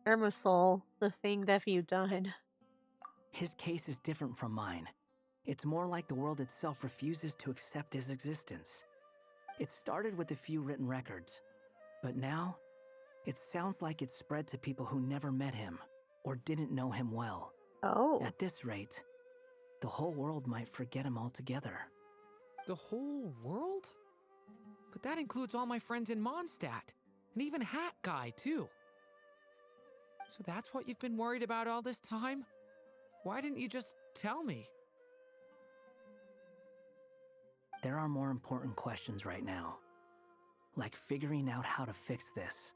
Irmisol, the thing that you've done. His case is different from mine. It's more like the world itself refuses to accept his existence. It started with a few written records, but now, it sounds like it's spread to people who never met him or didn't know him well. Oh. At this rate, the whole world might forget him altogether. The whole world? But that includes all my friends in Mondstadt, and even Hat Guy, too. So that's what you've been worried about all this time? Why didn't you just tell me? There are more important questions right now, like figuring out how to fix this.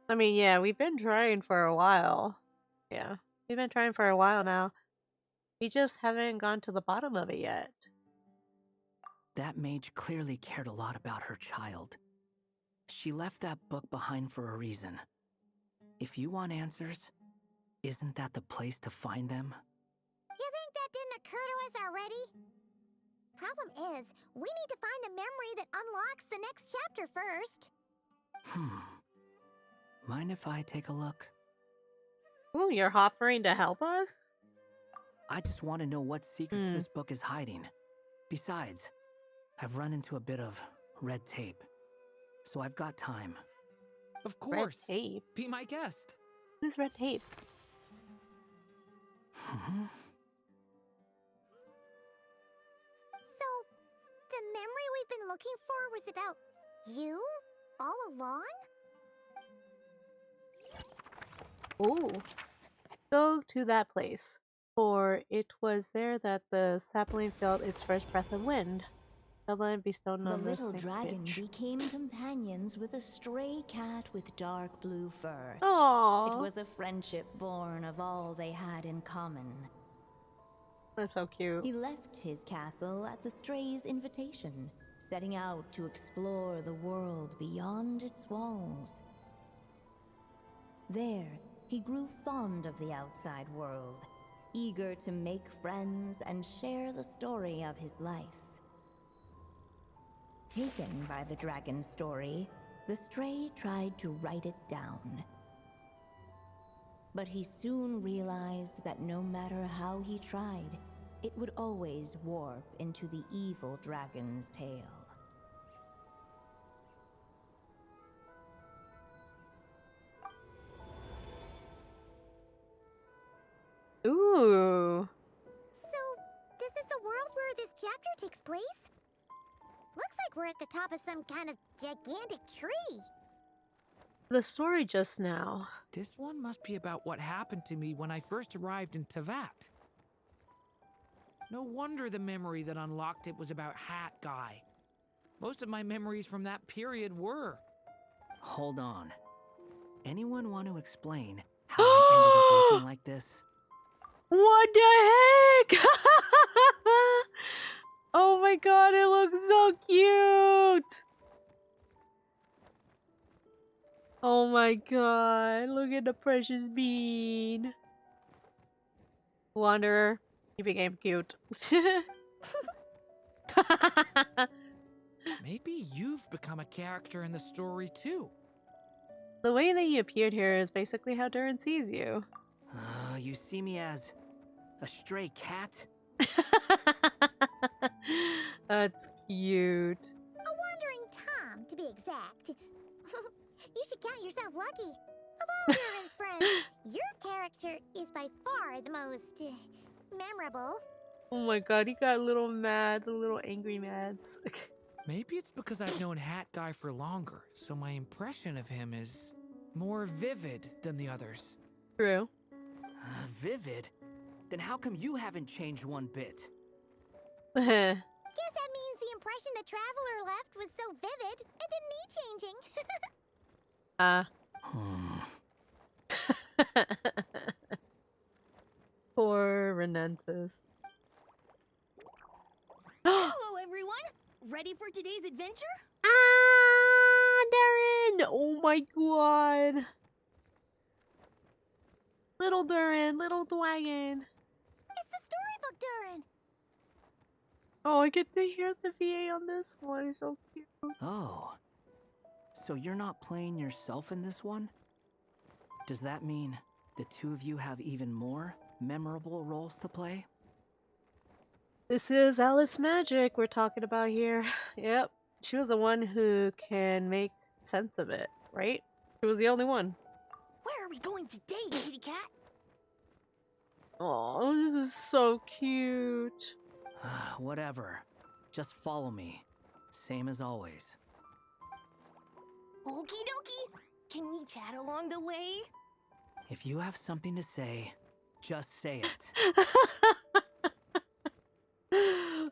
I mean, yeah, we've been trying for a while. Yeah, we've been trying for a while now. We just haven't gone to the bottom of it yet. That mage clearly cared a lot about her child. She left that book behind for a reason. If you want answers, isn't that the place to find them? You think that didn't occur to us already? Problem is, we need to find the memory that unlocks the next chapter first. Mind if I take a look? Ooh, you're offering to help us? I just want to know what secrets this book is hiding. Besides, I've run into a bit of red tape, so I've got time. Of course. Red tape? Be my guest. Who's red tape? So, the memory we've been looking for was about you all along? Ooh. Go to that place, for it was there that the sapling felt its first breath of wind. Ellen bestowed The on the little same dragon bitch. became companions with a stray cat with dark blue fur. Aww. It was a friendship born of all they had in common. That's so cute. He left his castle at the stray's invitation, setting out to explore the world beyond its walls. There, he grew fond of the outside world, eager to make friends and share the story of his life. Taken by the dragon story, the stray tried to write it down. But he soon realized that no matter how he tried, it would always warp into the evil dragon's tale. Ooh. So, this is the world where this chapter takes place? Looks like we're at the top of some kind of gigantic tree. The story just now. This one must be about what happened to me when I first arrived in Tevat. No wonder the memory that unlocked it was about Hat Guy. Most of my memories from that period were. Hold on. Anyone want to explain how I ended up looking like this? What the heck? Oh my god, it looks so cute! Oh my god, look at the precious bean. Wanderer, you became cute. Maybe you've become a character in the story too. The way that you appeared here is basically how Durin sees you. You see me as a stray cat? That's cute. A wandering Tom, to be exact. You should count yourself lucky. Of all Durin's friends, your character is by far the most memorable. Oh my god, he got a little mad, the little angry mads. Maybe it's because I've known Hat Guy for longer, so my impression of him is more vivid than the others. True. Vivid? Then how come you haven't changed one bit? Guess that means the impression the traveler left was so vivid, it didn't need changing. Poor Renantis. Hello, everyone! Ready for today's adventure? Durin! Oh my god. Little Durin, little dragon. It's the storybook, Durin. Oh, I get to hear the VA on this one. It's so cute. Oh. So you're not playing yourself in this one? Does that mean the two of you have even more memorable roles to play? This is Alice Magic we're talking about here. Yep. She was the one who can make sense of it, right? She was the only one. Where are we going today, kitty cat? Oh, this is so cute. Whatever. Just follow me. Same as always. Okie dokie. Can we chat along the way? If you have something to say, just say it.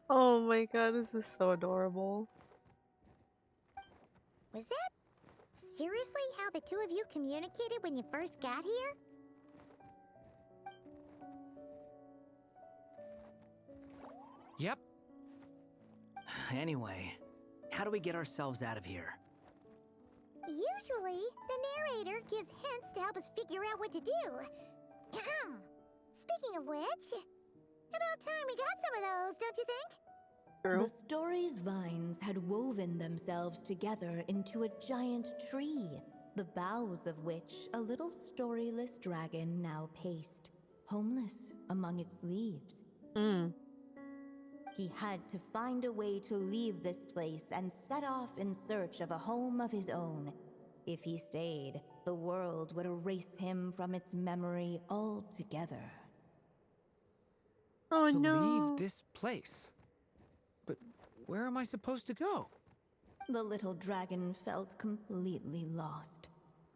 Oh my god, this is so adorable. Was that seriously how the two of you communicated when you first got here? Yep. Anyway, how do we get ourselves out of here? Usually, the narrator gives hints to help us figure out what to do. Speaking of which, about time we got some of those, don't you think? The story's vines had woven themselves together into a giant tree, the boughs of which a little storyless dragon now paced, homeless among its leaves. He had to find a way to leave this place and set off in search of a home of his own. If he stayed, the world would erase him from its memory altogether. Oh to no. leave this place? But where am I supposed to go? The little dragon felt completely lost.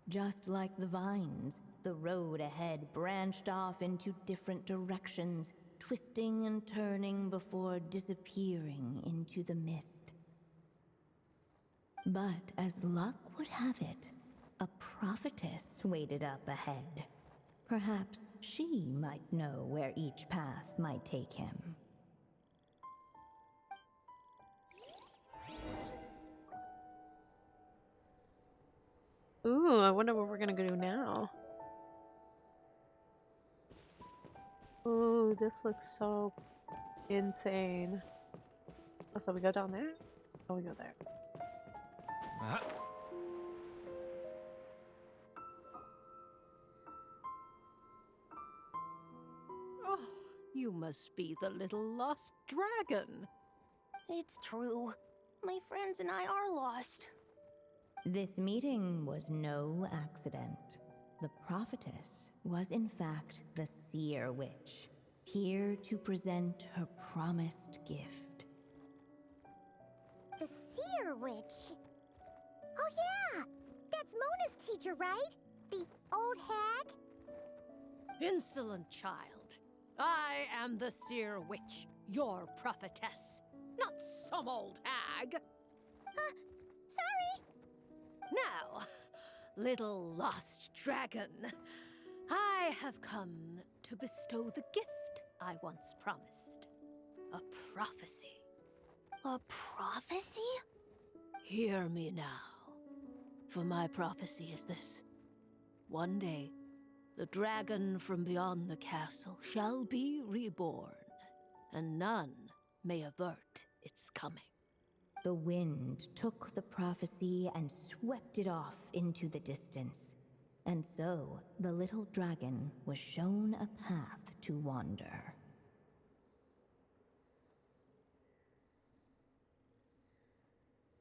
Just like the vines, the road ahead branched off into different directions, twisting and turning before disappearing into the mist. But as luck would have it, a prophetess waited up ahead. Perhaps she might know where each path might take him. Ooh, I wonder what we're gonna do now. Ooh, this looks so insane. Oh, so we go down there? Oh, we go there. Oh, you must be the little lost dragon. It's true. My friends and I are lost. This meeting was no accident. The prophetess was in fact the seer witch, here to present her promised gift. The seer witch? Oh yeah! That's Mona's teacher, right? The old hag? Insolent child. I am the seer witch, your prophetess, not some old hag. Sorry! Now, little lost dragon, I have come to bestow the gift I once promised. A prophecy. A prophecy? Hear me now, for my prophecy is this. One day, the dragon from beyond the castle shall be reborn, and none may avert its coming. The wind took the prophecy and swept it off into the distance. And so, the little dragon was shown a path to wander.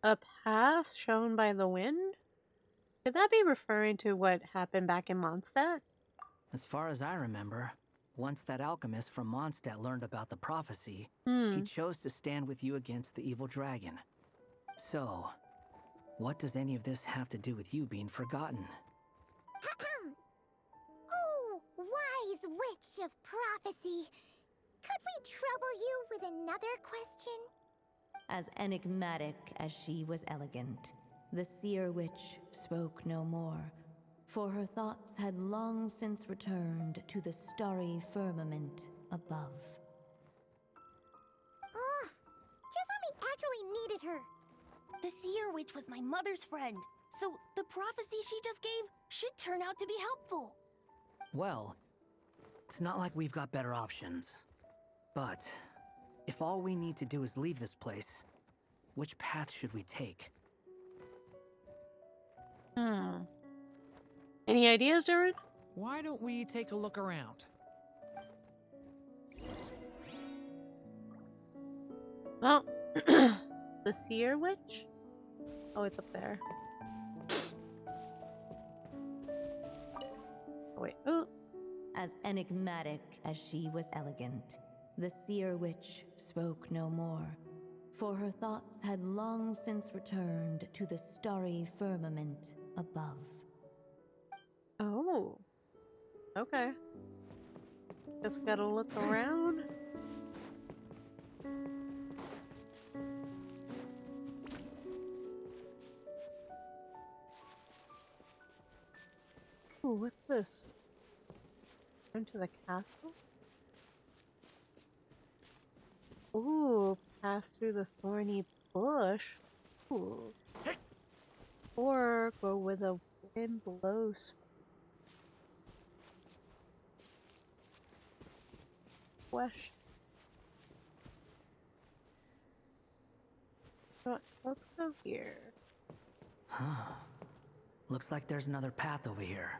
A path shown by the wind? Could that be referring to what happened back in Mondstadt? As far as I remember, once that alchemist from Mondstadt learned about the prophecy, he chose to stand with you against the evil dragon. So, what does any of this have to do with you being forgotten? Oh, wise witch of prophecy! Could we trouble you with another question? As enigmatic as she was elegant, the seer witch spoke no more, for her thoughts had long since returned to the starry firmament above. Just when we actually needed her. The seer witch was my mother's friend, so the prophecy she just gave should turn out to be helpful. Well, it's not like we've got better options. But, if all we need to do is leave this place, which path should we take? Any ideas, Durin? Why don't we take a look around? Well, the seer witch? Oh, it's up there. Oh, wait. Oh. As enigmatic as she was elegant, the seer witch spoke no more, for her thoughts had long since returned to the starry firmament above. Oh. Okay. Guess we gotta look around. Ooh, what's this? Into the castle? Ooh, pass through the thorny bush. Ooh. Or go where the wind blows. Question. Let's go here. Huh. Looks like there's another path over here.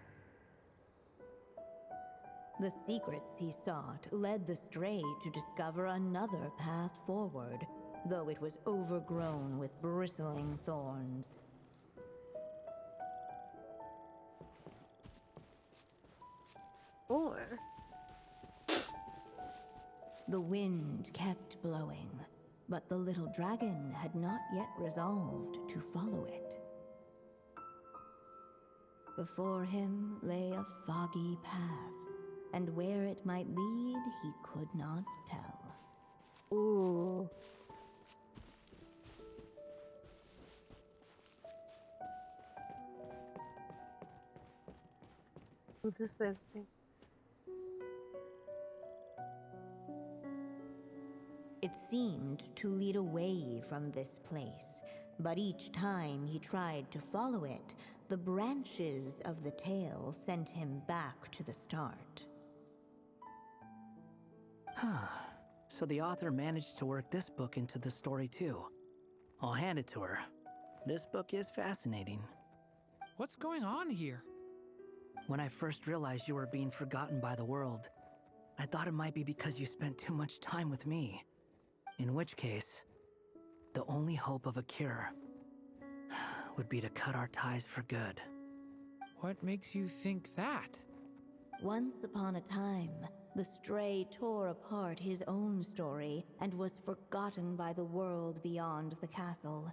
The secrets he sought led the stray to discover another path forward, though it was overgrown with bristling thorns. Or the wind kept blowing, but the little dragon had not yet resolved to follow it. Before him lay a foggy path, and where it might lead he could not tell. ooh. Who's this thing? It seemed to lead away from this place, but each time he tried to follow it, the branches of the tail sent him back to the start. Huh. So the author managed to work this book into the story too. I'll hand it to her. This book is fascinating. What's going on here? When I first realized you were being forgotten by the world, I thought it might be because you spent too much time with me. In which case, the only hope of a cure would be to cut our ties for good. What makes you think that? Once upon a time, the stray tore apart his own story and was forgotten by the world beyond the castle.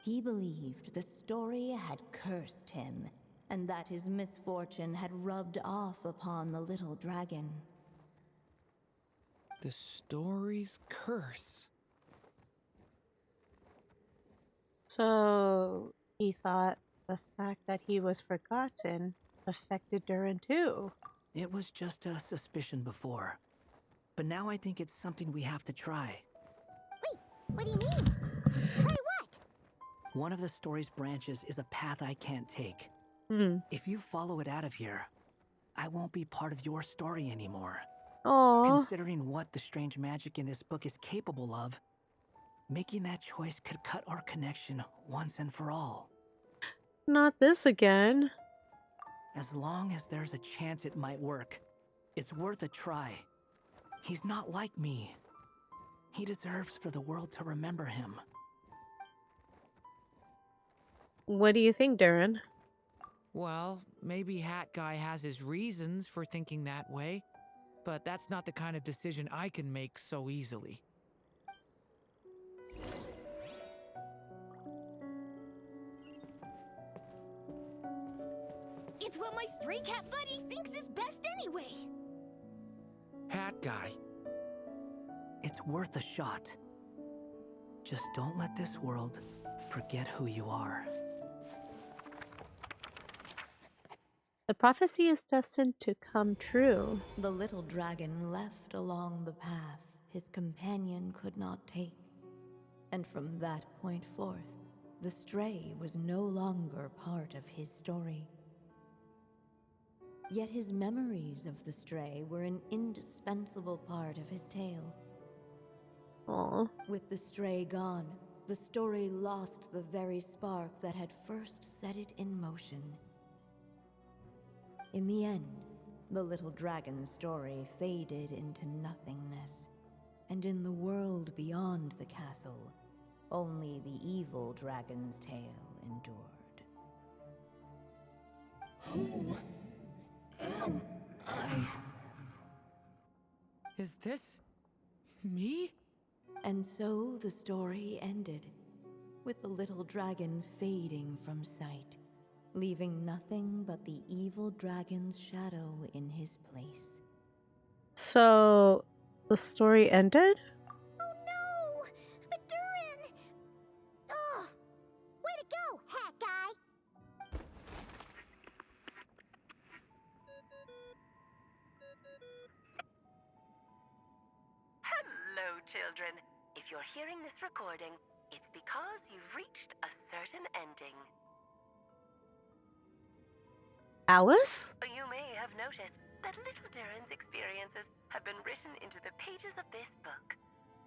He believed the story had cursed him, and that his misfortune had rubbed off upon the little dragon. The story's curse. So he thought the fact that he was forgotten affected Durin too. It was just a suspicion before, but now I think it's something we have to try. Wait, what do you mean? Try what? One of the story's branches is a path I can't take. If you follow it out of here, I won't be part of your story anymore. Aww. Considering what the strange magic in this book is capable of, making that choice could cut our connection once and for all. Not this again. As long as there's a chance it might work, it's worth a try. He's not like me. He deserves for the world to remember him. What do you think, Durin? Well, maybe Hat Guy has his reasons for thinking that way, but that's not the kind of decision I can make so easily. It's what my stray cat buddy thinks is best anyway. Hat Guy. It's worth a shot. Just don't let this world forget who you are. The prophecy is destined to come true. The little dragon left along the path his companion could not take. And from that point forth, the stray was no longer part of his story. Yet his memories of the stray were an indispensable part of his tale. Aww. With the stray gone, the story lost the very spark that had first set it in motion. In the end, the little dragon's story faded into nothingness, and in the world beyond the castle, only the evil dragon's tale endured. Who am I? Is this me? And so the story ended, with the little dragon fading from sight, leaving nothing but the evil dragon's shadow in his place. So, the story ended? Oh no! But Durin! Ugh! Way to go, Hat Guy! Hello, children. If you're hearing this recording, it's because you've reached a certain ending. Alice? You may have noticed that little Durin's experiences have been written into the pages of this book.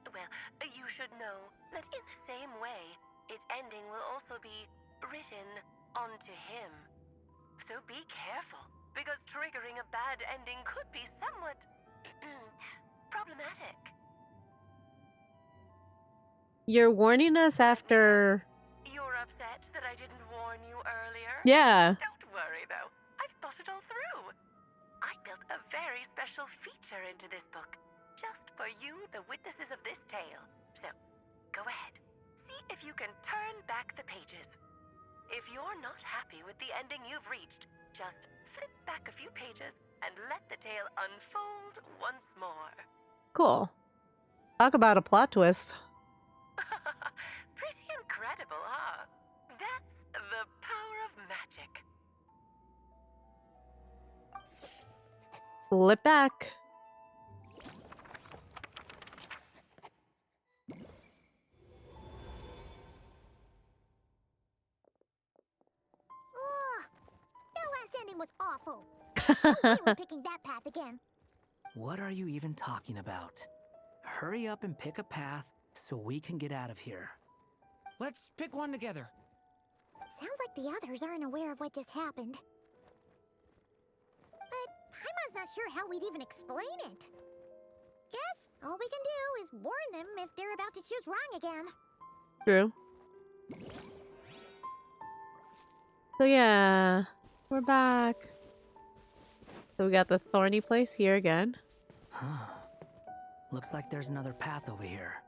Well, you should know that in the same way, its ending will also be written onto him. So be careful, because triggering a bad ending could be somewhat problematic. You're warning us after... You're upset that I didn't warn you earlier? Yeah. Don't worry, though. I've thought it all through. I built a very special feature into this book, just for you, the witnesses of this tale. So, go ahead. See if you can turn back the pages. If you're not happy with the ending you've reached, just flip back a few pages and let the tale unfold once more. Cool. Talk about a plot twist. Pretty incredible, huh? That's the power of magic. Flip back. Ugh, that last ending was awful. We're picking that path again. What are you even talking about? Hurry up and pick a path so we can get out of here. Let's pick one together. Sounds like the others aren't aware of what just happened. But Paimon's not sure how we'd even explain it. Guess all we can do is warn them if they're about to choose wrong again. True. So yeah, we're back. So we got the thorny place here again. Huh. Looks like there's another path over here.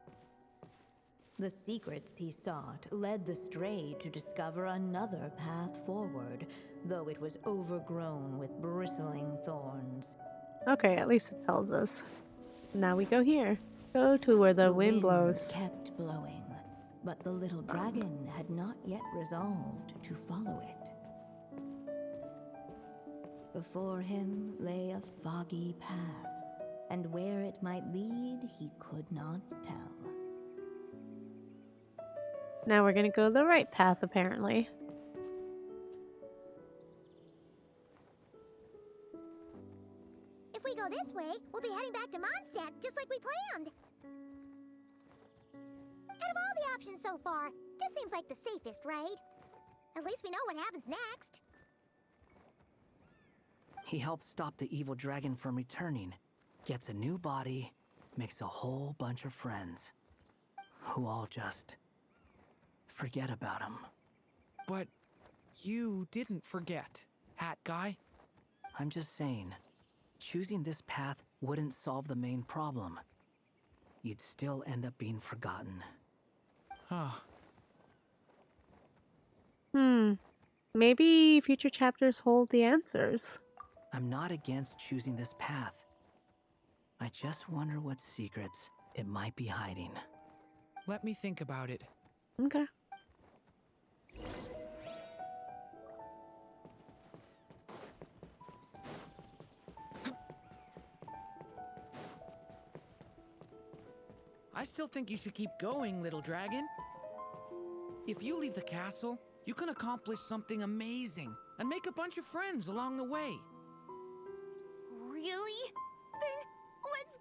The secrets he sought led the stray to discover another path forward, though it was overgrown with bristling thorns. Okay, at least it tells us. Now we go here. Go to where the wind blows. Kept blowing, but the little dragon had not yet resolved to follow it. Before him lay a foggy path, and where it might lead he could not tell. Now we're gonna go the right path, apparently. If we go this way, we'll be heading back to Mondstadt, just like we planned. Out of all the options so far, this seems like the safest, right? At least we know what happens next. He helps stop the evil dragon from returning, gets a new body, makes a whole bunch of friends, who all just forget about him. But you didn't forget, Hat Guy. I'm just saying, choosing this path wouldn't solve the main problem. You'd still end up being forgotten. Huh. Maybe future chapters hold the answers. I'm not against choosing this path. I just wonder what secrets it might be hiding. Let me think about it. Okay. I still think you should keep going, little dragon. If you leave the castle, you can accomplish something amazing and make a bunch of friends along the way. Really? Then let's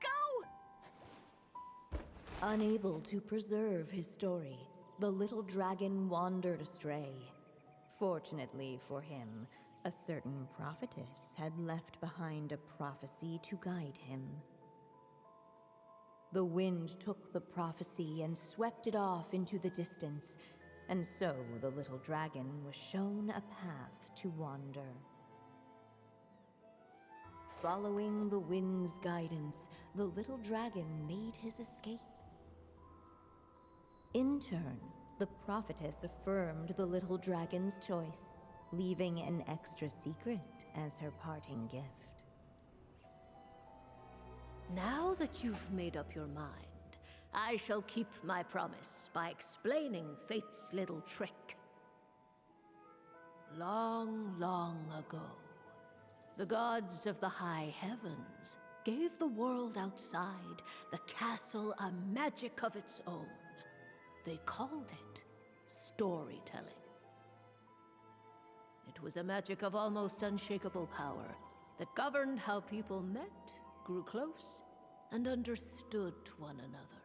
go! Unable to preserve his story, the little dragon wandered astray. Fortunately for him, a certain prophetess had left behind a prophecy to guide him. The wind took the prophecy and swept it off into the distance, and so the little dragon was shown a path to wander. Following the wind's guidance, the little dragon made his escape. In turn, the prophetess affirmed the little dragon's choice, leaving an extra secret as her parting gift. Now that you've made up your mind, I shall keep my promise by explaining Fate's little trick. Long, long ago, the gods of the high heavens gave the world outside the castle a magic of its own. They called it storytelling. It was a magic of almost unshakable power that governed how people met, grew close, and understood one another.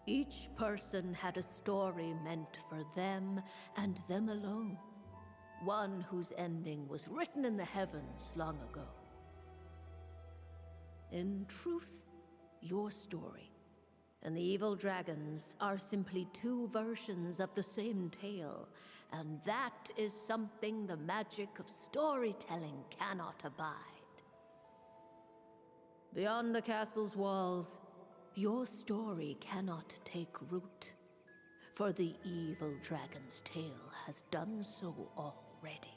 Each person had a story meant for them and them alone. One whose ending was written in the heavens long ago. In truth, your story and the evil dragons are simply two versions of the same tale, and that is something the magic of storytelling cannot abide. Beyond the castle's walls, your story cannot take root, for the evil dragon's tale has done so already.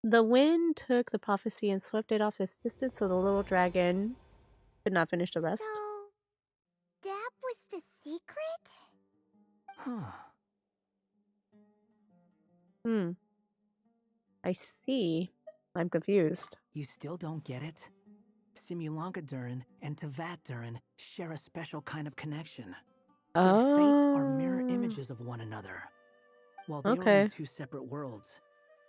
The wind took the prophecy and swept it off this distance, so the little dragon could not finish the rest. So, that was the secret? Huh. I see. I'm confused. You still don't get it? Simulanka Durin and Tevat Durin share a special kind of connection. Their fates are mirror images of one another. While they were in two separate worlds,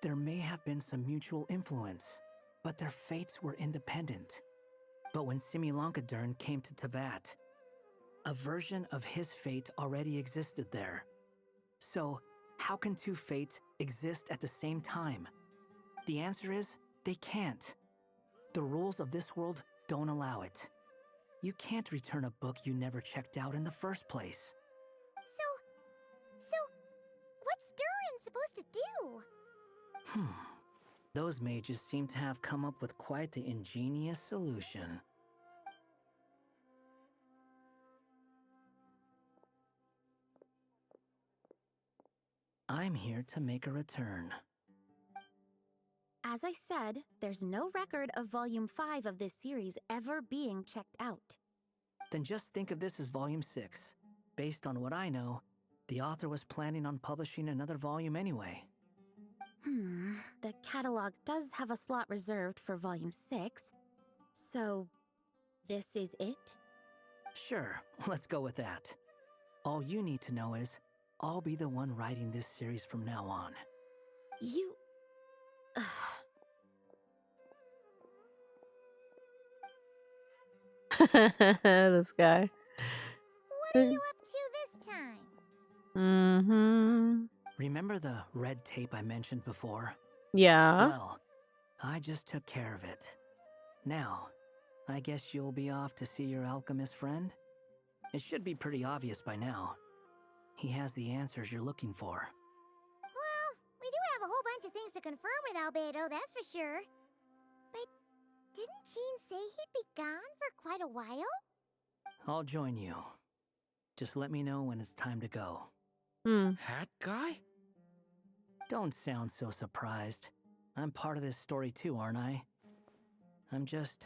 there may have been some mutual influence, but their fates were independent. But when Simulanka Durin came to Tevat, a version of his fate already existed there. So, how can two fates exist at the same time? The answer is, they can't. The rules of this world don't allow it. You can't return a book you never checked out in the first place. So, what's Durin supposed to do? Those mages seem to have come up with quite the ingenious solution. I'm here to make a return. As I said, there's no record of Volume 5 of this series ever being checked out. Then just think of this as Volume 6. Based on what I know, the author was planning on publishing another volume anyway. The catalog does have a slot reserved for Volume 6. So, this is it? Sure, let's go with that. All you need to know is, I'll be the one writing this series from now on. You... This guy. What are you up to this time? Remember the red tape I mentioned before? Yeah. Well, I just took care of it. Now, I guess you'll be off to see your alchemist friend? It should be pretty obvious by now. He has the answers you're looking for. Well, we do have a whole bunch of things to confirm with Albedo, that's for sure. But didn't Jean say he'd be gone for quite a while? I'll join you. Just let me know when it's time to go. Hat guy? Don't sound so surprised. I'm part of this story too, aren't I? I'm just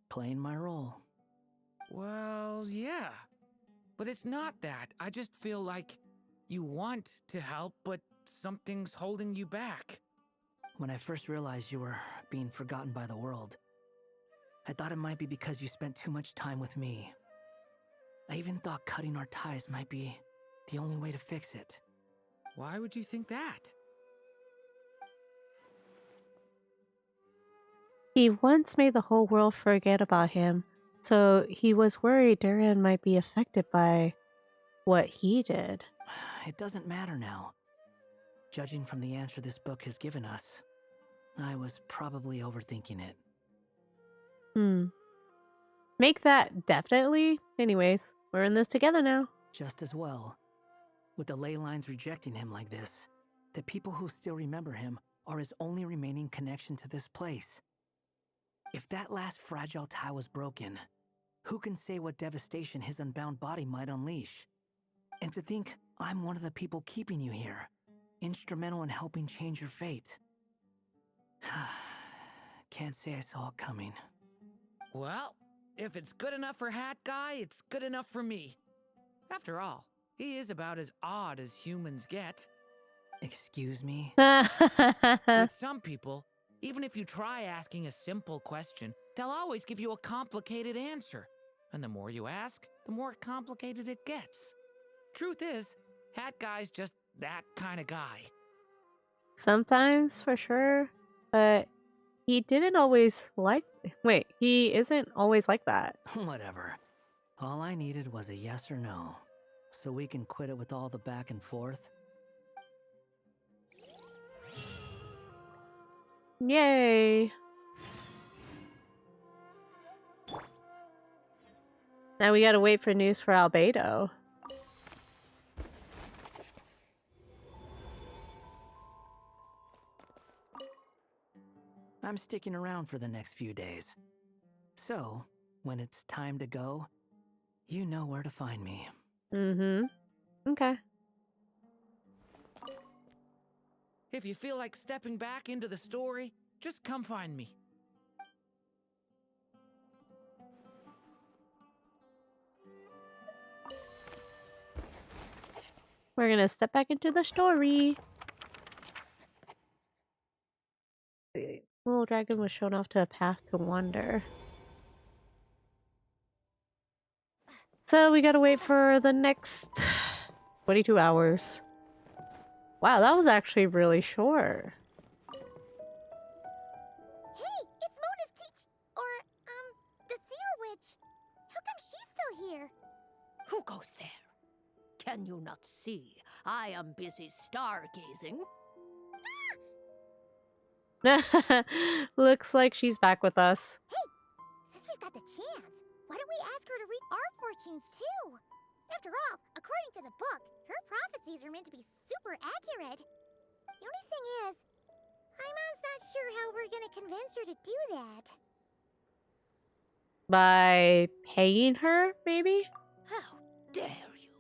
playing my role. Well, yeah. But it's not that. I just feel like you want to help, but something's holding you back. When I first realized you were being forgotten by the world, I thought it might be because you spent too much time with me. I even thought cutting our ties might be the only way to fix it. Why would you think that? He once made the whole world forget about him, so he was worried Durin might be affected by what he did. It doesn't matter now. Judging from the answer this book has given us, I was probably overthinking it. Make that definitely. Anyways, we're in this together now. Just as well. With the ley lines rejecting him like this, the people who still remember him are his only remaining connection to this place. If that last fragile tie was broken, who can say what devastation his unbound body might unleash? And to think I'm one of the people keeping you here, instrumental in helping change your fate. Can't say I saw it coming. Well, if it's good enough for Hat Guy, it's good enough for me. After all, he is about as odd as humans get. Excuse me? With some people, even if you try asking a simple question, they'll always give you a complicated answer. And the more you ask, the more complicated it gets. Truth is, Hat Guy's just that kind of guy. Sometimes, for sure, but he didn't always like. Wait, he isn't always like that. Whatever. All I needed was a yes or no, so we can quit it with all the back and forth. Yay! Now we gotta wait for news for Albedo. I'm sticking around for the next few days. So, when it's time to go, you know where to find me. Mm-hmm. Okay. If you feel like stepping back into the story, just come find me. We're gonna step back into the story. The little dragon was shown off to a path to wander. So we gotta wait for the next 22 hours. Wow, that was actually really short. Hey, it's Mona's the Seer Witch. How come she's still here? Who goes there? Can you not see? I am busy stargazing. Looks like she's back with us. Hey, since we've got the chance, why don't we ask her to read our fortunes too? After all, according to the book, her prophecies are meant to be super accurate. The only thing is, Paimon's not sure how we're gonna convince her to do that. By paying her, maybe? How dare you?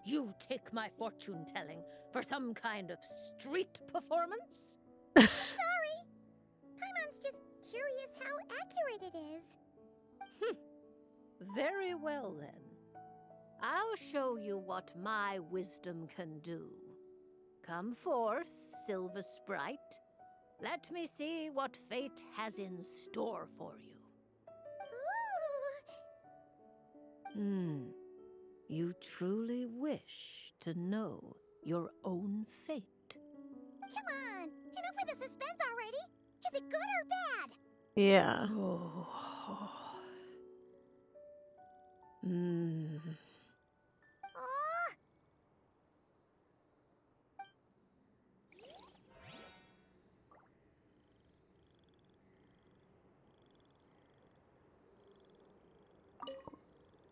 You take my fortune telling for some kind of street performance? Sorry. Paimon's just curious how accurate it is. Very well then. I'll show you what my wisdom can do. Come forth, Silver Sprite. Let me see what fate has in store for you. You truly wish to know your own fate? Come on, enough with the suspense already. Is it good or bad? Yeah. Aw.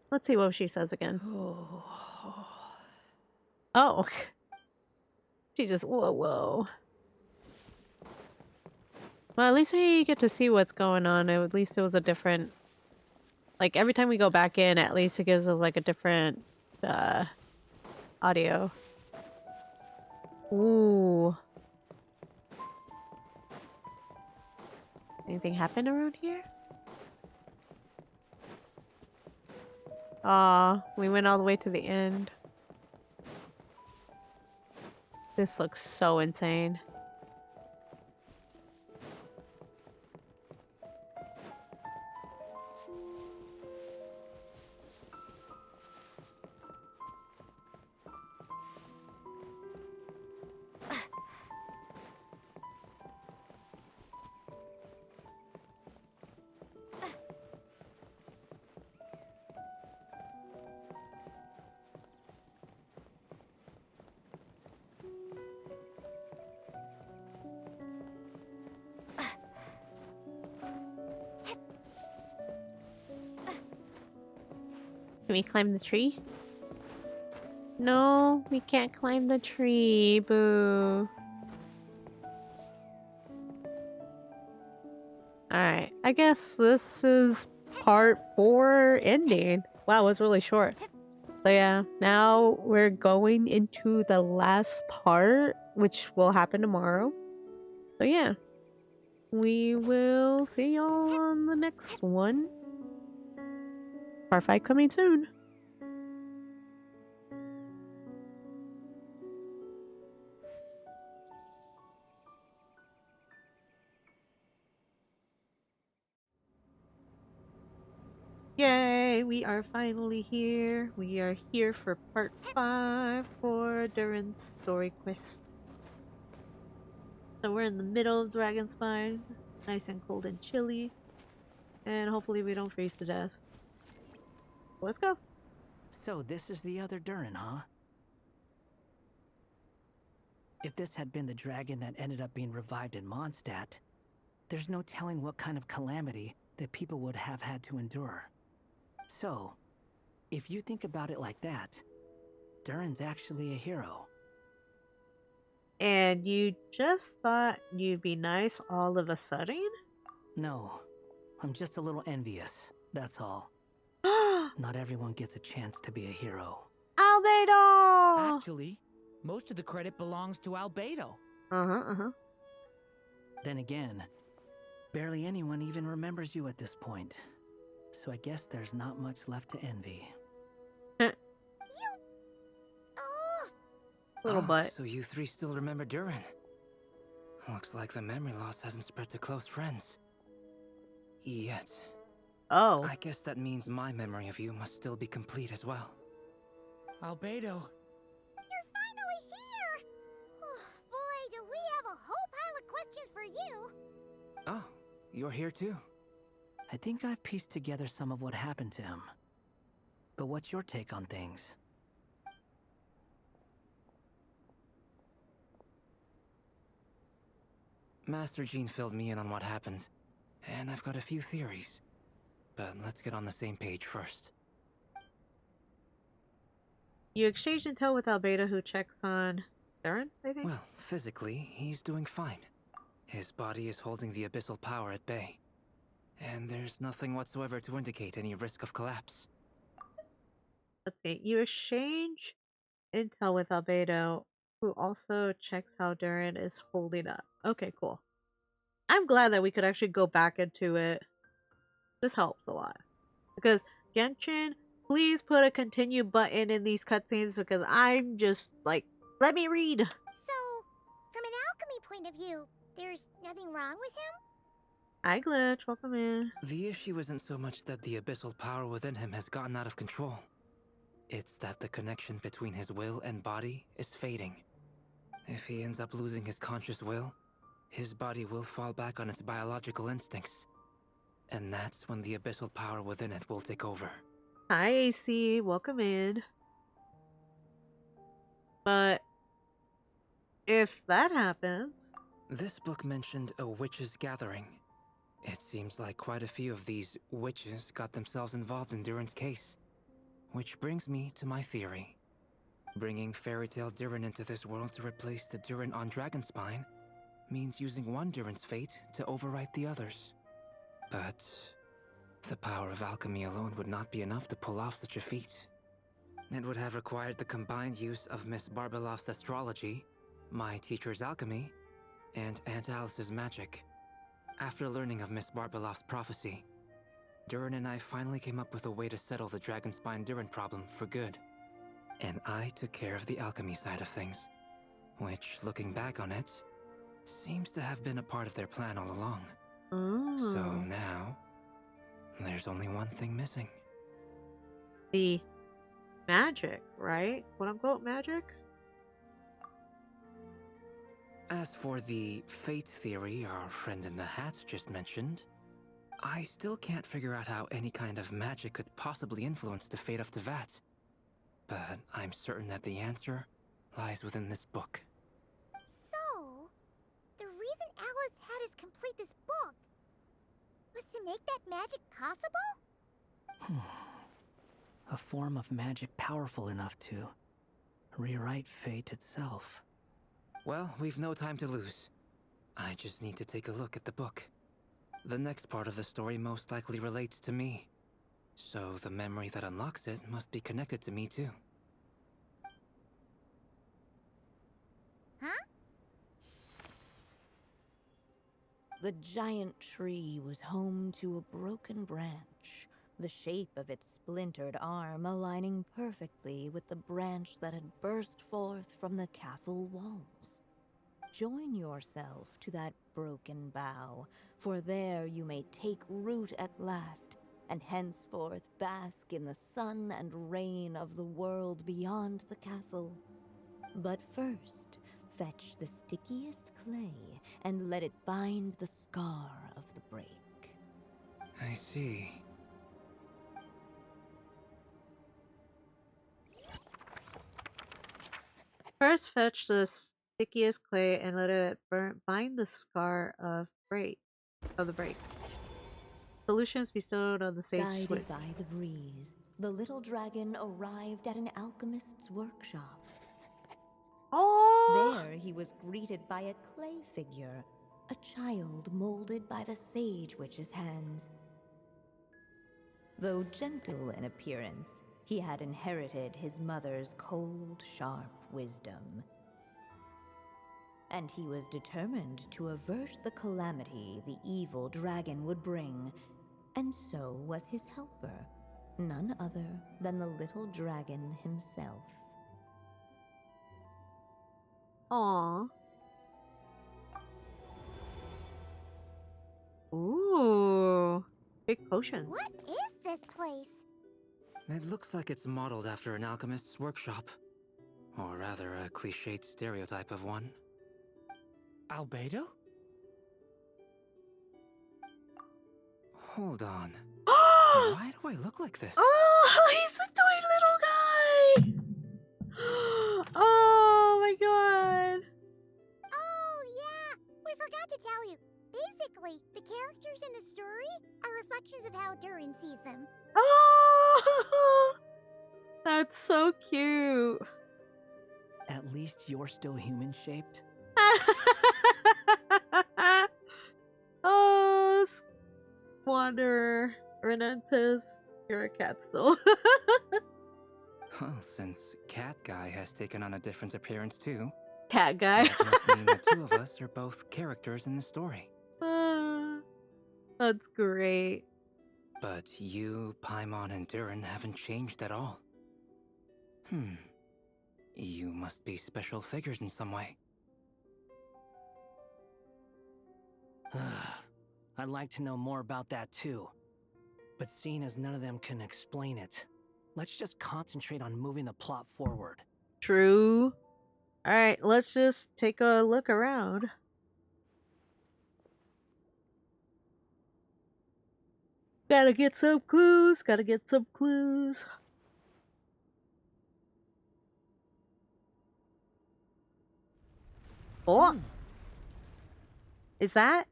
Let's see what she says again. Oh. She just, whoa. Well, at least we get to see what's going on. At least it was a different... Like, every time we go back in, at least it gives us, like, a different, audio. Ooh. Anything happen around here? Aw, we went all the way to the end. This looks so insane. Can we climb the tree? No, we can't climb the tree. Boo. Alright, I guess this is part 4 ending. Wow, it was really short. So yeah, now we're going into the last part, which will happen tomorrow. So yeah, we will see y'all on the next one. Part 5 coming soon. Yay, we are finally here. We are here for part 5 for Durin Story Quest. So we're in the middle of Dragonspine, nice and cold and chilly, and hopefully we don't freeze to death. Let's go. So this is the other Durin, huh? If this had been the dragon that ended up being revived in Mondstadt, there's no telling what kind of calamity that people would have had to endure. So, if you think about it like that, Durin's actually a hero. And you just thought you'd be nice all of a sudden? No, I'm just a little envious, that's all. Not everyone gets a chance to be a hero. Albedo! Actually, most of the credit belongs to Albedo. Then again, barely anyone even remembers you at this point. So I guess there's not much left to envy. Little butt. So you three still remember Durin? Looks like the memory loss hasn't spread to close friends. Yet. Oh. I guess that means my memory of you must still be complete as well. Albedo. You're finally here! Oh, boy, do we have a whole pile of questions for you! Oh, you're here too? I think I've pieced together some of what happened to him. But what's your take on things? Master Jean filled me in on what happened, and I've got a few theories. But let's get on the same page first. You exchanged intel with Albedo, who checks on Durin, I think? Well, physically, he's doing fine. His body is holding the abyssal power at bay. And there's nothing whatsoever to indicate any risk of collapse. Let's see. You exchange intel with Albedo, who also checks how Durin is holding up. Okay, cool. I'm glad that we could actually go back into it. This helps a lot. Because, Genshin, please put a continue button in these cutscenes because I'm just like, let me read. So, from an alchemy point of view, there's nothing wrong with him? Hi, Glitch. Welcome in. The issue isn't so much that the abyssal power within him has gotten out of control. It's that the connection between his will and body is fading. If he ends up losing his conscious will, his body will fall back on its biological instincts. And that's when the abyssal power within it will take over. Hi, AC. Welcome in. But if that happens... This book mentioned a witches' gathering. It seems like quite a few of these witches got themselves involved in Durin's case. Which brings me to my theory. Bringing Fairy Tale Durin into this world to replace the Durin on Dragonspine means using one Durin's fate to overwrite the others. But the power of alchemy alone would not be enough to pull off such a feat. It would have required the combined use of Miss Barbeloff's astrology, my teacher's alchemy, and Aunt Alice's magic. After learning of Miss Barbeloff's prophecy, Durin and I finally came up with a way to settle the Dragonspine Durin problem for good. And I took care of the alchemy side of things, which, looking back on it, seems to have been a part of their plan all along. So now, there's only one thing missing. The magic, right? Quote unquote magic? As for the fate theory our friend in the hat just mentioned, I still can't figure out how any kind of magic could possibly influence the fate of Tevat. But I'm certain that the answer lies within this book. So, the reason Alice had us complete this book was to make that magic possible? A form of magic powerful enough to rewrite fate itself. Well, we've no time to lose. I just need to take a look at the book. The next part of the story most likely relates to me. So the memory that unlocks it must be connected to me too. Huh? The giant tree was home to a broken branch, the shape of its splintered arm aligning perfectly with the branch that had burst forth from the castle walls. Join yourself to that broken bough, for there you may take root at last and henceforth bask in the sun and rain of the world beyond the castle. But first, fetch the stickiest clay and let it bind the scar of the break. I see. First, fetch the stickiest clay and let it bind the scar of the break. Solutions bestowed on the sage Guided switch. by the breeze, the little dragon arrived at an alchemist's workshop. Oh! There he was greeted by a clay figure, a child molded by the sage witch's hands. Though gentle in appearance, he had inherited his mother's cold, sharp wisdom. And he was determined to avert the calamity the evil dragon would bring, and so was his helper, none other than the little dragon himself. Aww. Ooh. Big potions. What is this place? It looks like it's modeled after an alchemist's workshop. Or rather, a cliched stereotype of one. Albedo? Hold on. Why do I look like this? Oh, he's the toy little guy! Oh my god! Oh, yeah! We forgot to tell you. Basically, the characters in the story are reflections of how Durin sees them. Oh! That's so cute. At least you're still human-shaped? Oh, Wanderer, Renantes, you're a cat still. Well, since Cat Guy has taken on a different appearance too. Cat Guy. That must mean the two of us are both characters in the story. That's great. But you, Paimon, and Durin haven't changed at all. You must be special figures in some way. I'd like to know more about that too. But seeing as none of them can explain it, let's just concentrate on moving the plot forward. True. Alright, let's just take a look around. Gotta get some clues, Oh! Is that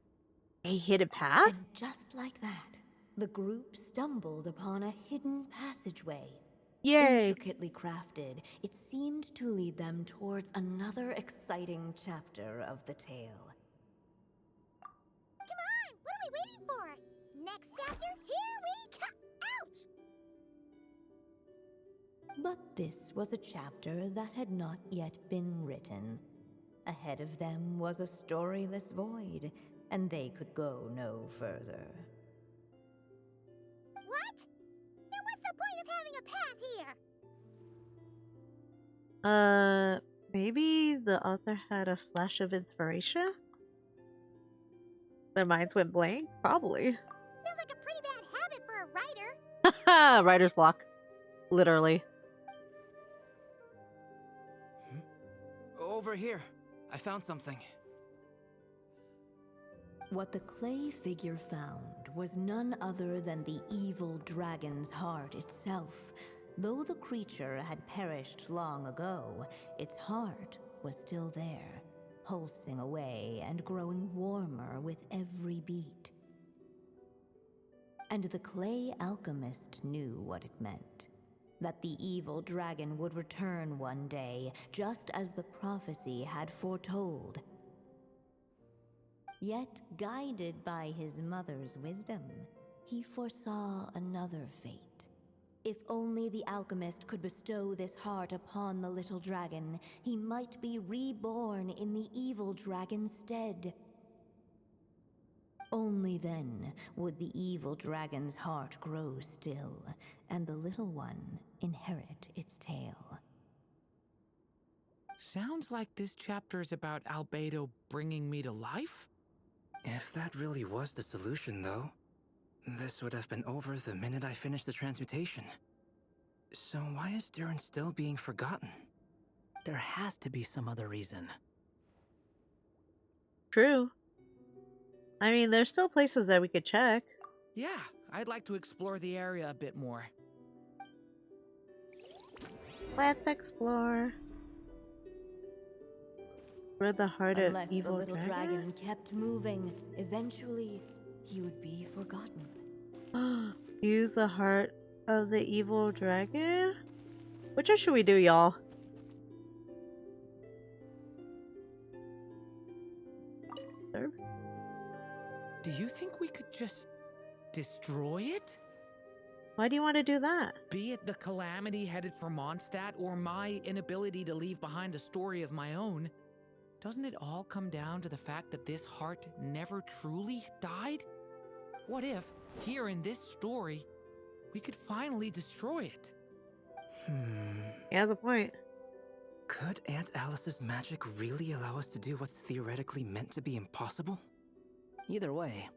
a hidden path? And just like that, the group stumbled upon a hidden passageway. Yay! Intricately crafted, it seemed to lead them towards another exciting chapter of the tale. Come on! What are we waiting for? Next chapter, here we come! Ouch! But this was a chapter that had not yet been written. Ahead of them was a storyless void, and they could go no further. What? Then what's the point of having a path here? Maybe the author had a flash of inspiration? Their minds went blank? Probably. Sounds like a pretty bad habit for a writer. Writer's block. Literally. Over here. I found something. What the clay figure found was none other than the evil dragon's heart itself. Though the creature had perished long ago, its heart was still there, pulsing away and growing warmer with every beat. And the clay alchemist knew what it meant. That the evil dragon would return one day, just as the prophecy had foretold. Yet, guided by his mother's wisdom, he foresaw another fate. If only the alchemist could bestow this heart upon the little dragon, he might be reborn in the evil dragon's stead. Only then would the evil dragon's heart grow still, and the little one inherit its tale. Sounds like this chapter's about Albedo bringing me to life? If that really was the solution, though, This would have been over the minute I finished the transmutation. So why is Durin still being forgotten? There has to be some other reason. True. I mean, there's still places that we could check. Yeah, I'd like to explore the area a bit more. Let's explore. Where the heart of Unless the evil little dragon kept moving, eventually he would be forgotten. Use the heart of the evil dragon? Which one should we do, y'all? Do you think we could just destroy it? Why do you want to do that? Be it the calamity headed for Mondstadt or my inability to leave behind a story of my own, doesn't it all come down to the fact that this heart never truly died? What if, here in this story, we could finally destroy it? He has a point. Could Aunt Alice's magic really allow us to do what's theoretically meant to be impossible? Either way,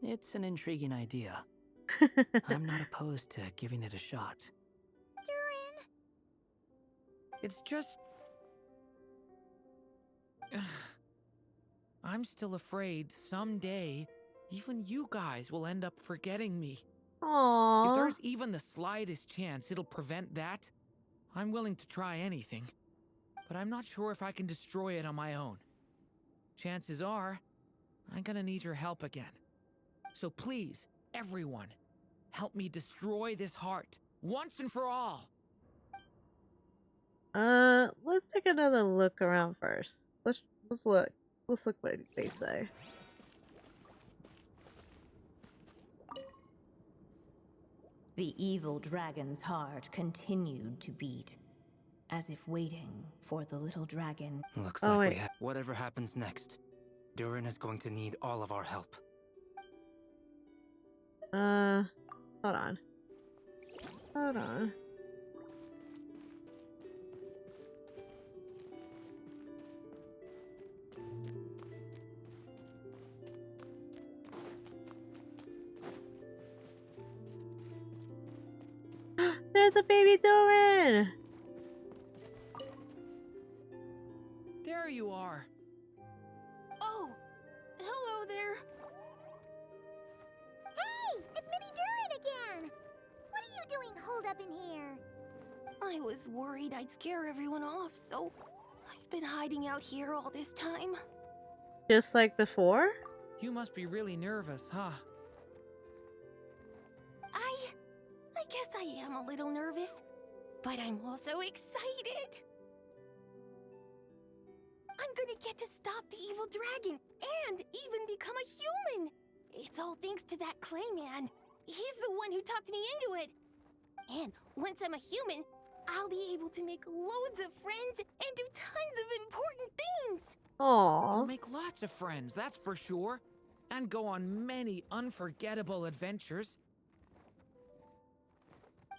it's an intriguing idea. I'm not opposed to giving it a shot. Durin! It's just... I'm still afraid someday, even you guys will end up forgetting me. Aww. If there's even the slightest chance it'll prevent that, I'm willing to try anything. But I'm not sure if I can destroy it on my own. Chances are, I'm gonna need your help again. So please, everyone, help me destroy this heart, once and for all. Let's take another look around first. Let's look. Let's look what they say. The evil dragon's heart continued to beat, as if waiting for the little dragon. Looks like we have... Whatever happens next, Durin is going to need all of our help. Hold on. Hold on. There's a baby Durin! There you are. Oh, hello there. Hey, it's Mini Durin again! What are you doing holed up in here? I was worried I'd scare everyone off, so I've been hiding out here all this time. Just like before? You must be really nervous, huh? I guess I am a little nervous, but I'm also excited. I'm gonna get to stop the evil dragon and even become a human. It's all thanks to that clay man. He's the one who talked me into it. And once I'm a human, I'll be able to make loads of friends and do tons of important things. Aww. You'll make lots of friends, that's for sure. And go on many unforgettable adventures.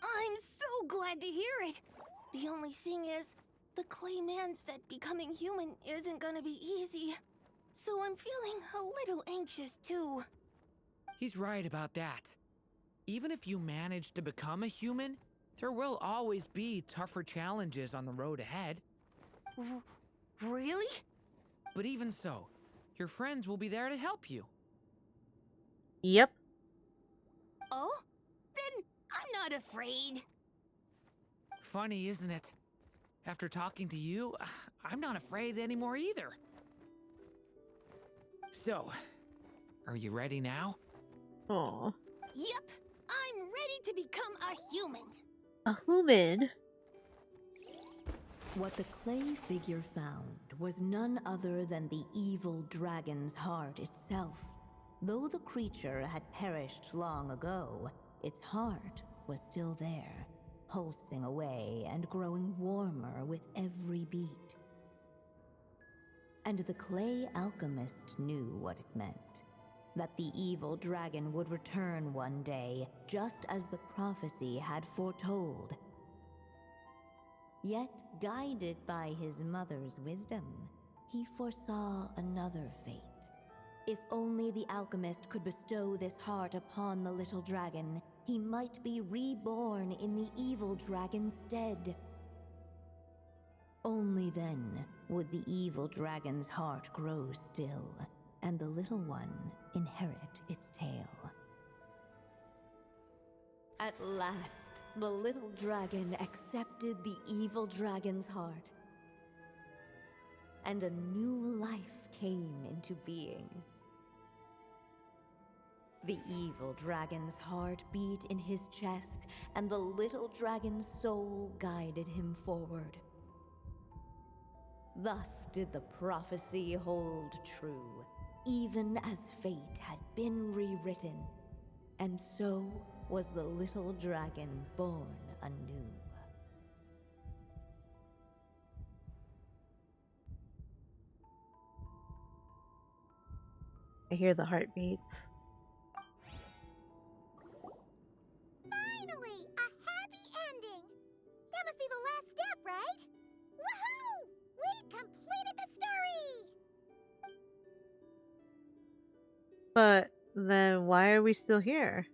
I'm so glad to hear it. The only thing is, the clay man said becoming human isn't gonna be easy. So I'm feeling a little anxious too. He's right about that. Even if you manage to become a human, there will always be tougher challenges on the road ahead. Really? But even so, your friends will be there to help you. Yep. Oh? Then I'm not afraid. Funny, isn't it? After talking to you, I'm not afraid anymore either. So, are you ready now? Aw. Yep, I'm ready to become a human. A human? What the clay figure found was none other than the evil dragon's heart itself. Though the creature had perished long ago, its heart was still there, pulsing away and growing warmer with every beat. And the clay alchemist knew what it meant. That the evil dragon would return one day, just as the prophecy had foretold. Yet, guided by his mother's wisdom, he foresaw another fate. If only the alchemist could bestow this heart upon the little dragon, he might be reborn in the evil dragon's stead. Only then would the evil dragon's heart grow still, and the little one inherit its tale. At last, the little dragon accepted the evil dragon's heart, and a new life came into being. The evil dragon's heart beat in his chest, and the little dragon's soul guided him forward. Thus did the prophecy hold true, even as fate had been rewritten. And so was the little dragon born anew. I hear the heartbeats. Finally! A happy ending! That must be the last step, right? Woohoo! We completed the story! But then why are we still here?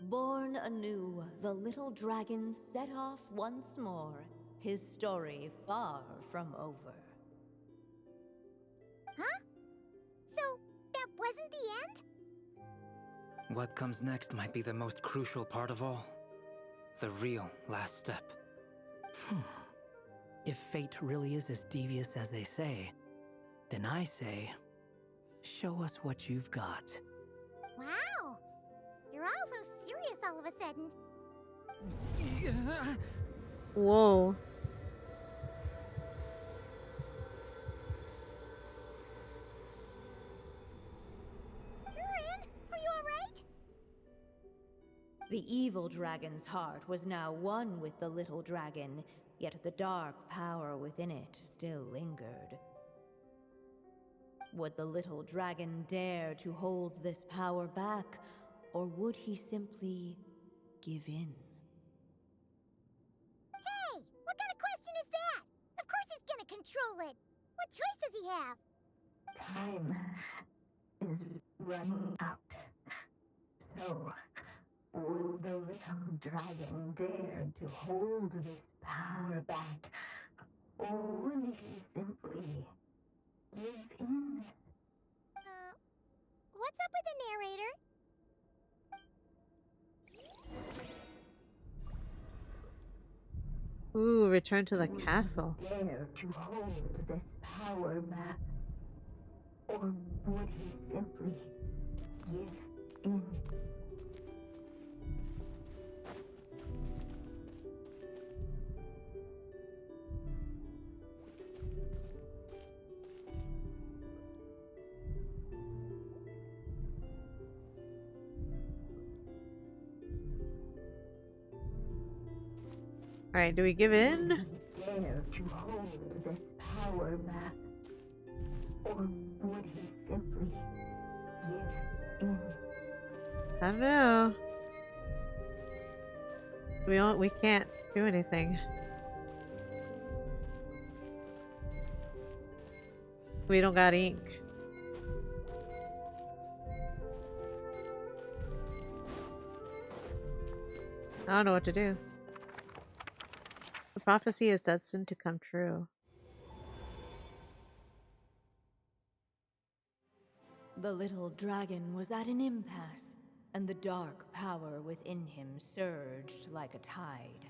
Born anew, the little dragon set off once more, his story far from over. Huh? So, that wasn't the end? What comes next might be the most crucial part of all. The real last step. If fate really is as devious as they say, then I say, show us what you've got. Wow! You're all so serious all of a sudden. Whoa. Durin, are you alright? The evil dragon's heart was now one with the little dragon, yet the dark power within it still lingered. Would the little dragon dare to hold this power back, or would he simply give in? Hey, what kind of question is that? Of course he's gonna control it. What choice does he have? Time is running out. So, would the little dragon dare to hold this power back, or would he simply give in? What's up with the narrator? Ooh, return to the castle. Dare to hold this power back, or would he simply give in? Alright, do we give in? Dare to hold this power back, or would he simply give in? I don't know. We can't do anything. We don't got ink. I don't know what to do. The prophecy is destined to come true. The little dragon was at an impasse, and the dark power within him surged like a tide.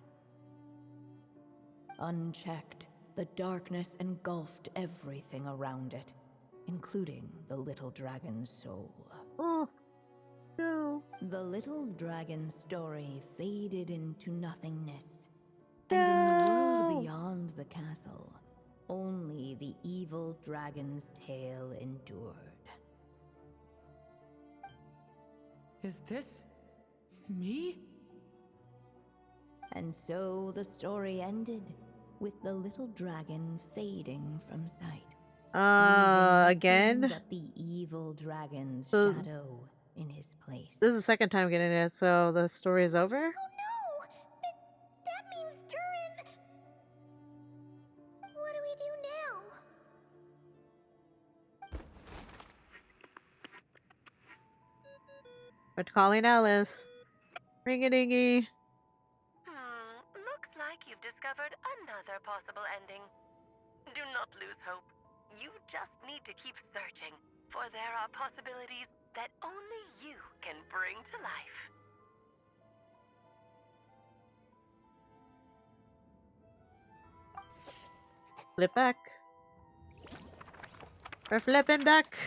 Unchecked, the darkness engulfed everything around it, including the little dragon's soul. Oh, no. The little dragon's story faded into nothingness, and in the world beyond the castle, only the evil dragon's tale endured. Is this me? And so the story ended, with the little dragon fading from sight. Again? But the evil dragon's shadow in his place. This is the second time getting it, so the story is over? Oh no! That means Durin... What do we do now? We're calling Alice. Ring-a-dingy. Looks like you've discovered another possible ending. Do not lose hope. You just need to keep searching, for there are possibilities that only you can bring to life. Flip back. We're flipping back.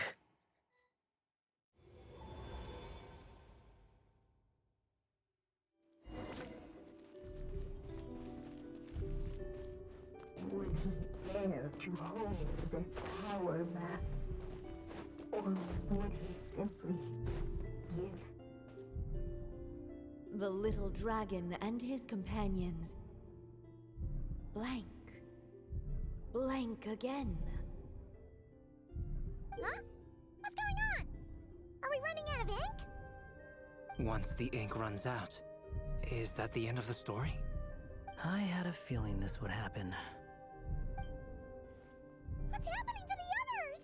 Would he dare to hold this power map? Or would he simply give? The little dragon and his companions blank. Blank again. Huh? What's going on? Are we running out of ink? Once the ink runs out, is that the end of the story? I had a feeling this would happen. What's happening to the others?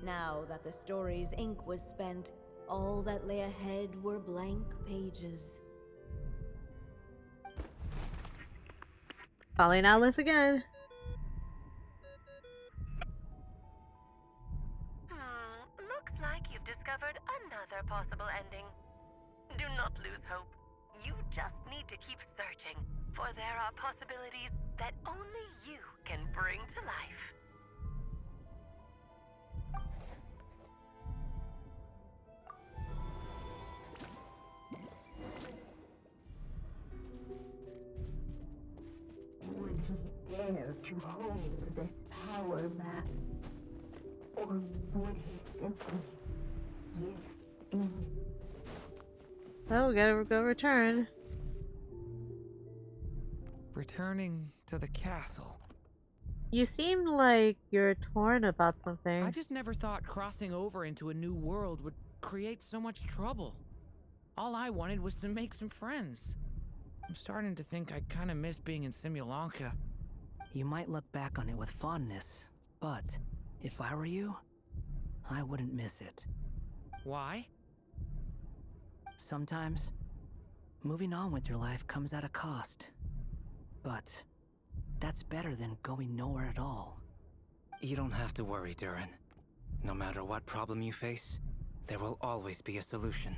Now that the story's ink was spent, all that lay ahead were blank pages. Calling Alice again. Looks like you've discovered another possible ending. Do not lose hope. You just need to keep searching, for there are possibilities that only you can bring to life. Would he dare to hold this power map? Or would he simply give in? Oh, we gotta go return. Returning to the castle. You seem like you're torn about something. I just never thought crossing over into a new world would create so much trouble. All I wanted was to make some friends. I'm starting to think I kind of miss being in Simulanka. You might look back on it with fondness, but if I were you, I wouldn't miss it. Why? Sometimes, moving on with your life comes at a cost. But that's better than going nowhere at all. You don't have to worry, Durin. No matter what problem you face, there will always be a solution.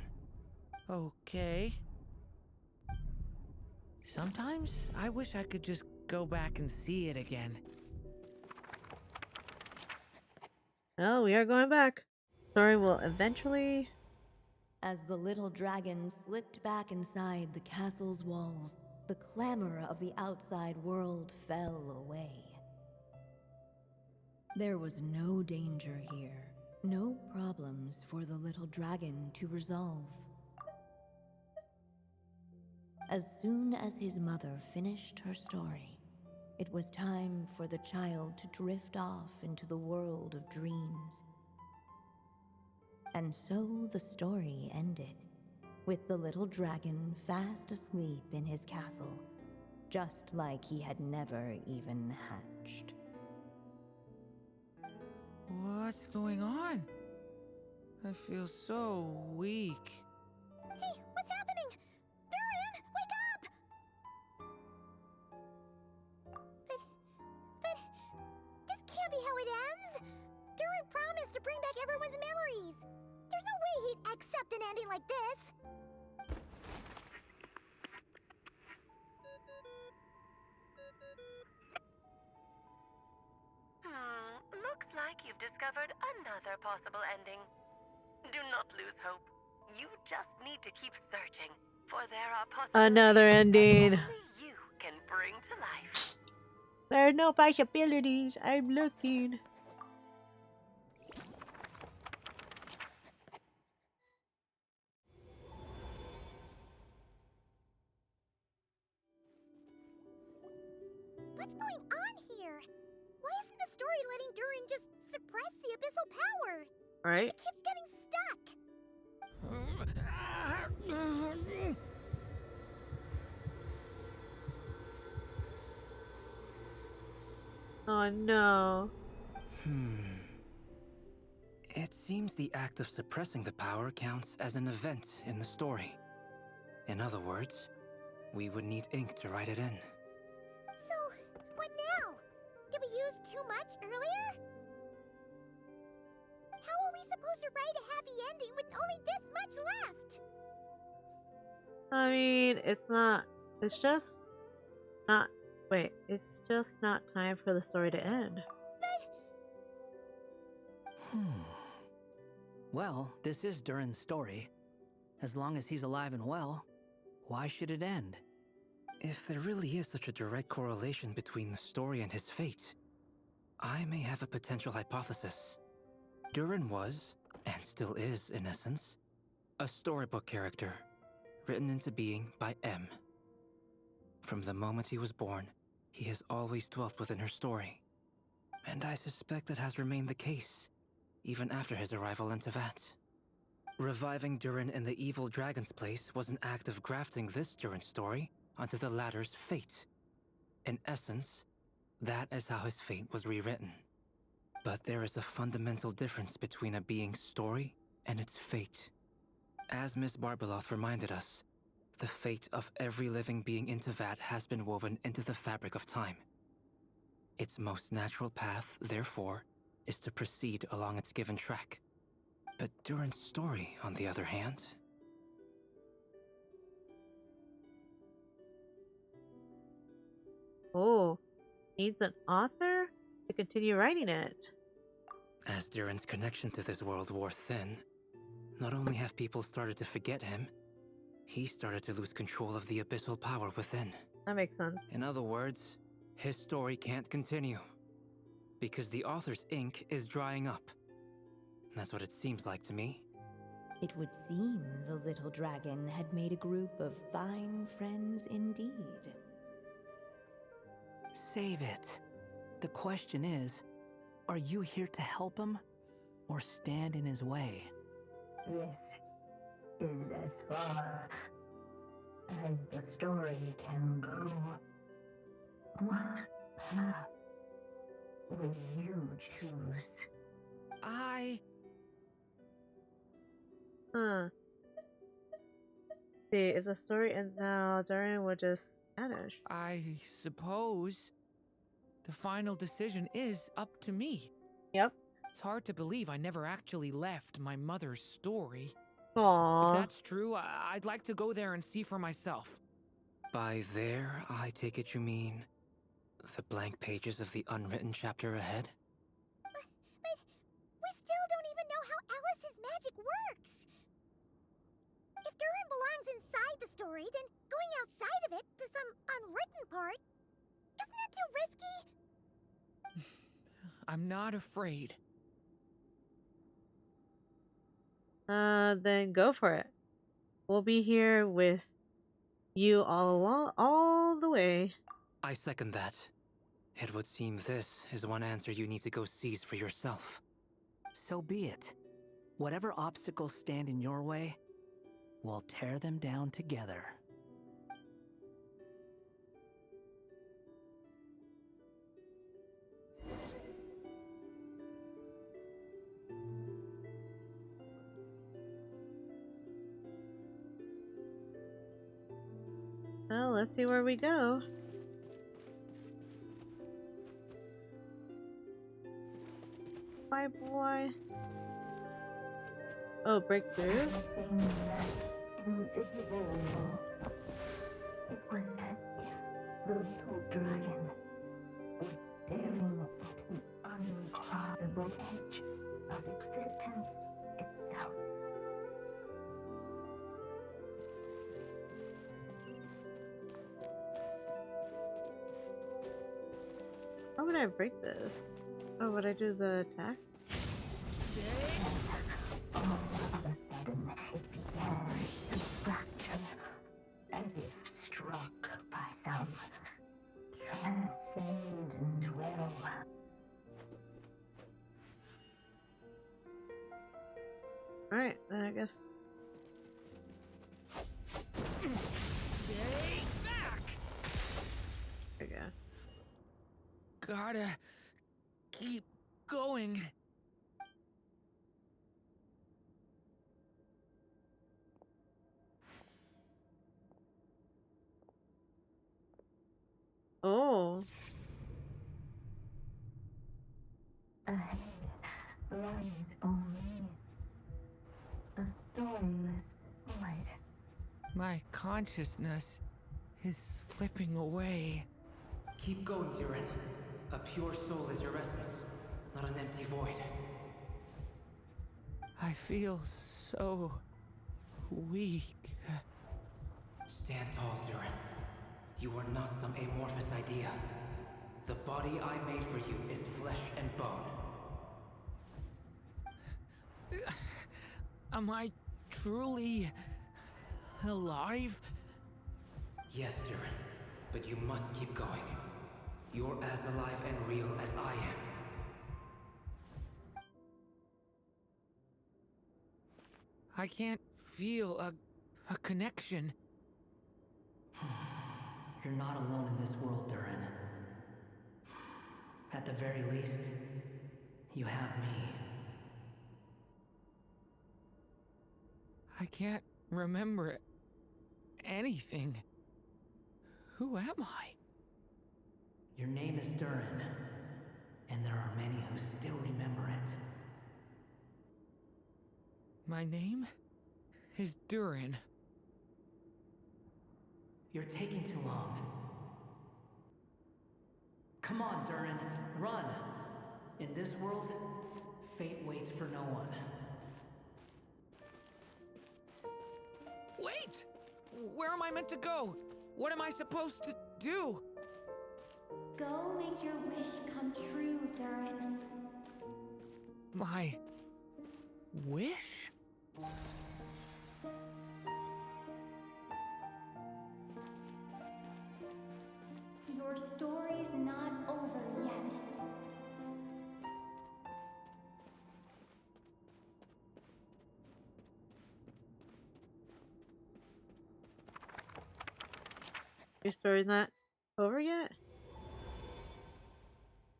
Okay. Sometimes I wish I could just go back and see it again. Oh, we are going back. Story will eventually... As the little dragon slipped back inside the castle's walls, the clamor of the outside world fell away. There was no danger here, no problems for the little dragon to resolve. As soon as his mother finished her story, it was time for the child to drift off into the world of dreams. And so the story ended, with the little dragon fast asleep in his castle, just like he had never even hatched. What's going on? I feel so weak. Hey, what's happening? Durin, wake up! But this can't be how it ends. Durin promised to bring back everyone's memories. There's no way he'd accept an ending like this. Looks like you've discovered another possible ending. Do not lose hope. You just need to keep searching, for there are possibilities Another ending. that only you can bring to life. There are no possibilities. I'm looking. What's going on here? Why isn't the story letting Durin just suppress the abyssal power? Right? It keeps getting stuck. Oh no. It seems the act of suppressing the power counts as an event in the story. In other words, we would need ink to write it in. So, what now? Did we use too much earlier? How are we supposed to write a happy ending with only this much left? I mean, it's just not time for the story to end. Well, this is Durin's story. As long as he's alive and well, why should it end? If there really is such a direct correlation between the story and his fate, I may have a potential hypothesis. Durin was, and still is in essence, a storybook character, written into being by M. From the moment he was born, he has always dwelt within her story. And I suspect it has remained the case, even after his arrival in Tevat. Reviving Durin in the evil dragon's place was an act of grafting this Durin story onto the latter's fate. In essence, that is how his fate was rewritten. But there is a fundamental difference between a being's story and its fate. As Miss Barbeloth reminded us, the fate of every living being in Tevat has been woven into the fabric of time. Its most natural path, therefore, is to proceed along its given track. But Durin's story, on the other hand... Oh, needs an author to continue writing it. As Durin's connection to this world wore thin, not only have people started to forget him, he started to lose control of the abyssal power within. That makes sense. In other words, his story can't continue. Because the author's ink is drying up. That's what it seems like to me. It would seem the little dragon had made a group of fine friends indeed. Save it. The question is, are you here to help him, or stand in his way? This is as far as the story can go. What path will you choose? See, if the story ends now, Durin will just vanish. I suppose the final decision is up to me. Yep. It's hard to believe I never actually left my mother's story. Aww. If that's true, I'd like to go there and see for myself. By there, I take it you mean the blank pages of the unwritten chapter ahead? But we still don't even know how Alice's magic works. If Durin belongs inside the story, then going outside of it to some unwritten part, isn't that too risky? I'm not afraid. Then go for it. We'll be here with you all the way. I second that. It would seem this is one answer you need to go seize for yourself. So be it. Whatever obstacles stand in your way, we'll tear them down together. Well, let's see where we go. Bye, boy. Oh, breakthrough. Everything that's invisible. It was as if the little dragon was staring at an uncrossable edge of existence itself. How would I break this? Oh, would I do the attack? All of a sudden, it began to fracture, as if struck by some transcendent will. Alright, then I guess. Stay back! There we go. Gotta keep going. Oh. Ahead lies only a storyless void. My consciousness is slipping away. Keep going, Durin. A pure soul is your essence, not an empty void. I feel so weak. Stand tall, Durin. You are not some amorphous idea. The body I made for you is flesh and bone. Am I truly alive? Yes, Durin, but you must keep going. You're as alive and real as I am. I can't feel a connection. You're not alone in this world, Durin. At the very least, you have me. I can't remember anything. Who am I? Your name is Durin, and there are many who still remember it. My name is Durin. You're taking too long. Come on, Durin, run! In this world, fate waits for no one. Wait! Where am I meant to go? What am I supposed to do? Go make your wish come true, Durin. My wish? Your story's not over yet. Your story's not over yet?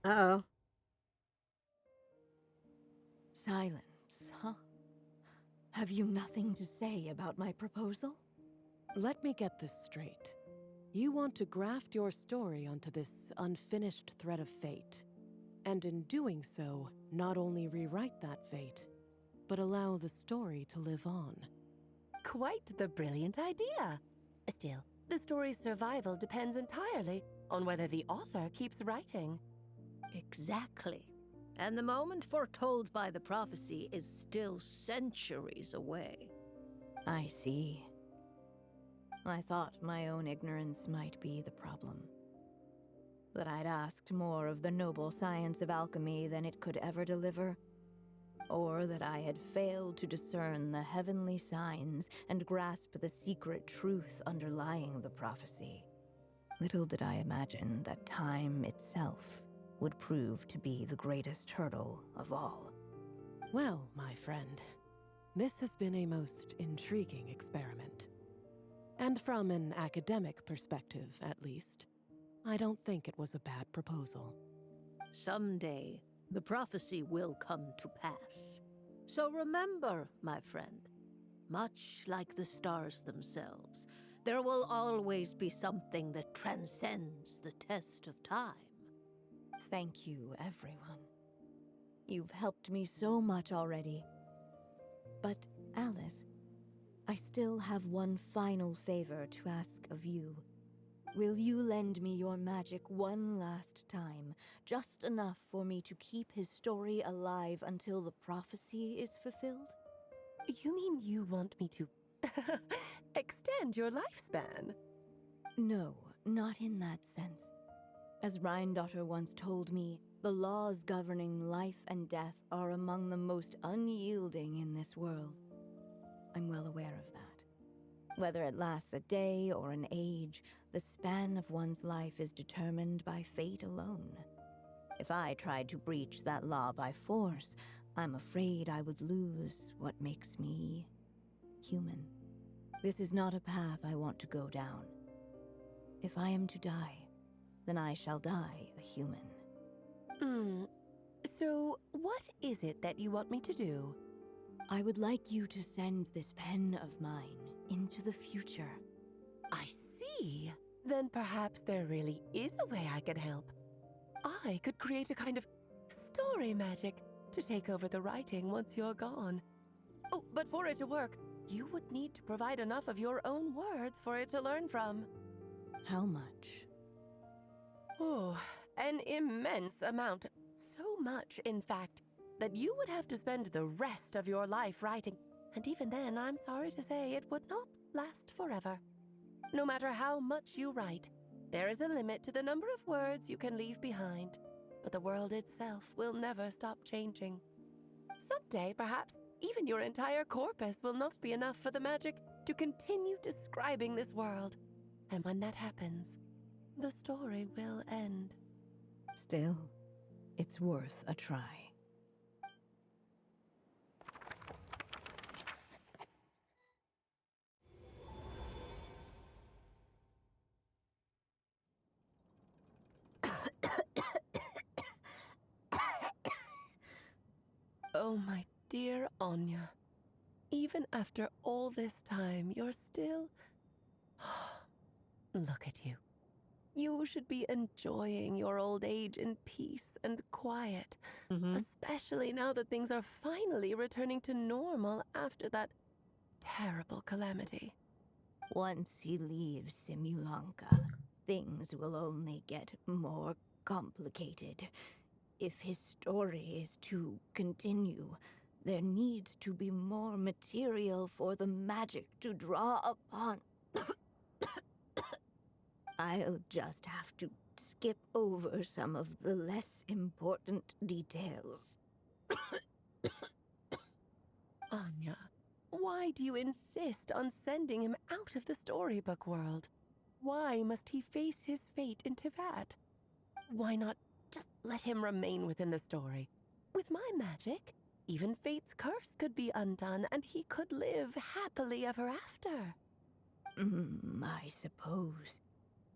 Uh-oh. Silence, huh? Have you nothing to say about my proposal? Let me get this straight. You want to graft your story onto this unfinished thread of fate, and in doing so, not only rewrite that fate, but allow the story to live on. Quite the brilliant idea. Still, the story's survival depends entirely on whether the author keeps writing. Exactly. And the moment foretold by the prophecy is still centuries away. I see. I thought my own ignorance might be the problem. That I'd asked more of the noble science of alchemy than it could ever deliver. Or that I had failed to discern the heavenly signs and grasp the secret truth underlying the prophecy. Little did I imagine that time itself would prove to be the greatest hurdle of all. Well, my friend, this has been a most intriguing experiment. And from an academic perspective, at least, I don't think it was a bad proposal. Someday, the prophecy will come to pass. So remember, my friend, much like the stars themselves, there will always be something that transcends the test of time. Thank you, everyone. You've helped me so much already. But, Alice, I still have one final favor to ask of you. Will you lend me your magic one last time, just enough for me to keep his story alive until the prophecy is fulfilled? You mean you want me to extend your lifespan? No, not in that sense. As Rhindaughter once told me, the laws governing life and death are among the most unyielding in this world. I'm well aware of that. Whether it lasts a day or an age, the span of one's life is determined by fate alone. If I tried to breach that law by force, I'm afraid I would lose what makes me human. This is not a path I want to go down. If I am to die, then I shall die a human. So, what is it that you want me to do? I would like you to send this pen of mine into the future. I see. then perhaps there really is a way I can help. I could create a kind of story magic to take over the writing once you're gone. Oh, but for it to work, you would need to provide enough of your own words for it to learn from. How much? Oh, an immense amount. So much, in fact, that you would have to spend the rest of your life writing. And even then, I'm sorry to say, it would not last forever. No matter how much you write, there is a limit to the number of words you can leave behind. But the world itself will never stop changing. Someday, perhaps, even your entire corpus will not be enough for the magic to continue describing this world. And when that happens, the story will end. Still, it's worth a try. Oh, my dear Anya. Even after all this time, you're still... Look at you. You should be enjoying your old age in peace and quiet, especially now that things are finally returning to normal after that terrible calamity. Once he leaves Simulanka, things will only get more complicated. If his story is to continue, there needs to be more material for the magic to draw upon. I'll just have to skip over some of the less important details. Anya, why do you insist on sending him out of the storybook world? Why must he face his fate in Tivat? Why not just let him remain within the story? With my magic, even fate's curse could be undone and he could live happily ever after. I suppose.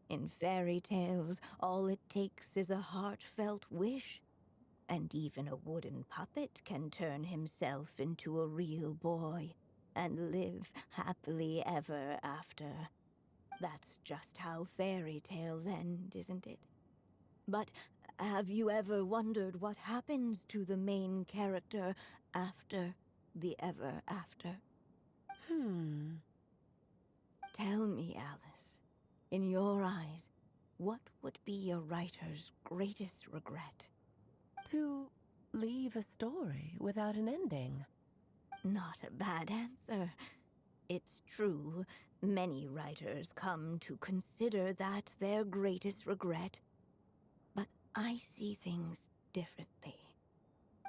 In fairy tales, all it takes is a heartfelt wish. And even a wooden puppet can turn himself into a real boy and live happily ever after. That's just how fairy tales end, isn't it? But have you ever wondered what happens to the main character after the ever after? Tell me, Alice, in your eyes, what would be a writer's greatest regret? To leave a story without an ending. Not a bad answer. It's true, many writers come to consider that their greatest regret. But I see things differently.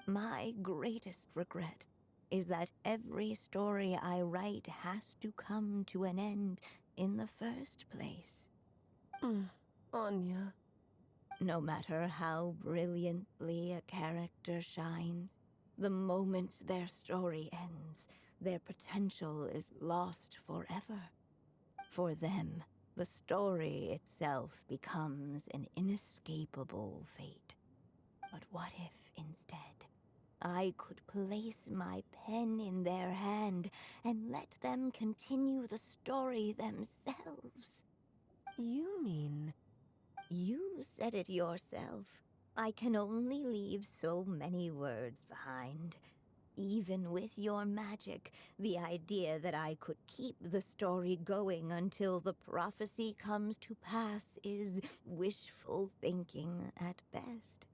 My greatest regret is that every story I write has to come to an end in the first place. Anya. No matter how brilliantly a character shines, the moment their story ends, their potential is lost forever. For them, the story itself becomes an inescapable fate. But what if, instead, I could place my pen in their hand and let them continue the story themselves? You mean... You said it yourself. I can only leave so many words behind. Even with your magic, the idea that I could keep the story going until the prophecy comes to pass is wishful thinking at best.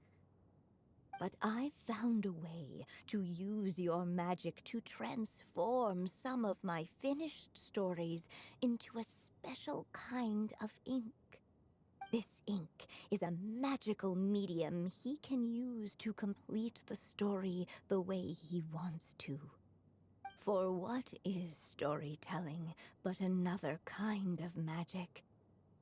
But I've found a way to use your magic to transform some of my finished stories into a special kind of ink. This ink is a magical medium he can use to complete the story the way he wants to. For what is storytelling but another kind of magic?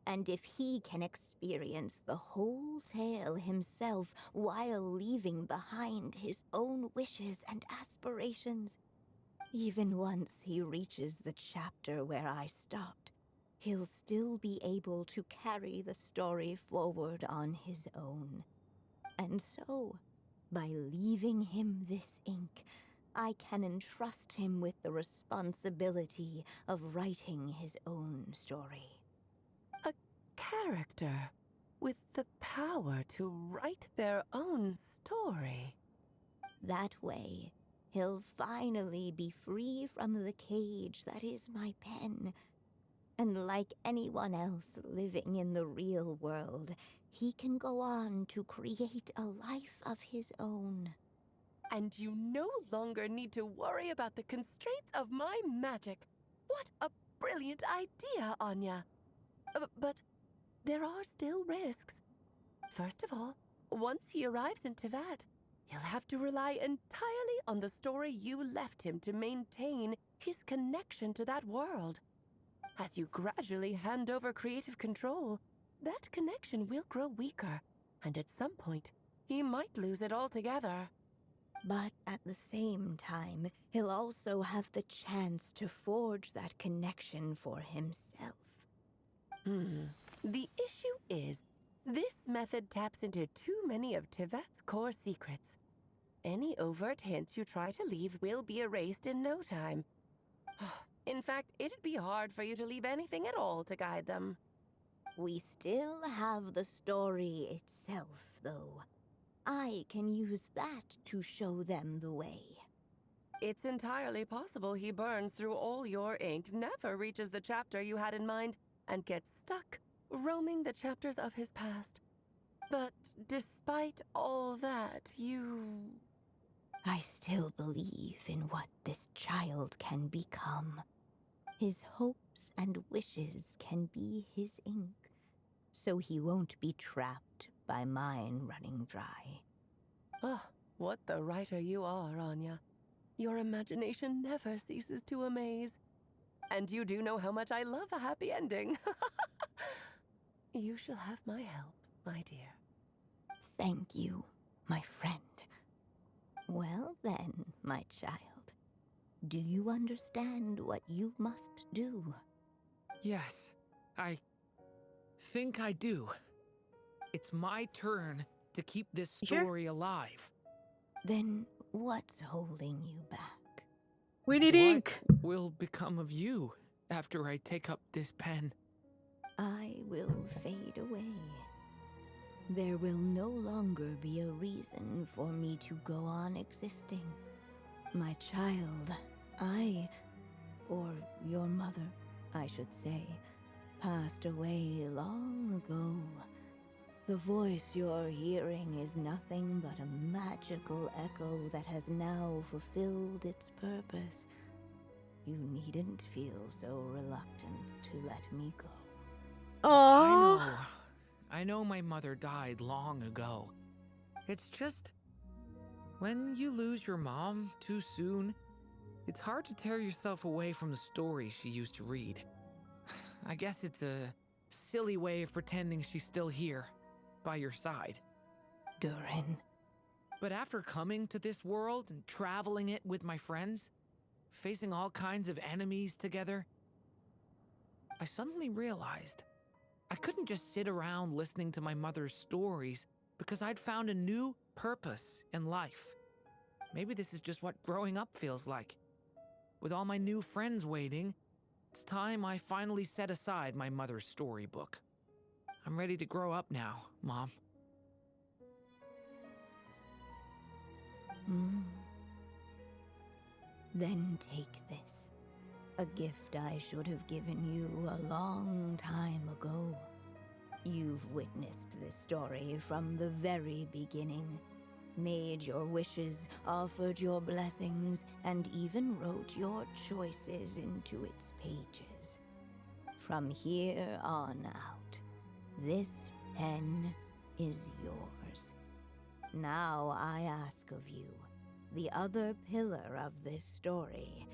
And if he can experience the whole tale himself while leaving behind his own wishes and aspirations, even once he reaches the chapter where I stopped, he'll still be able to carry the story forward on his own. And so, by leaving him this ink, I can entrust him with the responsibility of writing his own story. A character with the power to write their own story. That way, he'll finally be free from the cage that is my pen. And like anyone else living in the real world, he can go on to create a life of his own. And you no longer need to worry about the constraints of my magic. What a brilliant idea, Anya. But there are still risks. First of all, once he arrives in Tevat, he'll have to rely entirely on the story you left him to maintain his connection to that world. As you gradually hand over creative control, that connection will grow weaker, and at some point, he might lose it altogether. But at the same time, he'll also have the chance to forge that connection for himself. The issue is, this method taps into too many of Tevat's core secrets. Any overt hints you try to leave will be erased in no time. In fact, it'd be hard for you to leave anything at all to guide them. We still have the story itself, though. I can use that to show them the way. It's entirely possible he burns through all your ink, never reaches the chapter you had in mind, and gets stuck, roaming the chapters of his past. But despite all that, I still believe in what this child can become. His hopes and wishes can be his ink, so he won't be trapped by mine running dry. Oh, what the writer you are, Anya. Your imagination never ceases to amaze. And you do know how much I love a happy ending. You shall have my help, my dear. Thank you, my friend. Well then, my child, do you understand what you must do? Yes, I think I do. It's my turn to keep this story alive. Then what's holding you back? We need ink! What will become of you after I take up this pen? I will fade away. There will no longer be a reason for me to go on existing. My child, or your mother, I should say, passed away long ago. The voice you're hearing is nothing but a magical echo that has now fulfilled its purpose. You needn't feel so reluctant to let me go. I know my mother died long ago. It's just, when you lose your mom too soon, it's hard to tear yourself away from the stories she used to read. I guess it's a silly way of pretending she's still here, by your side. Durin. But after coming to this world and traveling it with my friends, facing all kinds of enemies together, I suddenly realized I couldn't just sit around listening to my mother's stories because I'd found a new purpose in life. Maybe this is just what growing up feels like. With all my new friends waiting, it's time I finally set aside my mother's storybook. I'm ready to grow up now, Mom. Then take this. A gift I should have given you a long time ago. You've witnessed this story from the very beginning. Made your wishes, offered your blessings, and even wrote your choices into its pages. From here on out, this pen is yours. Now I ask of you, the other pillar of this story,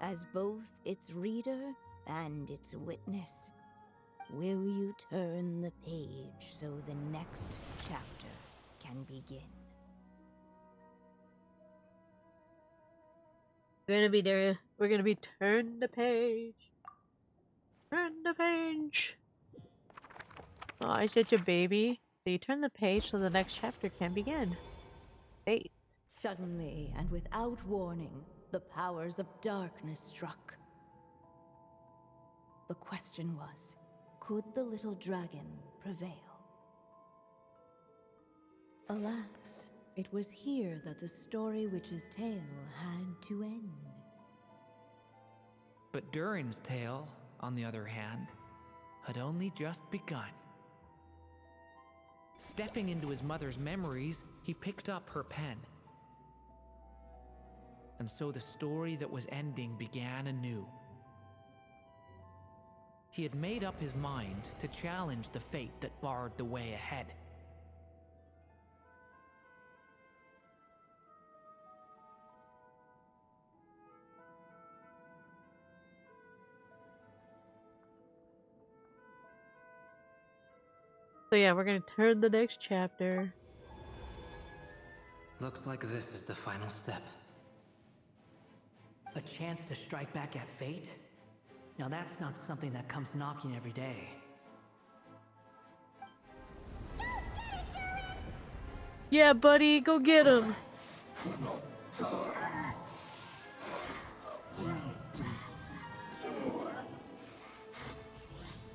as both its reader and its witness, will you turn the page so the next chapter can begin? We're gonna be there. We're gonna be turn the page. Turn the page. Oh, I'm such a baby. So you turn the page so the next chapter can begin. Fate. Suddenly and without warning, the powers of darkness struck. The question was, could the little dragon prevail? Alas, it was here that the story witch's tale had to end. But Durin's tale, on the other hand, had only just begun. Stepping into his mother's memories, he picked up her pen. And so the story that was ending began anew. He had made up his mind to challenge the fate that barred the way ahead. So yeah, we're gonna turn the next chapter. Looks like this is the final step. A chance to strike back at fate? Now that's not something that comes knocking every day. Yeah, buddy, go get him.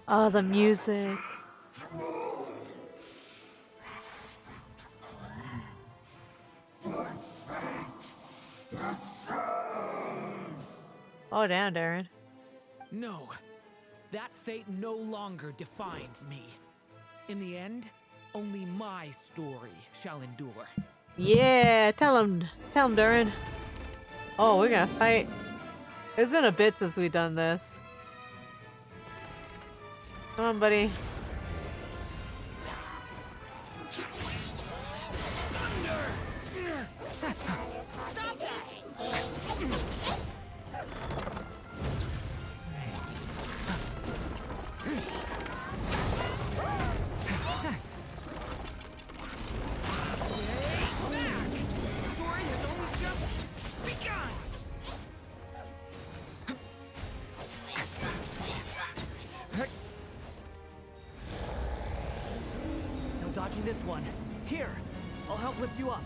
Oh, the music. Oh, down, Durin. No, that fate no longer defines me. In the end, only my story shall endure. Yeah, tell him, Durin. Oh, we're gonna fight. It's been a bit since we've done this. Come on, buddy. No dodging this one. Here, I'll help lift you up.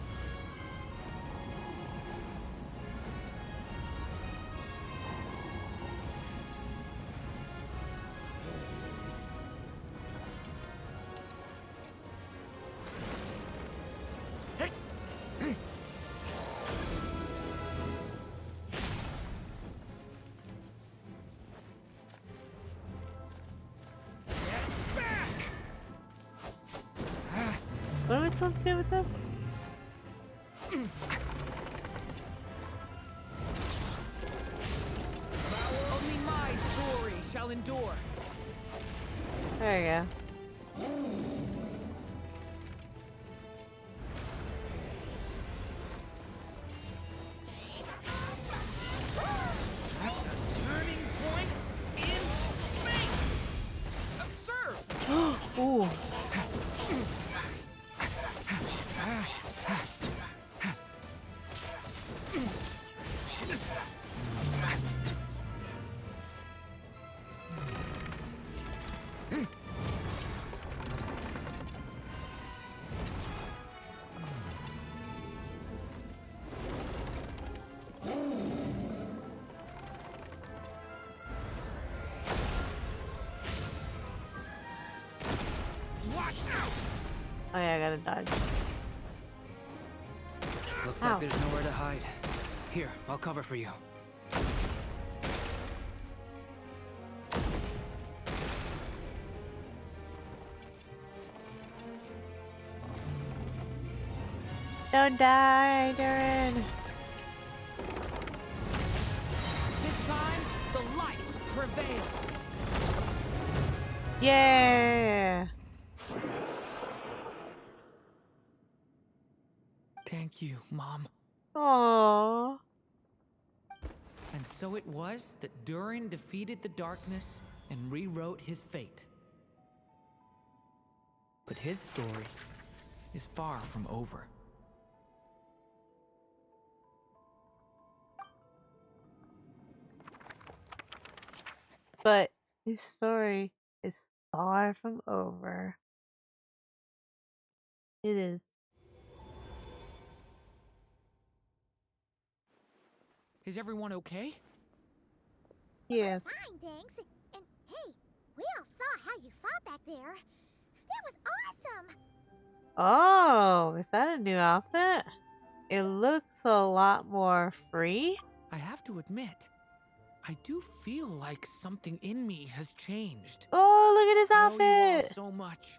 What are we supposed to do with this? Only my story shall endure. There you go. That's a turning point in space. Observe. Ooh. Oh yeah, I gotta dodge. Looks Ow. like there's nowhere to hide. Here, I'll cover for you. Don't die, Durin. This time, the light prevails. Yeah. Thank you, Mom. Aww. And so it was that Durin defeated the darkness and rewrote his fate. But his story is far from over. But his story is far from over. It is. Is everyone okay? Yes. Fine, thanks. And hey, We all saw how you fought back there. That was awesome! Oh, is that a new outfit? It looks a lot more free. I have to admit, I do feel like something in me has changed. Oh, look at his I owe you all outfit. so much.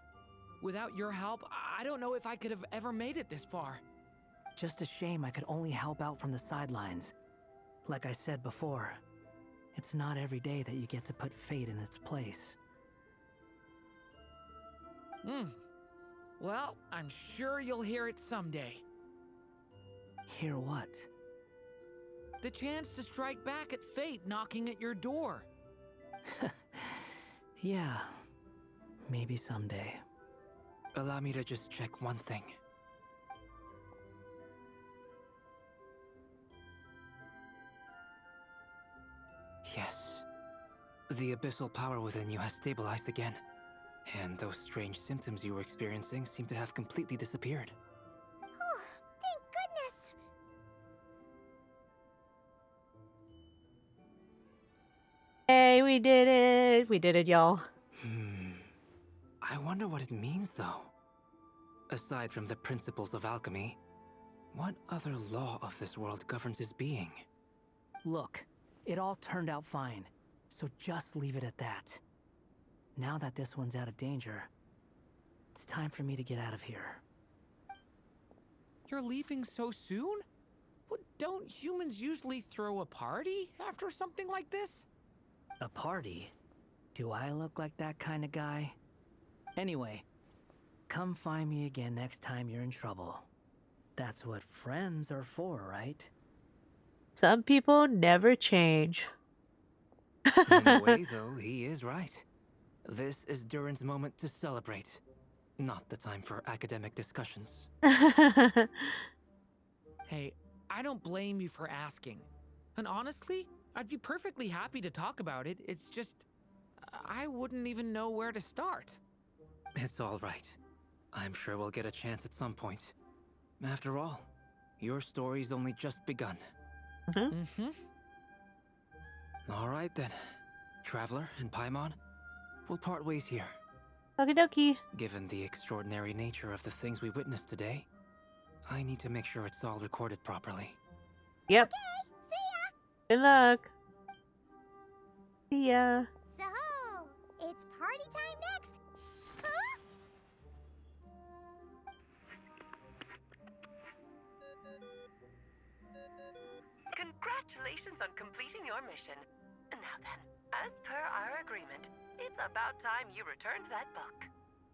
Without your help, I don't know if I could have ever made it this far. Just a shame I could only help out from the sidelines. Like I said before, it's not every day that you get to put fate in its place. Well, I'm sure you'll hear it someday. Hear what? The chance to strike back at fate knocking at your door. Yeah, maybe someday. Allow me to just check one thing. Yes. The abyssal power within you has stabilized again. And those strange symptoms you were experiencing seem to have completely disappeared. Oh, thank goodness! Hey, we did it. We did it, y'all. I wonder what it means, though. Aside from the principles of alchemy, what other law of this world governs his being? Look, it all turned out fine, so just leave it at that. Now that this one's out of danger, it's time for me to get out of here. You're leaving so soon? Don't humans usually throw a party after something like this? A party? Do I look like that kind of guy? Anyway, come find me again next time you're in trouble. That's what friends are for, right? Some people never change. In a way, though, he is right. This is Durin's moment to celebrate. Not the time for academic discussions. Hey, I don't blame you for asking. And honestly, I'd be perfectly happy to talk about it. It's just, I wouldn't even know where to start. It's all right. I'm sure we'll get a chance at some point. After all, your story's only just begun. All right then. Traveler and Paimon, we'll part ways here. Okie dokie. Given the extraordinary nature of the things we witnessed today, I need to make sure it's all recorded properly. Yep. Okay, see ya! Good luck. See ya. So, it's party time next! Huh? Congratulations on completing your mission. Now then, as per our agreement, it's about time you returned that book.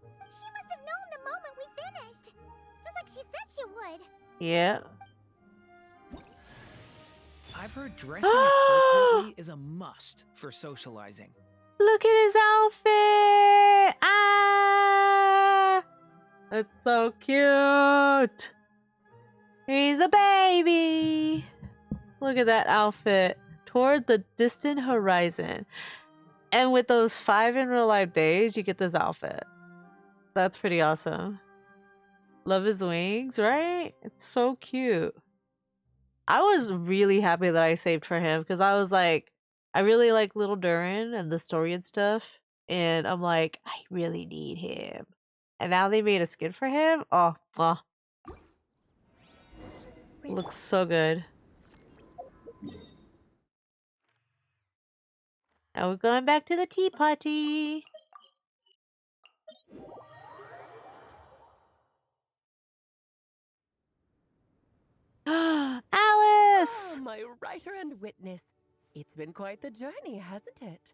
She must have known the moment we finished. Just like she said she would. Yeah. I've heard dressing appropriately is a must for socializing. Look at his outfit! Ah! It's so cute! He's a baby! Look at that outfit. Toward the distant horizon. And with those 5 in real life days, you get this outfit. That's pretty awesome. Love his wings, right? It's so cute. I was really happy that I saved for him because I was like, I really like Little Durin and the story and stuff. And I'm like, I really need him. And now they made a skin for him. Oh, looks so good. Now we're going back to the tea party. Alice! Oh, my writer and witness. It's been quite the journey, hasn't it?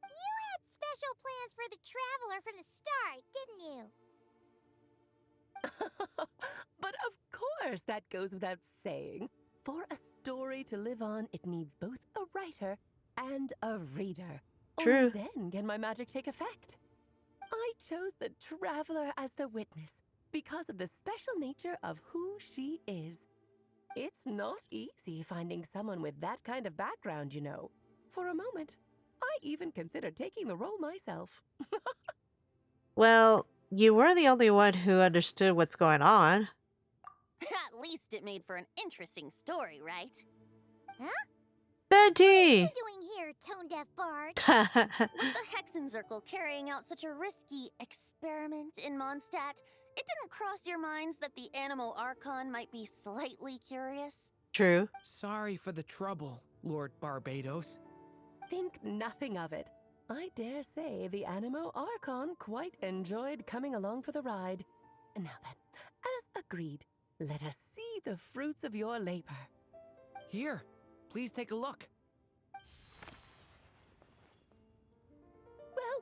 You had special plans for the traveler from the start, didn't you? But of course, that goes without saying. For a story to live on, it needs both a writer and a reader. True. Only then can my magic take effect. I chose the traveler as the witness because of the special nature of who she is. It's not easy finding someone with that kind of background, you know. For a moment, I even considered taking the role myself. Well, you were the only one who understood what's going on. At least it made for an interesting story, right? Huh? Auntie! What are you doing here, tone-deaf bard? With the Hexen Circle carrying out such a risky experiment in Mondstadt, it didn't cross your minds that the Animo Archon might be slightly curious? True. Sorry for the trouble, Lord Barbados. Think nothing of it. I dare say the Animo Archon quite enjoyed coming along for the ride. Now then, as agreed, let us see the fruits of your labor. Here, please take a look.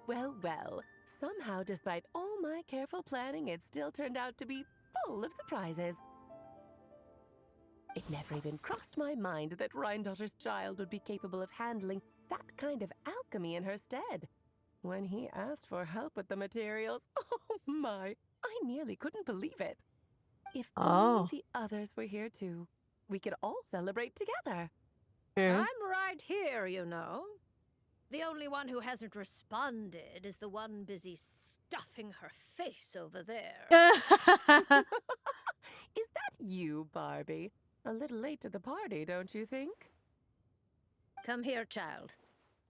Well. Somehow, despite all my careful planning, it still turned out to be full of surprises. It never even crossed my mind that Rhindotter's child would be capable of handling that kind of alchemy in her stead. When he asked for help with the materials, oh my, I nearly couldn't believe it. If only the others were here too, we could all celebrate together. I'm right here, you know. The only one who hasn't responded is the one busy stuffing her face over there. Is that you, Barbie? A little late to the party, don't you think? Come here, child.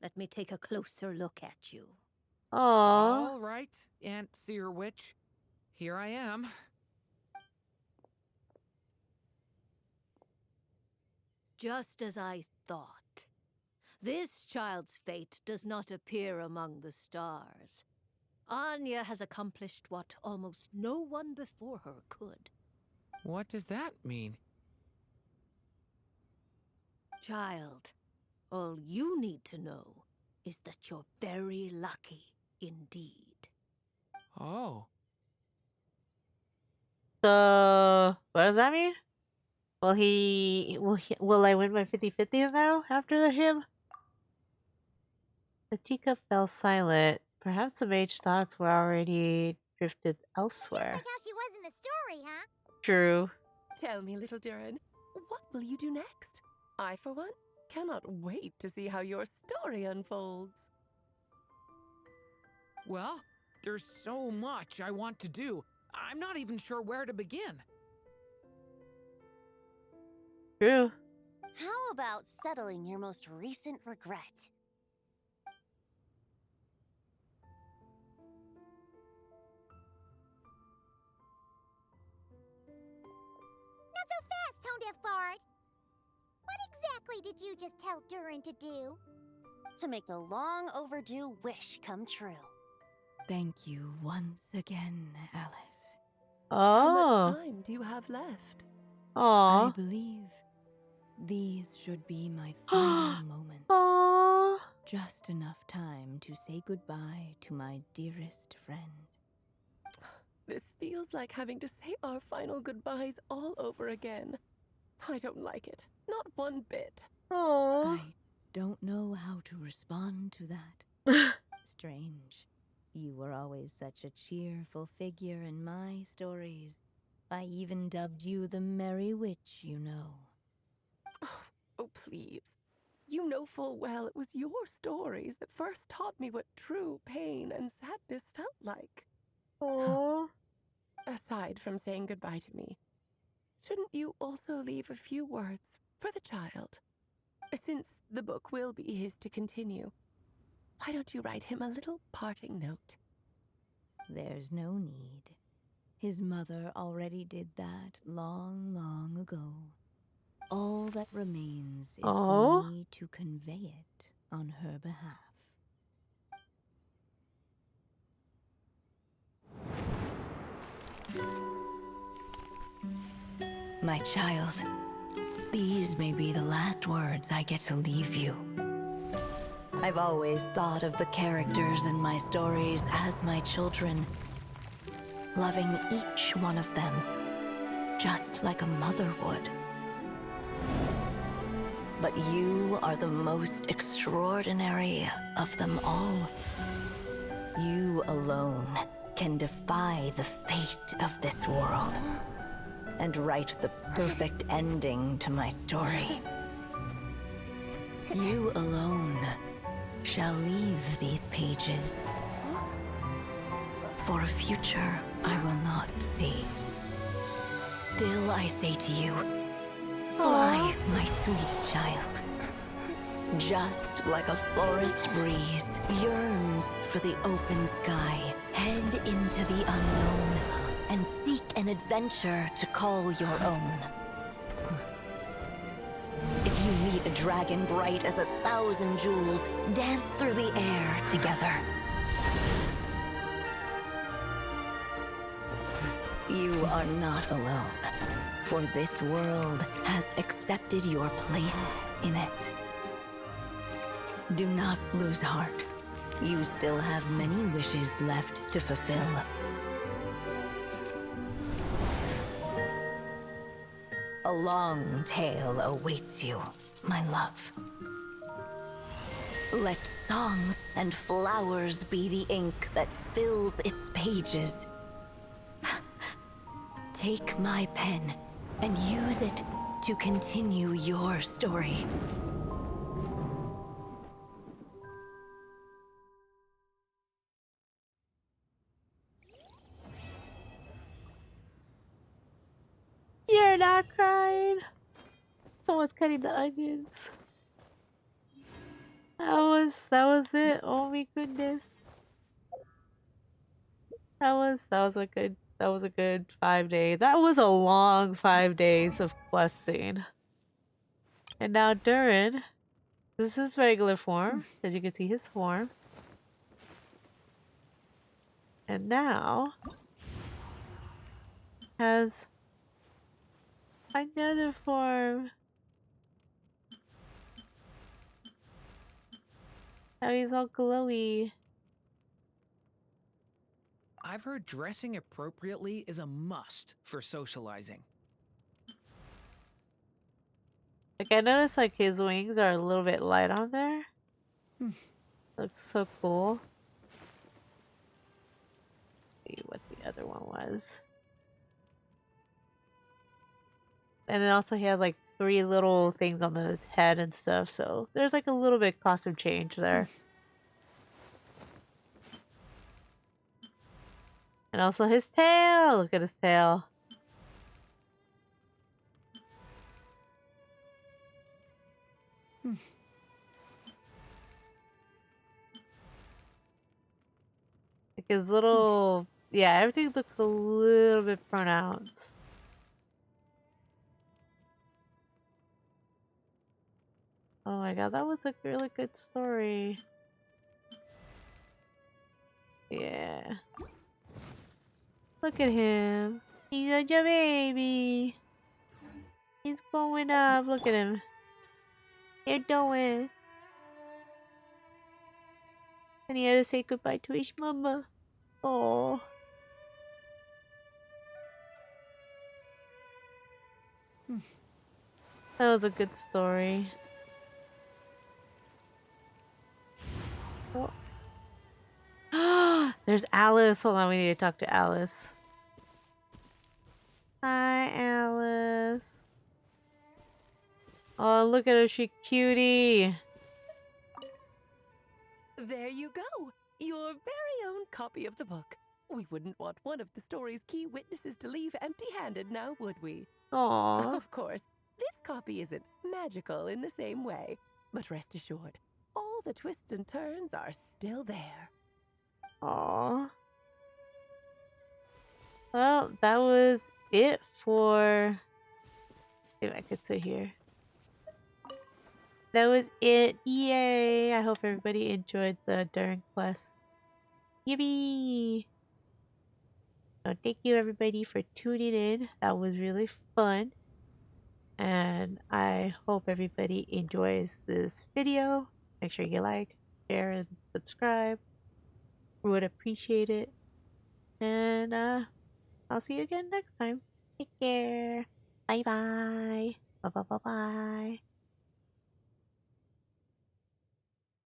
Let me take a closer look at you. Aww. All right, Aunt Seer Witch. Here I am. Just as I thought. This child's fate does not appear among the stars. Anya has accomplished what almost no one before her could. What does that mean? Child, all you need to know is that you're very lucky indeed. Oh. So, what does that mean? Will I win my 50-50s now after him? The teacup fell silent. Perhaps the mage's thoughts were already drifted elsewhere. Just like how she was in the story, huh? True. Tell me, little Durin, what will you do next? I, for one, cannot wait to see how your story unfolds. Well, there's so much I want to do. I'm not even sure where to begin. True. How about settling your most recent regret? Not so fast, tone-deaf bard. What exactly did you just tell Durin to do? To make a long overdue wish come true. Thank you once again, Alice. How much time do you have left? Aww. I believe these should be my final moments. Aww. Just enough time to say goodbye to my dearest friend. This feels like having to say our final goodbyes all over again. I don't like it. Not one bit. Aww. I don't know how to respond to that. Strange. You were always such a cheerful figure in my stories. I even dubbed you the Merry Witch, you know. Oh, please. You know full well it was your stories that first taught me what true pain and sadness felt like. Aww. Aside from saying goodbye to me, shouldn't you also leave a few words for the child? Since the book will be his to continue, why don't you write him a little parting note? There's no need. His mother already did that long, long ago. All that remains is for me to convey it on her behalf. My child, these may be the last words I get to leave you. I've always thought of the characters in my stories as my children, loving each one of them, just like a mother would. But you are the most extraordinary of them all. You alone can defy the fate of this world and write the perfect ending to my story. You alone shall leave these pages for a future I will not see. Still, I say to you, fly, my sweet child. just like a forest breeze, yearns for the open sky. Head into the unknown and seek an adventure to call your own. If you meet a dragon bright as 1,000 jewels, dance through the air together. You are not alone, for this world has accepted your place in it. Do not lose heart. You still have many wishes left to fulfill. A long tale awaits you, my love. Let songs and flowers be the ink that fills its pages. Take my pen and use it to continue your story. You're not crying. Someone's cutting the onions. That was it. Oh my goodness. That was a good 5 days. That was a long 5 days of questing. And now Durin, this is regular form, as you can see his form. And now has another form. Now he's all glowy. I've heard dressing appropriately is a must for socializing. Like, I noticed like his wings are a little bit light on there. Looks so cool. See what the other one was. And then also he has like 3 little things on the head and stuff, so there's like a little bit costume change there. And also his tail! Look at his tail. Like his little... Yeah, everything looks a little bit pronounced. Oh my god, that was a really good story. Yeah. Look at him. He's such a baby. He's growing up. Look at him. You're doing. And he had to say goodbye to his mama. Oh. That was a good story. Oh. There's Alice. Hold on, we need to talk to Alice. Hi, Alice. Oh, look at her. She's cutie. There you go. Your very own copy of the book. We wouldn't want one of the story's key witnesses to leave empty-handed now, would we? Aww. Of course, this copy isn't magical in the same way, but rest assured, all the twists and turns are still there. Aww. Well, that was it for... If I could sit here. That was it. Yay! I hope everybody enjoyed the Durin Quest. Yippee! So thank you everybody for tuning in. That was really fun. And I hope everybody enjoys this video. Make sure you like, share, and subscribe. We would appreciate it. And I'll see you again next time. Take care. Bye bye. Bye bye bye bye.